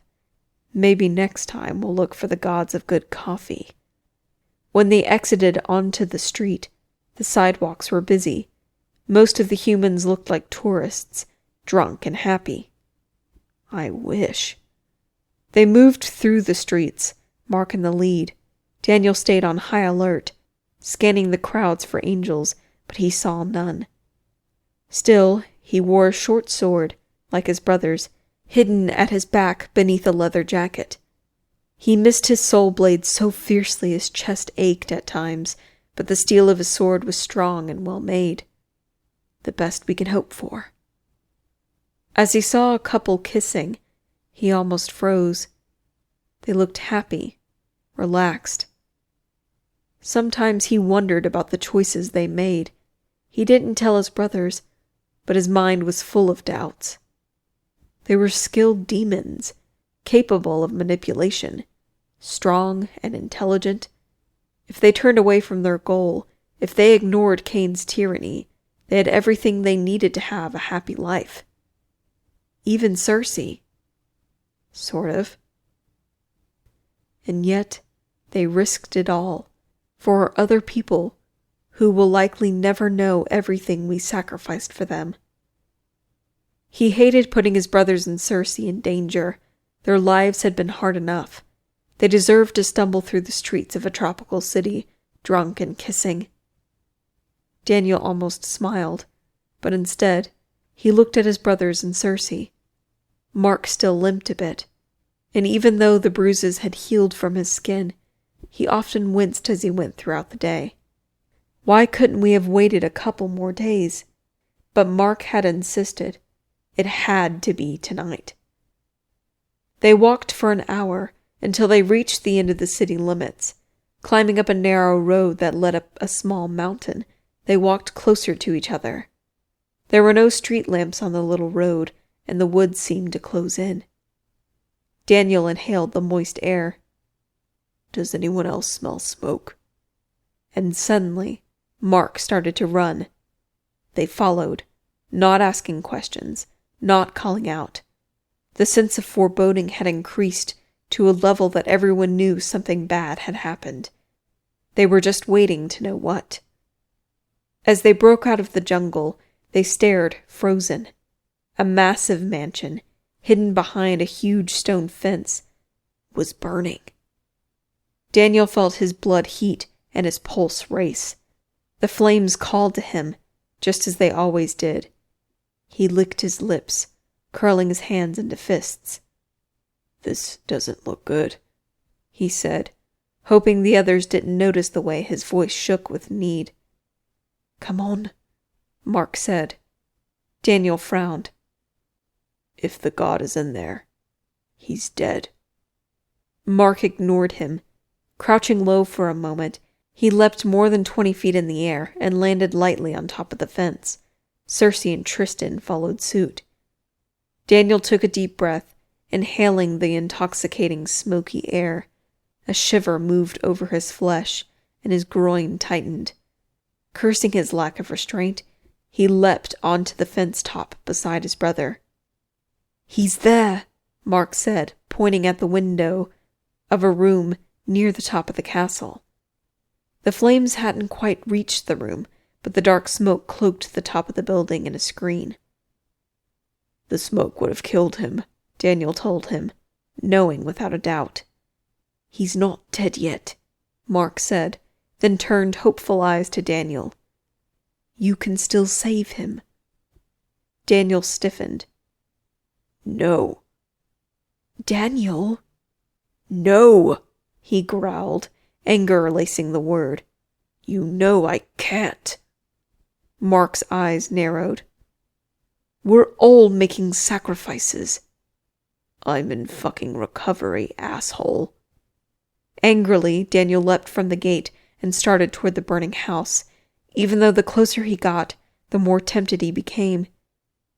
Maybe next time we'll look for the gods of good coffee. When they exited onto the street, the sidewalks were busy. Most of the humans looked like tourists, drunk and happy. I wish. They moved through the streets, Mark in the lead. Daniel stayed on high alert, scanning the crowds for angels, but he saw none. Still, he wore a short sword, like his brother's, hidden at his back beneath a leather jacket. He missed his soul blade so fiercely his chest ached at times, but the steel of his sword was strong and well made. The best we can hope for. As he saw a couple kissing, he almost froze. They looked happy, relaxed. Sometimes he wondered about the choices they made. He didn't tell his brothers, but his mind was full of doubts. They were skilled demons, capable of manipulation, strong and intelligent. If they turned away from their goal, if they ignored Cain's tyranny, they had everything they needed to have a happy life. Even Circe. Sort of. And yet, they risked it all, for other people who will likely never know everything we sacrificed for them. He hated putting his brothers and Circe in danger. Their lives had been hard enough. They deserved to stumble through the streets of a tropical city, drunk and kissing. Daniel almost smiled, but instead, he looked at his brothers and Circe. Mark still limped a bit, and even though the bruises had healed from his skin, he often winced as he went throughout the day. Why couldn't we have waited a couple more days? But Mark had insisted. It had to be tonight. They walked for an hour until they reached the end of the city limits. Climbing up a narrow road that led up a small mountain, they walked closer to each other. There were no street lamps on the little road, and the woods seemed to close in. Daniel inhaled the moist air. Does anyone else smell smoke? And suddenly, Mark started to run. They followed, not asking questions, not calling out. The sense of foreboding had increased to a level that everyone knew something bad had happened. They were just waiting to know what. As they broke out of the jungle, they stared, frozen. A massive mansion, hidden behind a huge stone fence, was burning. Daniel felt his blood heat and his pulse race. The flames called to him, just as they always did. He licked his lips, curling his hands into fists. "This doesn't look good," he said, hoping the others didn't notice the way his voice shook with need. "Come on," Mark said. Daniel frowned. "If the god is in there, he's dead." Mark ignored him. Crouching low for a moment, he leapt more than 20 feet in the air and landed lightly on top of the fence. Circe and Tristan followed suit. Daniel took a deep breath, inhaling the intoxicating, smoky air. A shiver moved over his flesh, and his groin tightened. Cursing his lack of restraint, he leapt onto the fence top beside his brother. "He's there," Mark said, pointing at the window of a room near the top of the castle. The flames hadn't quite reached the room, but the dark smoke cloaked the top of the building in a screen. "The smoke would have killed him," Daniel told him, knowing without a doubt. "He's not dead yet," Mark said, then turned hopeful eyes to Daniel. "You can still save him." Daniel stiffened. "No." "Daniel?" "No," he growled, anger lacing the word. "You know I can't." Mark's eyes narrowed. "We're all making sacrifices." "I'm in fucking recovery, asshole." Angrily, Daniel leapt from the gate and started toward the burning house. Even though the closer he got, the more tempted he became.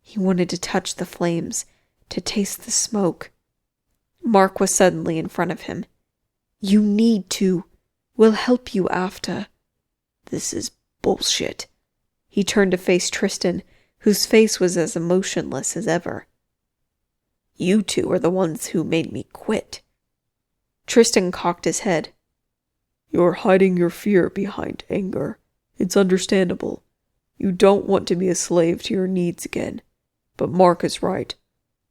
He wanted to touch the flames, to taste the smoke. Mark was suddenly in front of him. "You need to. We'll help you after." "This is bullshit." He turned to face Tristan, whose face was as emotionless as ever. "You two are the ones who made me quit." Tristan cocked his head. "You're hiding your fear behind anger. It's understandable. You don't want to be a slave to your needs again. But Mark is right.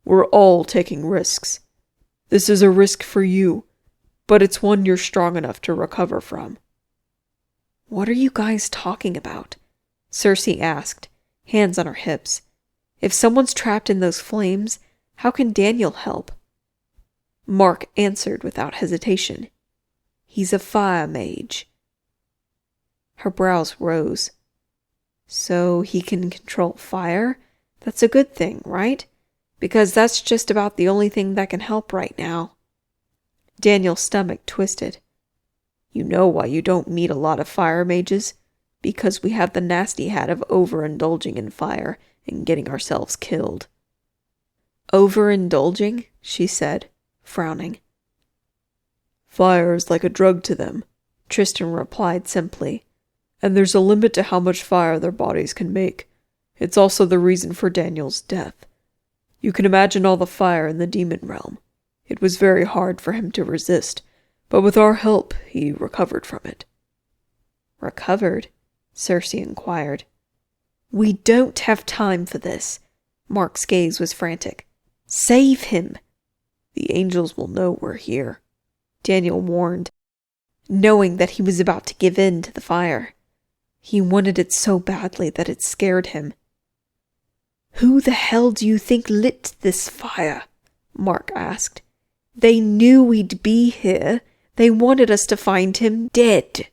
We're all taking risks. This is a risk for you, but it's one you're strong enough to recover from." "What are you guys talking about?" Circe asked, hands on her hips. "If someone's trapped in those flames, how can Daniel help?" Mark answered without hesitation. "He's a fire mage." Her brows rose. "So he can control fire? That's a good thing, right? Because that's just about the only thing that can help right now." Daniel's stomach twisted. "You know why you don't meet a lot of fire mages? Because we have the nasty hat of overindulging in fire and getting ourselves killed." "Overindulging?" she said, frowning. "Fire is like a drug to them," Tristan replied simply. "And there's a limit to how much fire their bodies can make. It's also the reason for Daniel's death. You can imagine all the fire in the demon realm. It was very hard for him to resist, but with our help, he recovered from it." "Recovered?" Cersei inquired. "We don't have time for this." Mark's gaze was frantic. "Save him!" "The angels will know we're here," Daniel warned, knowing that he was about to give in to the fire. He wanted it so badly that it scared him. "Who the hell do you think lit this fire?" Mark asked. "They knew we'd be here. They wanted us to find him dead."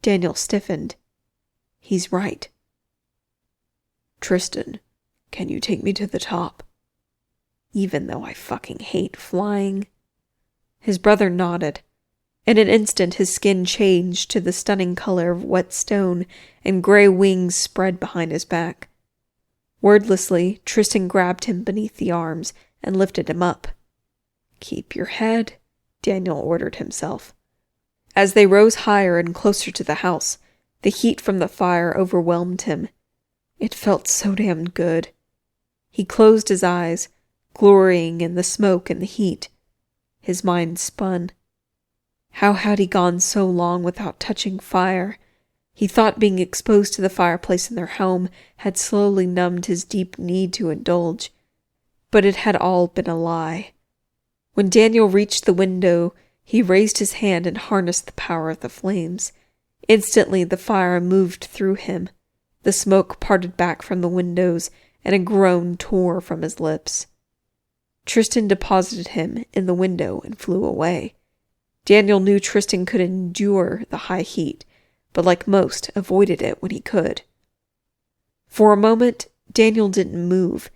Daniel stiffened. "He's right." "Tristan, can you take me to the top? Even though I fucking hate flying." His brother nodded. In an instant his skin changed to the stunning color of wet stone, and gray wings spread behind his back. Wordlessly, Tristan grabbed him beneath the arms and lifted him up. "Keep your head," Daniel ordered himself. As they rose higher and closer to the house, the heat from the fire overwhelmed him. It felt so damned good. He closed his eyes, glorying in the smoke and the heat. His mind spun. How had he gone so long without touching fire? He thought being exposed to the fireplace in their home had slowly numbed his deep need to indulge. But it had all been a lie. When Daniel reached the window, he raised his hand and harnessed the power of the flames. Instantly the fire moved through him. The smoke parted back from the windows, and a groan tore from his lips. Tristan deposited him in the window and flew away. Daniel knew Tristan could endure the high heat, but like most, avoided it when he could. For a moment, Daniel didn't move.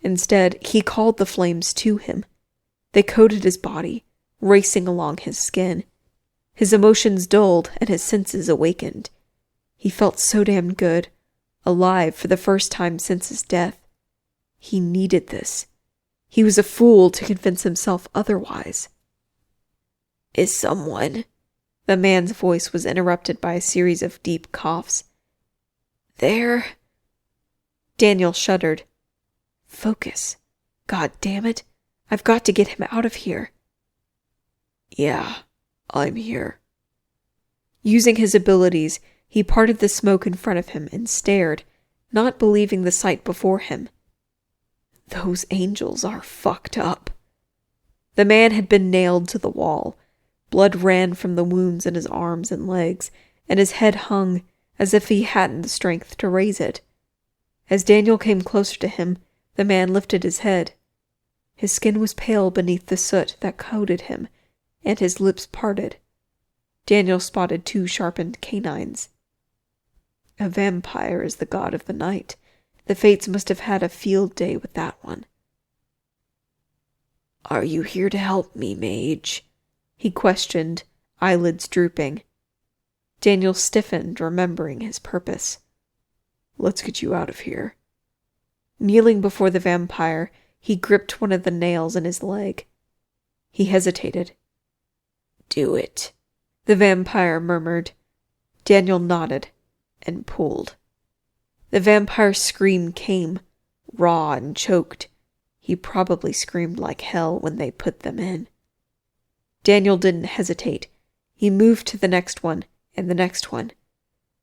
Instead, he called the flames to him. They coated his body, racing along his skin. His emotions dulled and his senses awakened. He felt so damn good, alive for the first time since his death. He needed this. He was a fool to convince himself otherwise. "Is someone?" The man's voice was interrupted by a series of deep coughs. "There?" Daniel shuddered. "Focus. God damn it. I've got to get him out of here." "Yeah, I'm here." Using his abilities, he parted the smoke in front of him and stared, not believing the sight before him. Those angels are fucked up. The man had been nailed to the wall. Blood ran from the wounds in his arms and legs, and his head hung as if he hadn't the strength to raise it. As Daniel came closer to him, the man lifted his head. His skin was pale beneath the soot that coated him, and his lips parted. Daniel spotted 2 sharpened canines. A vampire is the god of the night. The Fates must have had a field day with that one. "Are you here to help me, mage?" he questioned, eyelids drooping. Daniel stiffened, remembering his purpose. "Let's get you out of here." Kneeling before the vampire, he gripped one of the nails in his leg. He hesitated. "Do it," the vampire murmured. Daniel nodded and pulled. The vampire's scream came, raw and choked. He probably screamed like hell when they put them in. Daniel didn't hesitate. He moved to the next one, and the next one.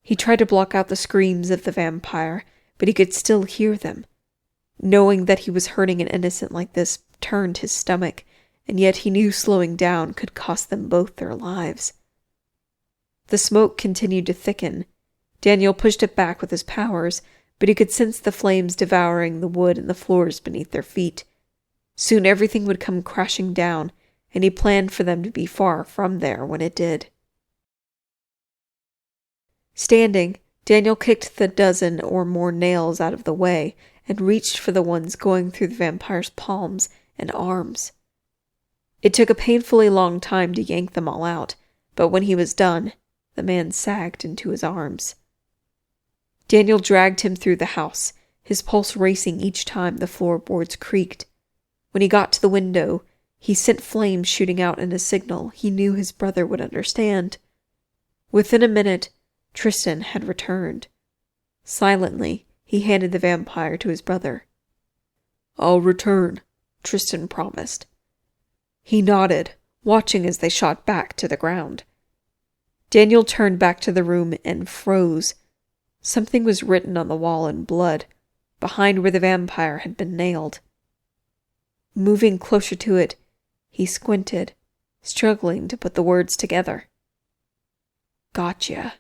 He tried to block out the screams of the vampire, but he could still hear them. Knowing that he was hurting an innocent like this turned his stomach, and yet he knew slowing down could cost them both their lives. The smoke continued to thicken. Daniel pushed it back with his powers, but he could sense the flames devouring the wood and the floors beneath their feet. Soon everything would come crashing down, and he planned for them to be far from there when it did. Standing, Daniel kicked the 12 or more nails out of the way and reached for the ones going through the vampire's palms and arms. It took a painfully long time to yank them all out, but when he was done, the man sagged into his arms. Daniel dragged him through the house, his pulse racing each time the floorboards creaked. When he got to the window, he sent flames shooting out in a signal he knew his brother would understand. Within a minute, Tristan had returned. Silently, he handed the vampire to his brother. "I'll return," Tristan promised. He nodded, watching as they shot back to the ground. Daniel turned back to the room and froze. Something was written on the wall in blood, behind where the vampire had been nailed. Moving closer to it, he squinted, struggling to put the words together. Gotcha.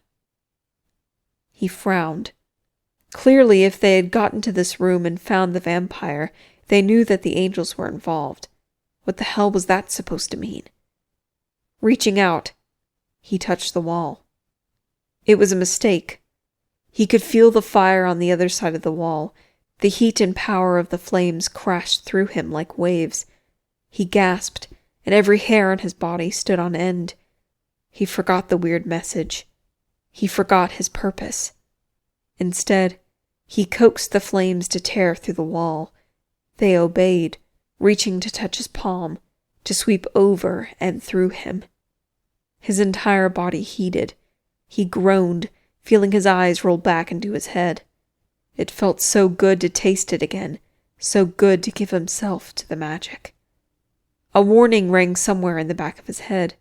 He frowned. Clearly, if they had gotten to this room and found the vampire, they knew that the angels were involved. What the hell was that supposed to mean? Reaching out, he touched the wall. It was a mistake. He could feel the fire on the other side of the wall. The heat and power of the flames crashed through him like waves. He gasped, and every hair on his body stood on end. He forgot the weird message. He forgot his purpose. Instead, he coaxed the flames to tear through the wall. They obeyed, reaching to touch his palm, to sweep over and through him. His entire body heated. He groaned, feeling his eyes roll back into his head. It felt so good to taste it again, so good to give himself to the magic. A warning rang somewhere in the back of his head.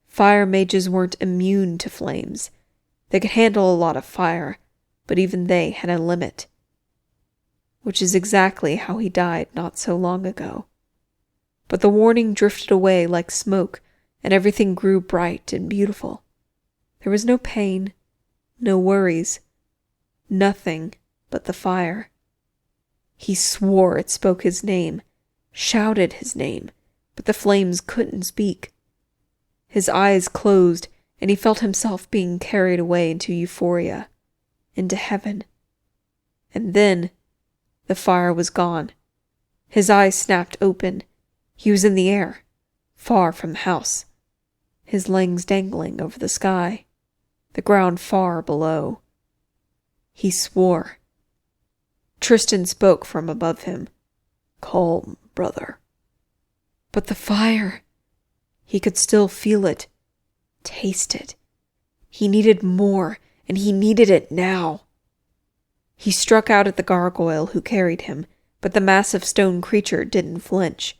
Fire mages weren't immune to flames. They could handle a lot of fire, but even they had a limit. Which is exactly how he died not so long ago. But the warning drifted away like smoke, and everything grew bright and beautiful. There was no pain, no worries, nothing but the fire. He swore it spoke his name, shouted his name, but the flames couldn't speak. His eyes closed, and he felt himself being carried away into euphoria, into heaven. And then the fire was gone. His eyes snapped open. He was in the air, far from the house, his legs dangling over the sky, the ground far below. He swore. Tristan spoke from above him. Calm, brother. But the fire, he could still feel it, taste it. He needed more, and he needed it now. He struck out at the gargoyle who carried him, but the massive stone creature didn't flinch.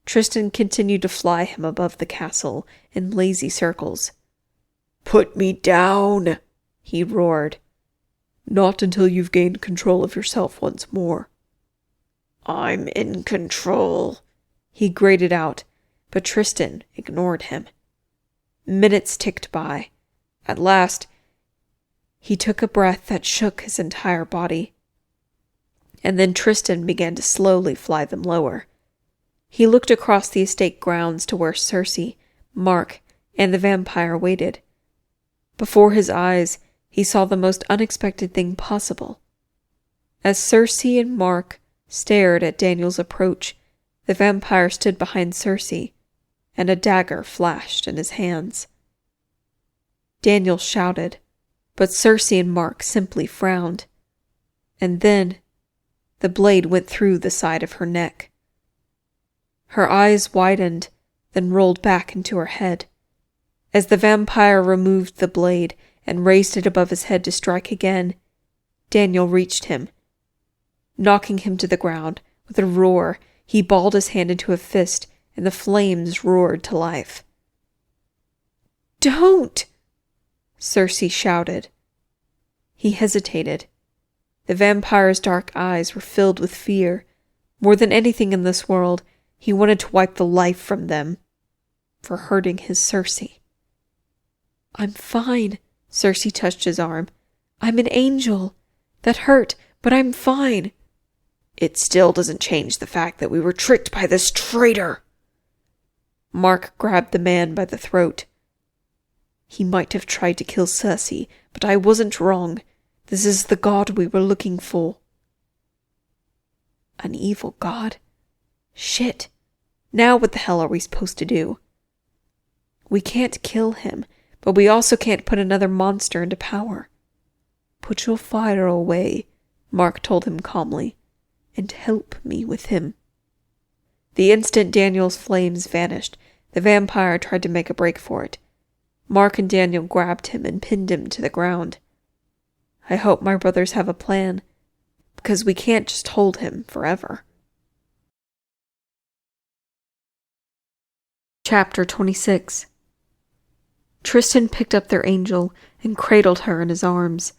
Tristan continued to fly him above the castle in lazy circles. Put me down, he roared. Not until you've gained control of yourself once more. I'm in control, he grated out, but Tristan ignored him. Minutes ticked by. At last, he took a breath that shook his entire body. And then Tristan began to slowly fly them lower. He looked across the estate grounds to where Circe, Mark, and the vampire waited. Before his eyes, he saw the most unexpected thing possible. As Circe and Mark stared at Daniel's approach, the vampire stood behind Circe, and a dagger flashed in his hands. Daniel shouted, but Circe and Mark simply frowned. And then the blade went through the side of her neck. Her eyes widened, then rolled back into her head. As the vampire removed the blade and raised it above his head to strike again, Daniel reached him. Knocking him to the ground, with a roar, he balled his hand into a fist, and the flames roared to life. Don't! Circe shouted. He hesitated. The vampire's dark eyes were filled with fear. More than anything in this world, he wanted to wipe the life from them for hurting his Circe. I'm fine, Circe touched his arm. I'm an angel. That hurt, but I'm fine. It still doesn't change the fact that we were tricked by this traitor. Mark grabbed the man by the throat. He might have tried to kill Circe, but I wasn't wrong. This is the god we were looking for. An evil god? Shit. Now what the hell are we supposed to do? We can't kill him, but we also can't put another monster into power. Put your fire away, Mark told him calmly, and help me with him. The instant Daniel's flames vanished, the vampire tried to make a break for it. Mark and Daniel grabbed him and pinned him to the ground. I hope my brothers have a plan, because we can't just hold him forever. Chapter 26. Tristan picked up their angel and cradled her in his arms.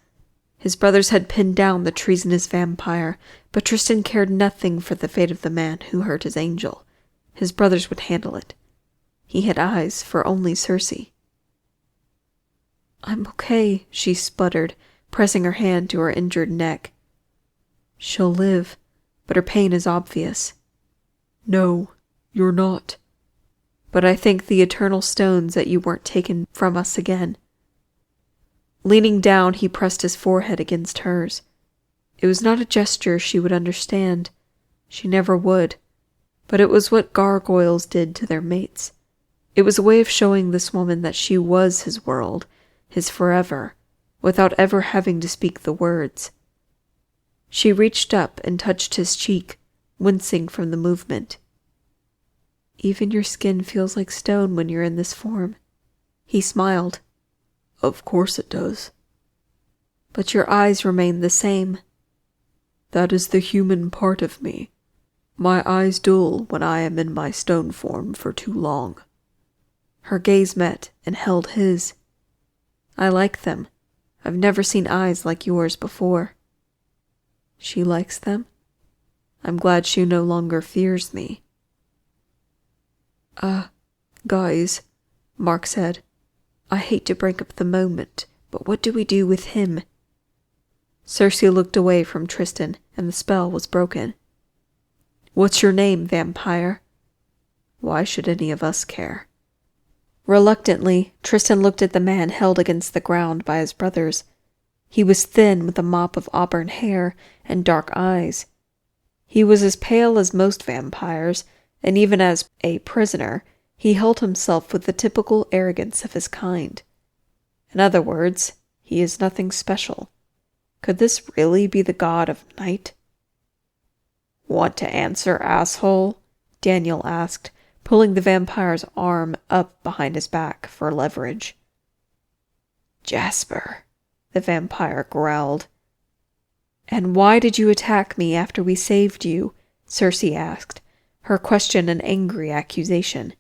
His brothers had pinned down the treasonous vampire, but Tristan cared nothing for the fate of the man who hurt his angel. His brothers would handle it. He had eyes for only Circe. "I'm okay," she sputtered, pressing her hand to her injured neck. "She'll live, but her pain is obvious." "No, you're not. But I think the eternal stones that you weren't taken from us again." Leaning down, he pressed his forehead against hers. It was not a gesture she would understand. She never would. But it was what gargoyles did to their mates. It was a way of showing this woman that she was his world, his forever, without ever having to speak the words. She reached up and touched his cheek, wincing from the movement. "Even your skin feels like stone when you're in this form." He smiled. "Of course it does." "But your eyes remain the same." "That is the human part of me. My eyes dull when I am in my stone form for too long." Her gaze met and held his. "I like them. I've never seen eyes like yours before." She likes them? I'm glad she no longer fears me. Guys," Mark said. "I hate to break up the moment, but what do we do with him?" Circe looked away from Tristan, and the spell was broken. "What's your name, vampire?" Why should any of us care? Reluctantly, Tristan looked at the man held against the ground by his brothers. He was thin with a mop of auburn hair and dark eyes. He was as pale as most vampires, and even as a prisoner, he held himself with the typical arrogance of his kind. In other words, he is nothing special. Could this really be the god of night? "Want to answer, asshole?" Daniel asked, pulling the vampire's arm up behind his back for leverage. "Jasper," the vampire growled. "And why did you attack me after we saved you?" Circe asked, her question an angry accusation.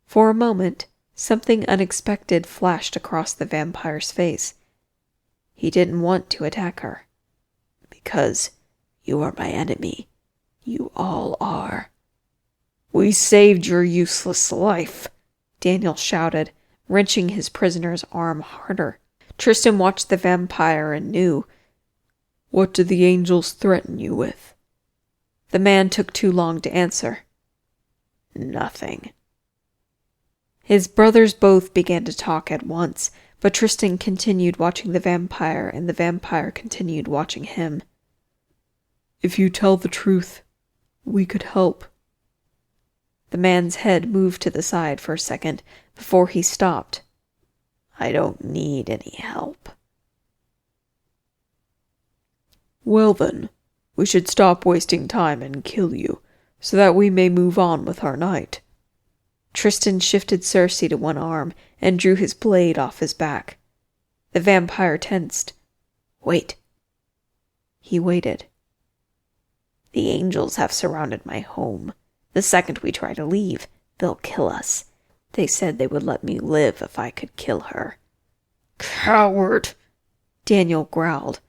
For a moment, something unexpected flashed across the vampire's face. He didn't want to attack her. "Because you are my enemy. You all are." "We saved your useless life," Daniel shouted, wrenching his prisoner's arm harder. Tristan watched the vampire and knew. "What do the angels threaten you with?" The man took too long to answer. "Nothing." His brothers both began to talk at once, but Tristan continued watching the vampire, and the vampire continued watching him. "If you tell the truth, we could help." The man's head moved to the side for a second before he stopped. "I don't need any help." "Well then, we should stop wasting time and kill you, so that we may move on with our night." Tristan shifted Circe to one arm and drew his blade off his back. The vampire tensed. "Wait." He waited. "The angels have surrounded my home. The second we try to leave, they'll kill us. They said they would let me live if I could kill her." "Coward!" Daniel growled.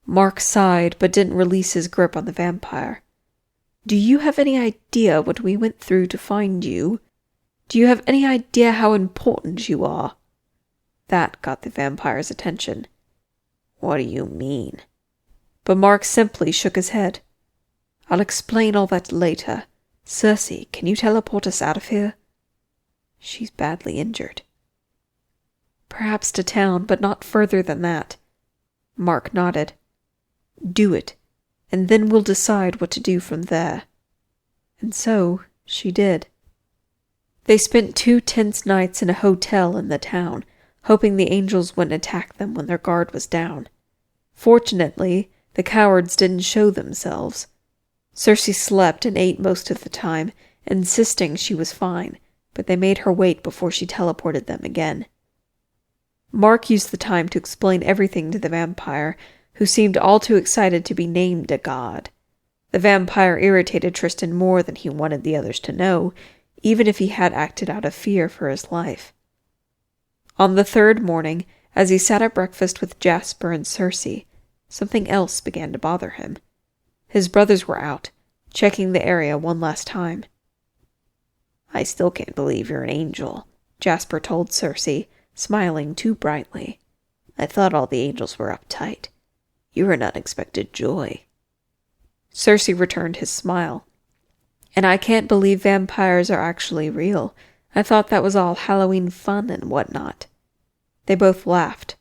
Mark sighed, but didn't release his grip on the vampire. "Do you have any idea what we went through to find you? Do you have any idea how important you are?" That got the vampire's attention. "What do you mean?" But Mark simply shook his head. "I'll explain all that later. Circe, can you teleport us out of here?" "She's badly injured." "Perhaps to town, but not further than that." Mark nodded. "Do it, and then we'll decide what to do from there." And so she did. They spent 2 tense nights in a hotel in the town, hoping the angels wouldn't attack them when their guard was down. Fortunately, the cowards didn't show themselves. Circe slept and ate most of the time, insisting she was fine, but they made her wait before she teleported them again. Mark used the time to explain everything to the vampire, who seemed all too excited to be named a god. The vampire irritated Tristan more than he wanted the others to know, even if he had acted out of fear for his life. On the third morning, as he sat at breakfast with Jasper and Circe, something else began to bother him. His brothers were out, checking the area one last time. "I still can't believe you're an angel," Jasper told Circe, smiling too brightly. "I thought all the angels were uptight. You're an unexpected joy." Circe returned his smile. "And I can't believe vampires are actually real. I thought that was all Halloween fun and whatnot." They both laughed.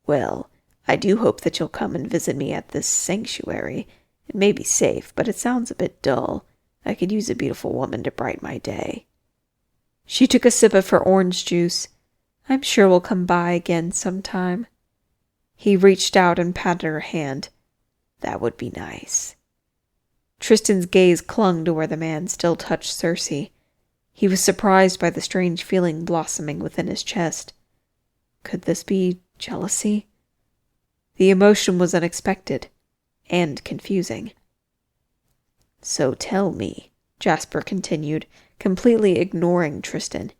"Well, I do hope that you'll come and visit me at this sanctuary. It may be safe, but it sounds a bit dull. I could use a beautiful woman to brighten my day." She took a sip of her orange juice. "I'm sure we'll come by again sometime." He reached out and patted her hand. "That would be nice." Tristan's gaze clung to where the man still touched Circe. He was surprised by the strange feeling blossoming within his chest. Could this be jealousy? The emotion was unexpected and confusing. "So tell me," Jasper continued, completely ignoring Tristan,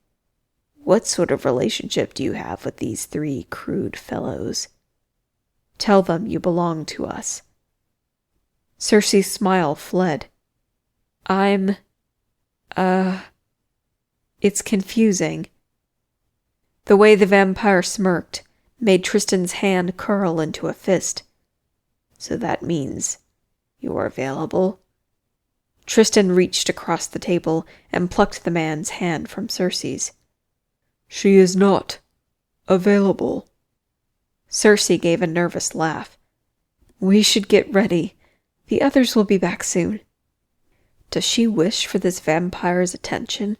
"what sort of relationship do you have with these three crude fellows?" "Tell them you belong to us." Circe's smile fled. It's confusing." The way the vampire smirked made Tristan's hand curl into a fist. "So that means you're available?" Tristan reached across the table and plucked the man's hand from Circe's. "She is not available." Circe gave a nervous laugh. "We should get ready. The others will be back soon." Does she wish for this vampire's attention?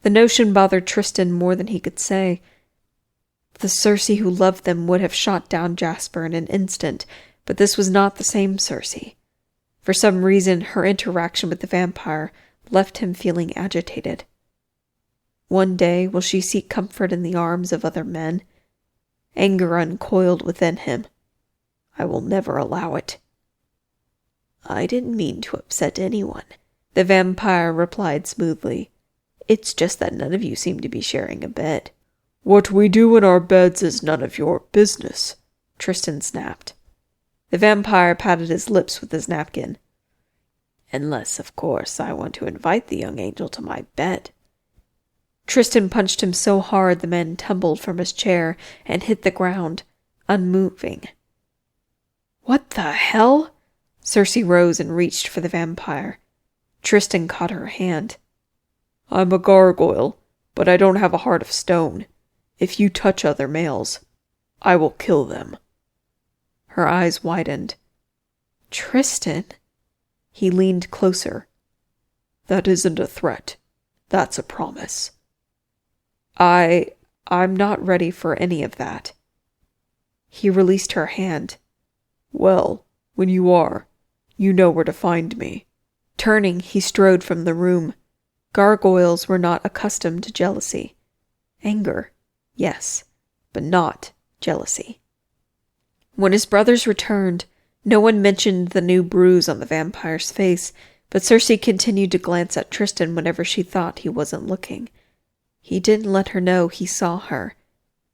The notion bothered Tristan more than he could say. The Circe who loved them would have shot down Jasper in an instant, but this was not the same Circe. For some reason, her interaction with the vampire left him feeling agitated. One day, will she seek comfort in the arms of other men? Anger uncoiled within him. "I will never allow it." "I didn't mean to upset anyone," the vampire replied smoothly. "It's just that none of you seem to be sharing a bed." "What we do in our beds is none of your business," Tristan snapped. The vampire patted his lips with his napkin. "Unless, of course, I want to invite the young angel to my bed." Tristan punched him so hard the man tumbled from his chair and hit the ground, unmoving. "What the hell?" Circe rose and reached for the vampire. Tristan caught her hand. "I'm a gargoyle, but I don't have a heart of stone. If you touch other males, I will kill them." Her eyes widened. "Tristan?" He leaned closer. "That isn't a threat. That's a promise." I'm not ready for any of that." He released her hand. "Well, when you are, you know where to find me." Turning, he strode from the room. Gargoyles were not accustomed to jealousy. Anger, yes, but not jealousy. When his brothers returned, no one mentioned the new bruise on the vampire's face, but Circe continued to glance at Tristan whenever she thought he wasn't looking. He didn't let her know he saw her.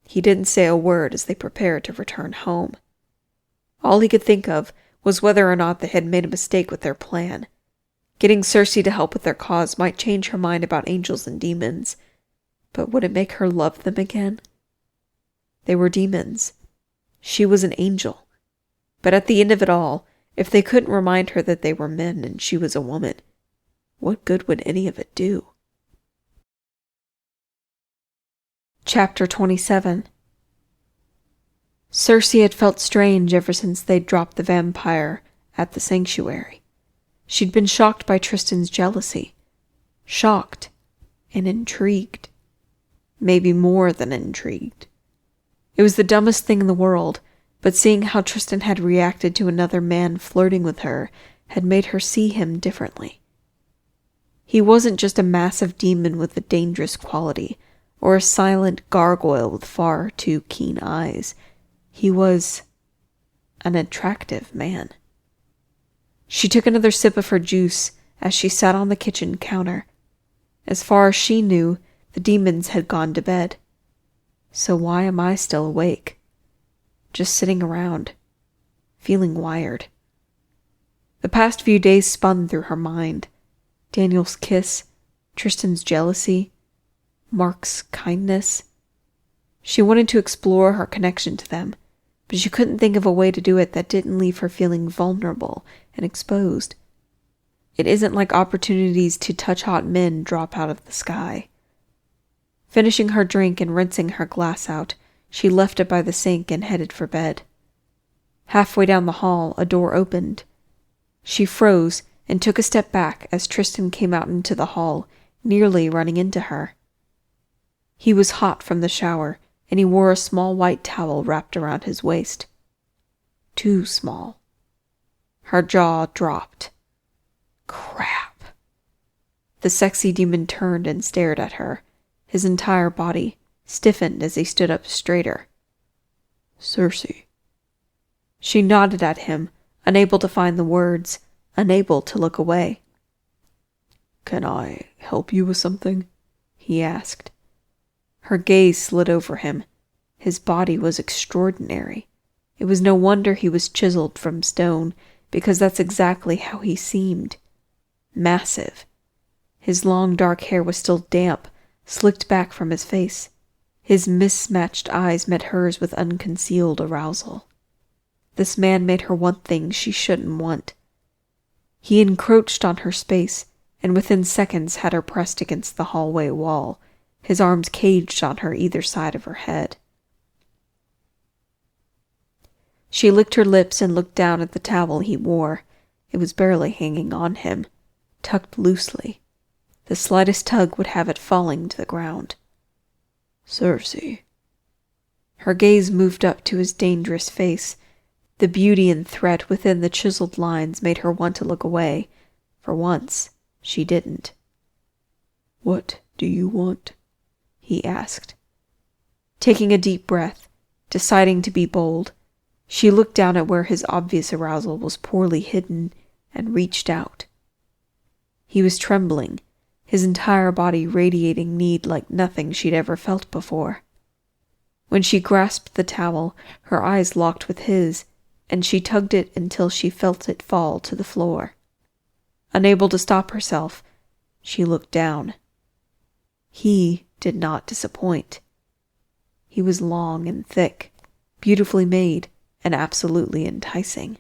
He didn't say a word as they prepared to return home. All he could think of was whether or not they had made a mistake with their plan. Getting Circe to help with their cause might change her mind about angels and demons, but would it make her love them again? They were demons. She was an angel. But at the end of it all, if they couldn't remind her that they were men and she was a woman, what good would any of it do? Chapter 27. Circe had felt strange ever since they'd dropped the vampire at the sanctuary. She'd been shocked by Tristan's jealousy. Shocked and intrigued. Maybe more than intrigued. It was the dumbest thing in the world, but seeing how Tristan had reacted to another man flirting with her had made her see him differently. He wasn't just a massive demon with a dangerous quality, or a silent gargoyle with far too keen eyes. He was an attractive man. She took another sip of her juice as she sat on the kitchen counter. As far as she knew, the demons had gone to bed. So why am I still awake? Just sitting around, feeling wired. The past few days spun through her mind. Daniel's kiss, Tristan's jealousy, Mark's kindness. She wanted to explore her connection to them, but she couldn't think of a way to do it that didn't leave her feeling vulnerable and exposed. It isn't like opportunities to touch hot men drop out of the sky. Finishing her drink and rinsing her glass out, she left it by the sink and headed for bed. Halfway down the hall, a door opened. She froze and took a step back as Tristan came out into the hall, nearly running into her. He was hot from the shower, and he wore a small white towel wrapped around his waist. Too small. Her jaw dropped. Crap. The sexy demon turned and stared at her. His entire body stiffened as he stood up straighter. Cersei. She nodded at him, unable to find the words, unable to look away. Can I help you with something? He asked. Her gaze slid over him. His body was extraordinary. It was no wonder he was chiseled from stone, because that's exactly how he seemed. Massive. His long dark hair was still damp, slicked back from his face. His mismatched eyes met hers with unconcealed arousal. This man made her want things she shouldn't want. He encroached on her space, and within seconds had her pressed against the hallway wall, his arms caged on her either side of her head. She licked her lips and looked down at the towel he wore. It was barely hanging on him, tucked loosely. The slightest tug would have it falling to the ground. Cersei. Her gaze moved up to his dangerous face. The beauty and threat within the chiseled lines made her want to look away. For once, she didn't. What do you want? He asked. Taking a deep breath, deciding to be bold, she looked down at where his obvious arousal was poorly hidden and reached out. He was trembling, his entire body radiating need like nothing she'd ever felt before. When she grasped the towel, her eyes locked with his, and she tugged it until she felt it fall to the floor. Unable to stop herself, she looked down. He did not disappoint. He was long and thick, beautifully made, and absolutely enticing.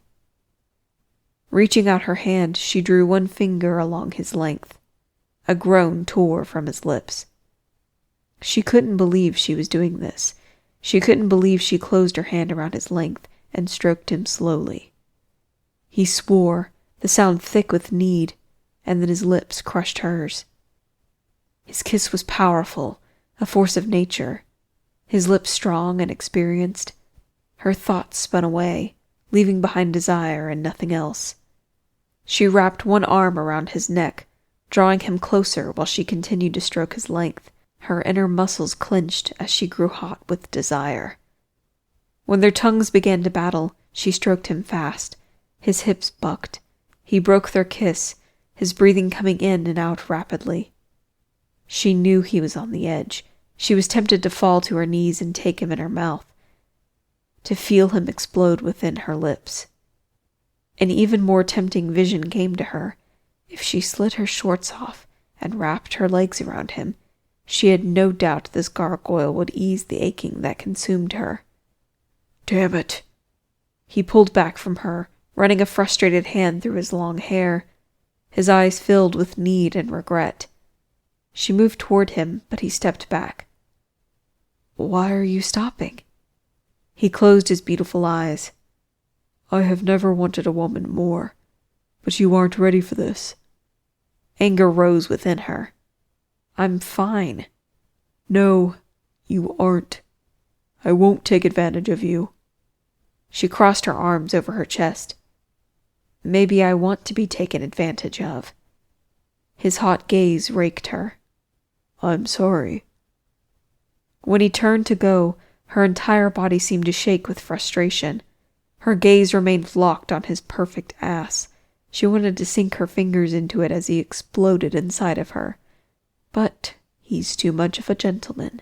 Reaching out her hand, she drew one finger along his length. A groan tore from his lips. She couldn't believe she was doing this. She couldn't believe she closed her hand around his length and stroked him slowly. He swore, the sound thick with need, and then his lips crushed hers. His kiss was powerful, a force of nature. His lips strong and experienced. Her thoughts spun away, leaving behind desire and nothing else. She wrapped one arm around his neck, drawing him closer while she continued to stroke his length. Her inner muscles clenched as she grew hot with desire. When their tongues began to battle, she stroked him fast. His hips bucked. He broke their kiss, his breathing coming in and out rapidly. She knew he was on the edge. She was tempted to fall to her knees and take him in her mouth, to feel him explode within her lips. An even more tempting vision came to her. If she slid her shorts off and wrapped her legs around him, she had no doubt this gargoyle would ease the aching that consumed her. Damn it! He pulled back from her, running a frustrated hand through his long hair. His eyes filled with need and regret. She moved toward him, but he stepped back. Why are you stopping? He closed his beautiful eyes. I have never wanted a woman more, but you aren't ready for this. Anger rose within her. I'm fine. No, you aren't. I won't take advantage of you. She crossed her arms over her chest. Maybe I want to be taken advantage of. His hot gaze raked her. I'm sorry. When he turned to go, her entire body seemed to shake with frustration. Her gaze remained locked on his perfect ass. She wanted to sink her fingers into it as he exploded inside of her. But he's too much of a gentleman.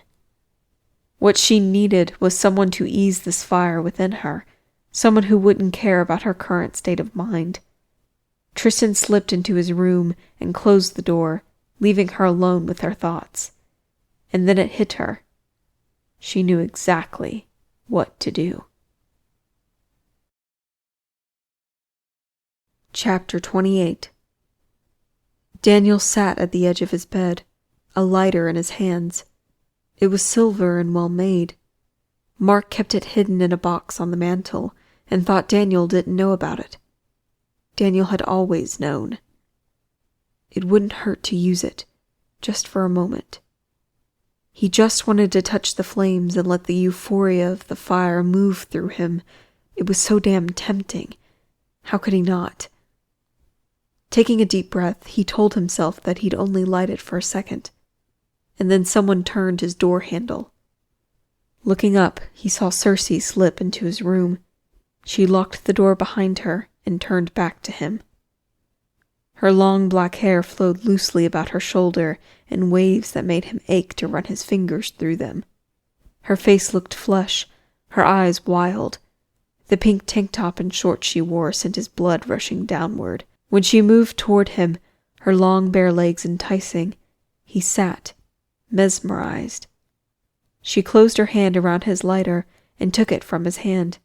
What she needed was someone to ease this fire within her, someone who wouldn't care about her current state of mind. Tristan slipped into his room and closed the door, leaving her alone with her thoughts. And then it hit her. She knew exactly what to do. Chapter 28. Daniel sat at the edge of his bed, a lighter in his hands. It was silver and well made. Mark kept it hidden in a box on the mantel and thought Daniel didn't know about it. Daniel had always known. It wouldn't hurt to use it, just for a moment. He just wanted to touch the flames and let the euphoria of the fire move through him. It was so damn tempting. How could he not? Taking a deep breath, he told himself that he'd only light it for a second. And then someone turned his door handle. Looking up, he saw Circe slip into his room. She locked the door behind her and turned back to him. Her long black hair flowed loosely about her shoulder in waves that made him ache to run his fingers through them. Her face looked flush, her eyes wild. The pink tank top and shorts she wore sent his blood rushing downward. When she moved toward him, her long bare legs enticing, he sat, mesmerized. She closed her hand around his lighter and took it from his hand.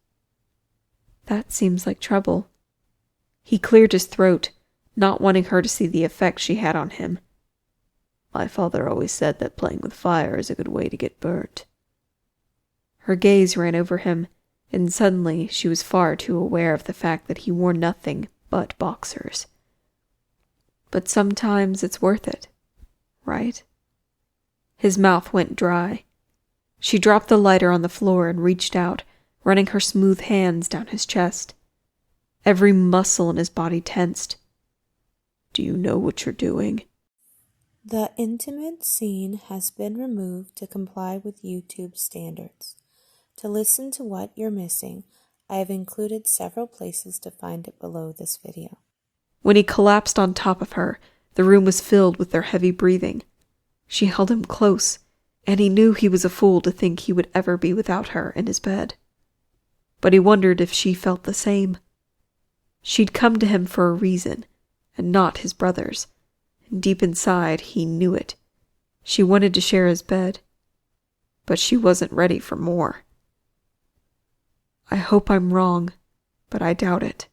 That seems like trouble. He cleared his throat, not wanting her to see the effect she had on him. My father always said that playing with fire is a good way to get burnt. Her gaze ran over him, and suddenly she was far too aware of the fact that he wore nothing but boxers. But sometimes it's worth it, right? His mouth went dry. She dropped the lighter on the floor and reached out, running her smooth hands down his chest. Every muscle in his body tensed. Do you know what you're doing? The intimate scene has been removed to comply with YouTube standards. To listen to what you're missing, I have included several places to find it below this video. When he collapsed on top of her, the room was filled with their heavy breathing. She held him close, and he knew he was a fool to think he would ever be without her in his bed. But he wondered if she felt the same. She'd come to him for a reason, and not his brother's. And deep inside, he knew it. She wanted to share his bed, but she wasn't ready for more. I hope I'm wrong, but I doubt it.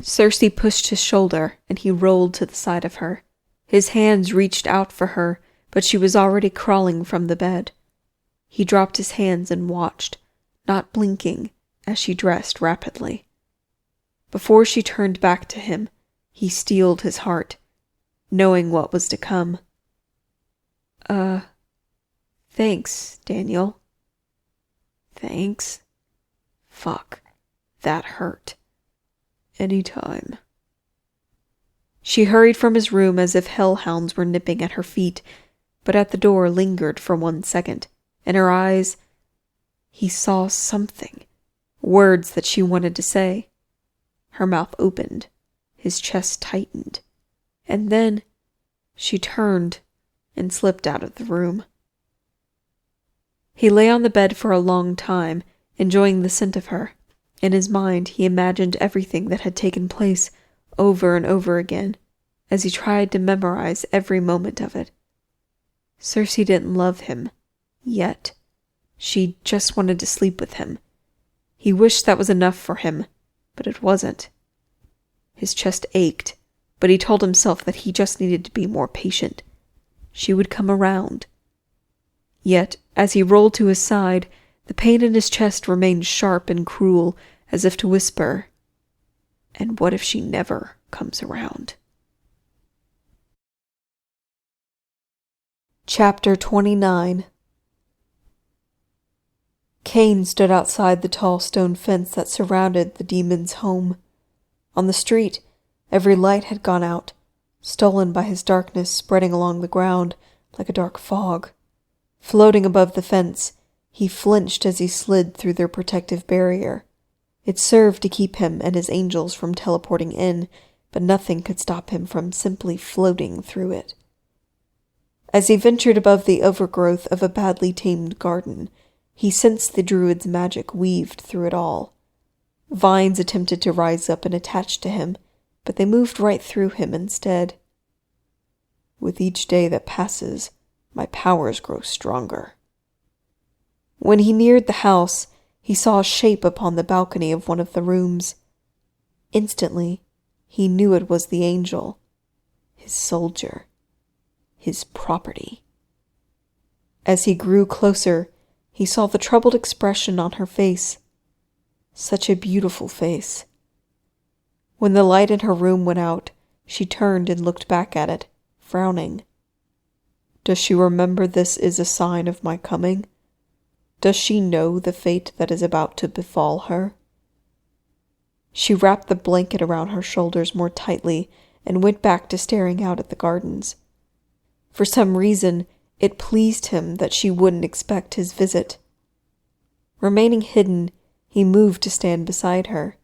Circe pushed his shoulder, and he rolled to the side of her. His hands reached out for her, but she was already crawling from the bed. He dropped his hands and watched, not blinking, as she dressed rapidly. Before she turned back to him, he steeled his heart, knowing what was to come. Thanks, Daniel. Thanks? Fuck, that hurt. Anytime. She hurried from his room as if hellhounds were nipping at her feet, but at the door lingered for 1 second, and her eyes... He saw something, words that she wanted to say. Her mouth opened, his chest tightened, and then she turned and slipped out of the room. He lay on the bed for a long time, enjoying the scent of her. In his mind, he imagined everything that had taken place over and over again, as he tried to memorize every moment of it. Circe didn't love him, yet. She just wanted to sleep with him. He wished that was enough for him, but it wasn't. His chest ached, but he told himself that he just needed to be more patient. She would come around. Yet, as he rolled to his side, the pain in his chest remained sharp and cruel, as if to whisper, and what if she never comes around? Chapter 29. Cain stood outside the tall stone fence that surrounded the demon's home. On the street, every light had gone out, stolen by his darkness spreading along the ground like a dark fog. Floating above the fence, he flinched as he slid through their protective barrier. It served to keep him and his angels from teleporting in, but nothing could stop him from simply floating through it. As he ventured above the overgrowth of a badly tamed garden, he sensed the druid's magic weaved through it all. Vines attempted to rise up and attach to him, but they moved right through him instead. With each day that passes, my powers grow stronger. When he neared the house, he saw a shape upon the balcony of one of the rooms. Instantly, he knew it was the angel, his soldier, his property. As he grew closer, he saw the troubled expression on her face. Such a beautiful face. When the light in her room went out, she turned and looked back at it, frowning. Does she remember this is a sign of my coming? Does she know the fate that is about to befall her? She wrapped the blanket around her shoulders more tightly and went back to staring out at the gardens. For some reason, it pleased him that she wouldn't expect his visit. Remaining hidden, he moved to stand beside her.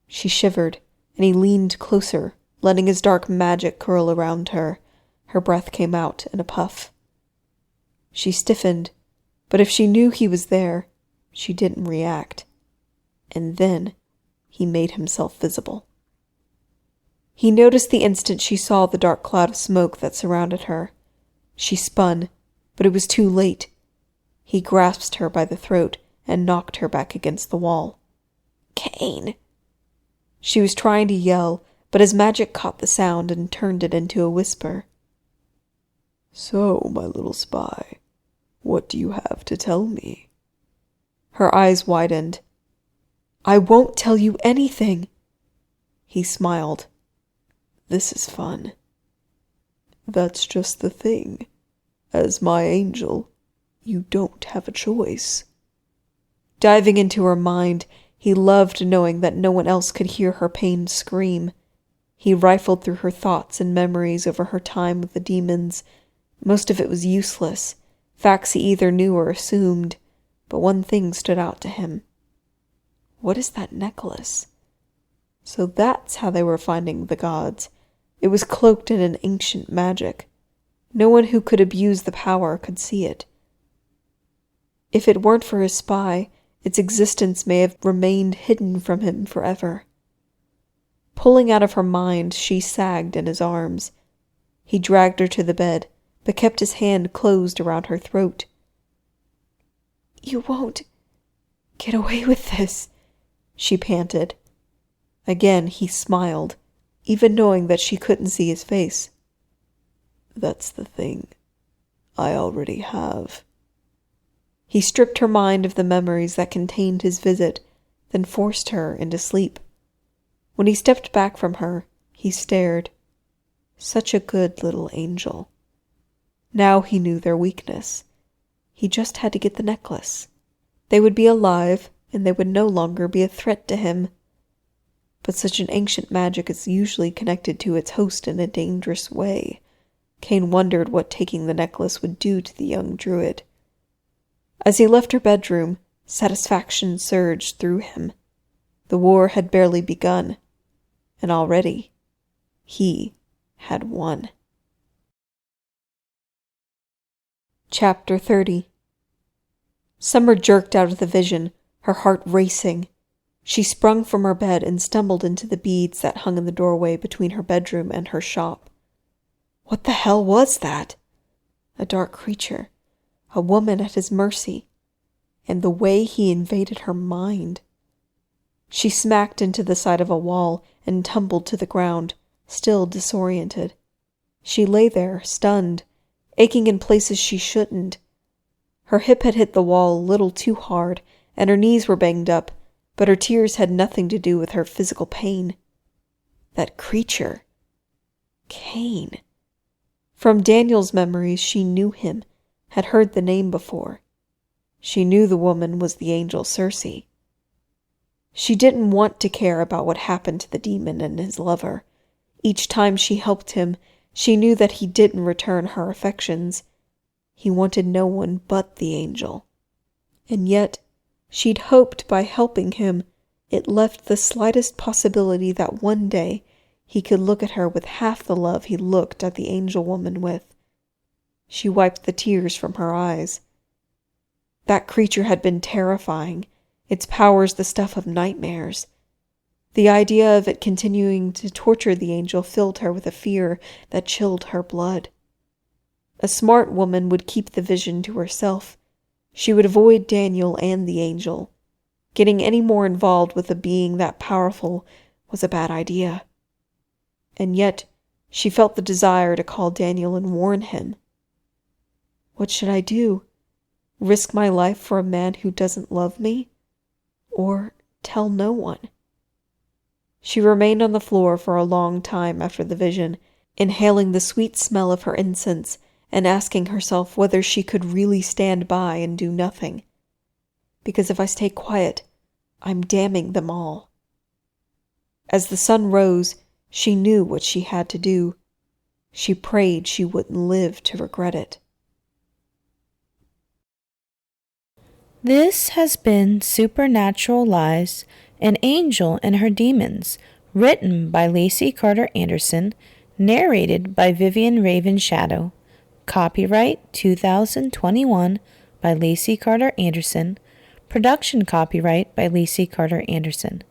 She shivered, and he leaned closer, letting his dark magic curl around her. Her breath came out in a puff. She stiffened, but if she knew he was there, she didn't react. And then he made himself visible. He noticed the instant she saw the dark cloud of smoke that surrounded her. She spun, but it was too late. He grasped her by the throat and knocked her back against the wall. "Cain!" She was trying to yell, but his magic caught the sound and turned it into a whisper. "So, my little spy, what do you have to tell me?" Her eyes widened. "I won't tell you anything." He smiled. "This is fun." "That's just the thing. As my angel, you don't have a choice." Diving into her mind, he loved knowing that no one else could hear her pained scream. He rifled through her thoughts and memories over her time with the demons. Most of it was useless, facts he either knew or assumed, but one thing stood out to him. What is that necklace? So that's how they were finding the gods. It was cloaked in an ancient magic. No one who could abuse the power could see it. If it weren't for his spy, its existence may have remained hidden from him forever. Pulling out of her mind, she sagged in his arms. He dragged her to the bed, but kept his hand closed around her throat. "You won't get away with this," she panted. Again he smiled, even knowing that she couldn't see his face. "That's the thing. I already have." He stripped her mind of the memories that contained his visit, then forced her into sleep. When he stepped back from her, he stared. Such a good little angel. Now he knew their weakness. He just had to get the necklace. They would be alive, and they would no longer be a threat to him. But such an ancient magic is usually connected to its host in a dangerous way. Cain wondered what taking the necklace would do to the young druid. As he left her bedroom, satisfaction surged through him. The war had barely begun, and already he had won. Chapter 30. Summer jerked out of the vision, her heart racing. She sprung from her bed and stumbled into the beads that hung in the doorway between her bedroom and her shop. What the hell was that? A dark creature, a woman at his mercy, and the way he invaded her mind. She smacked into the side of a wall and tumbled to the ground, still disoriented. She lay there, stunned, aching in places she shouldn't. Her hip had hit the wall a little too hard, and her knees were banged up, but her tears had nothing to do with her physical pain. That creature. Cain. From Daniel's memories, she knew him, had heard the name before. She knew the woman was the angel Circe. She didn't want to care about what happened to the demon and his lover. Each time she helped him, she knew that he didn't return her affections. He wanted no one but the angel. And yet, she'd hoped by helping him, it left the slightest possibility that one day he could look at her with half the love he looked at the angel woman with. She wiped the tears from her eyes. That creature had been terrifying, its powers the stuff of nightmares. The idea of it continuing to torture the angel filled her with a fear that chilled her blood. A smart woman would keep the vision to herself. She would avoid Daniel and the angel. Getting any more involved with a being that powerful was a bad idea. And yet, she felt the desire to call Daniel and warn him. What should I do? Risk my life for a man who doesn't love me? Or tell no one? She remained on the floor for a long time after the vision, inhaling the sweet smell of her incense and asking herself whether she could really stand by and do nothing. Because if I stay quiet, I'm damning them all. As the sun rose, she knew what she had to do. She prayed she wouldn't live to regret it. This has been Supernatural Lies, An Angel and Her Demons, written by Lacey Carter Andersen, narrated by Vivian Raven Shadow. Copyright 2021 by Lacey Carter Andersen. Production copyright by Lacey Carter Andersen.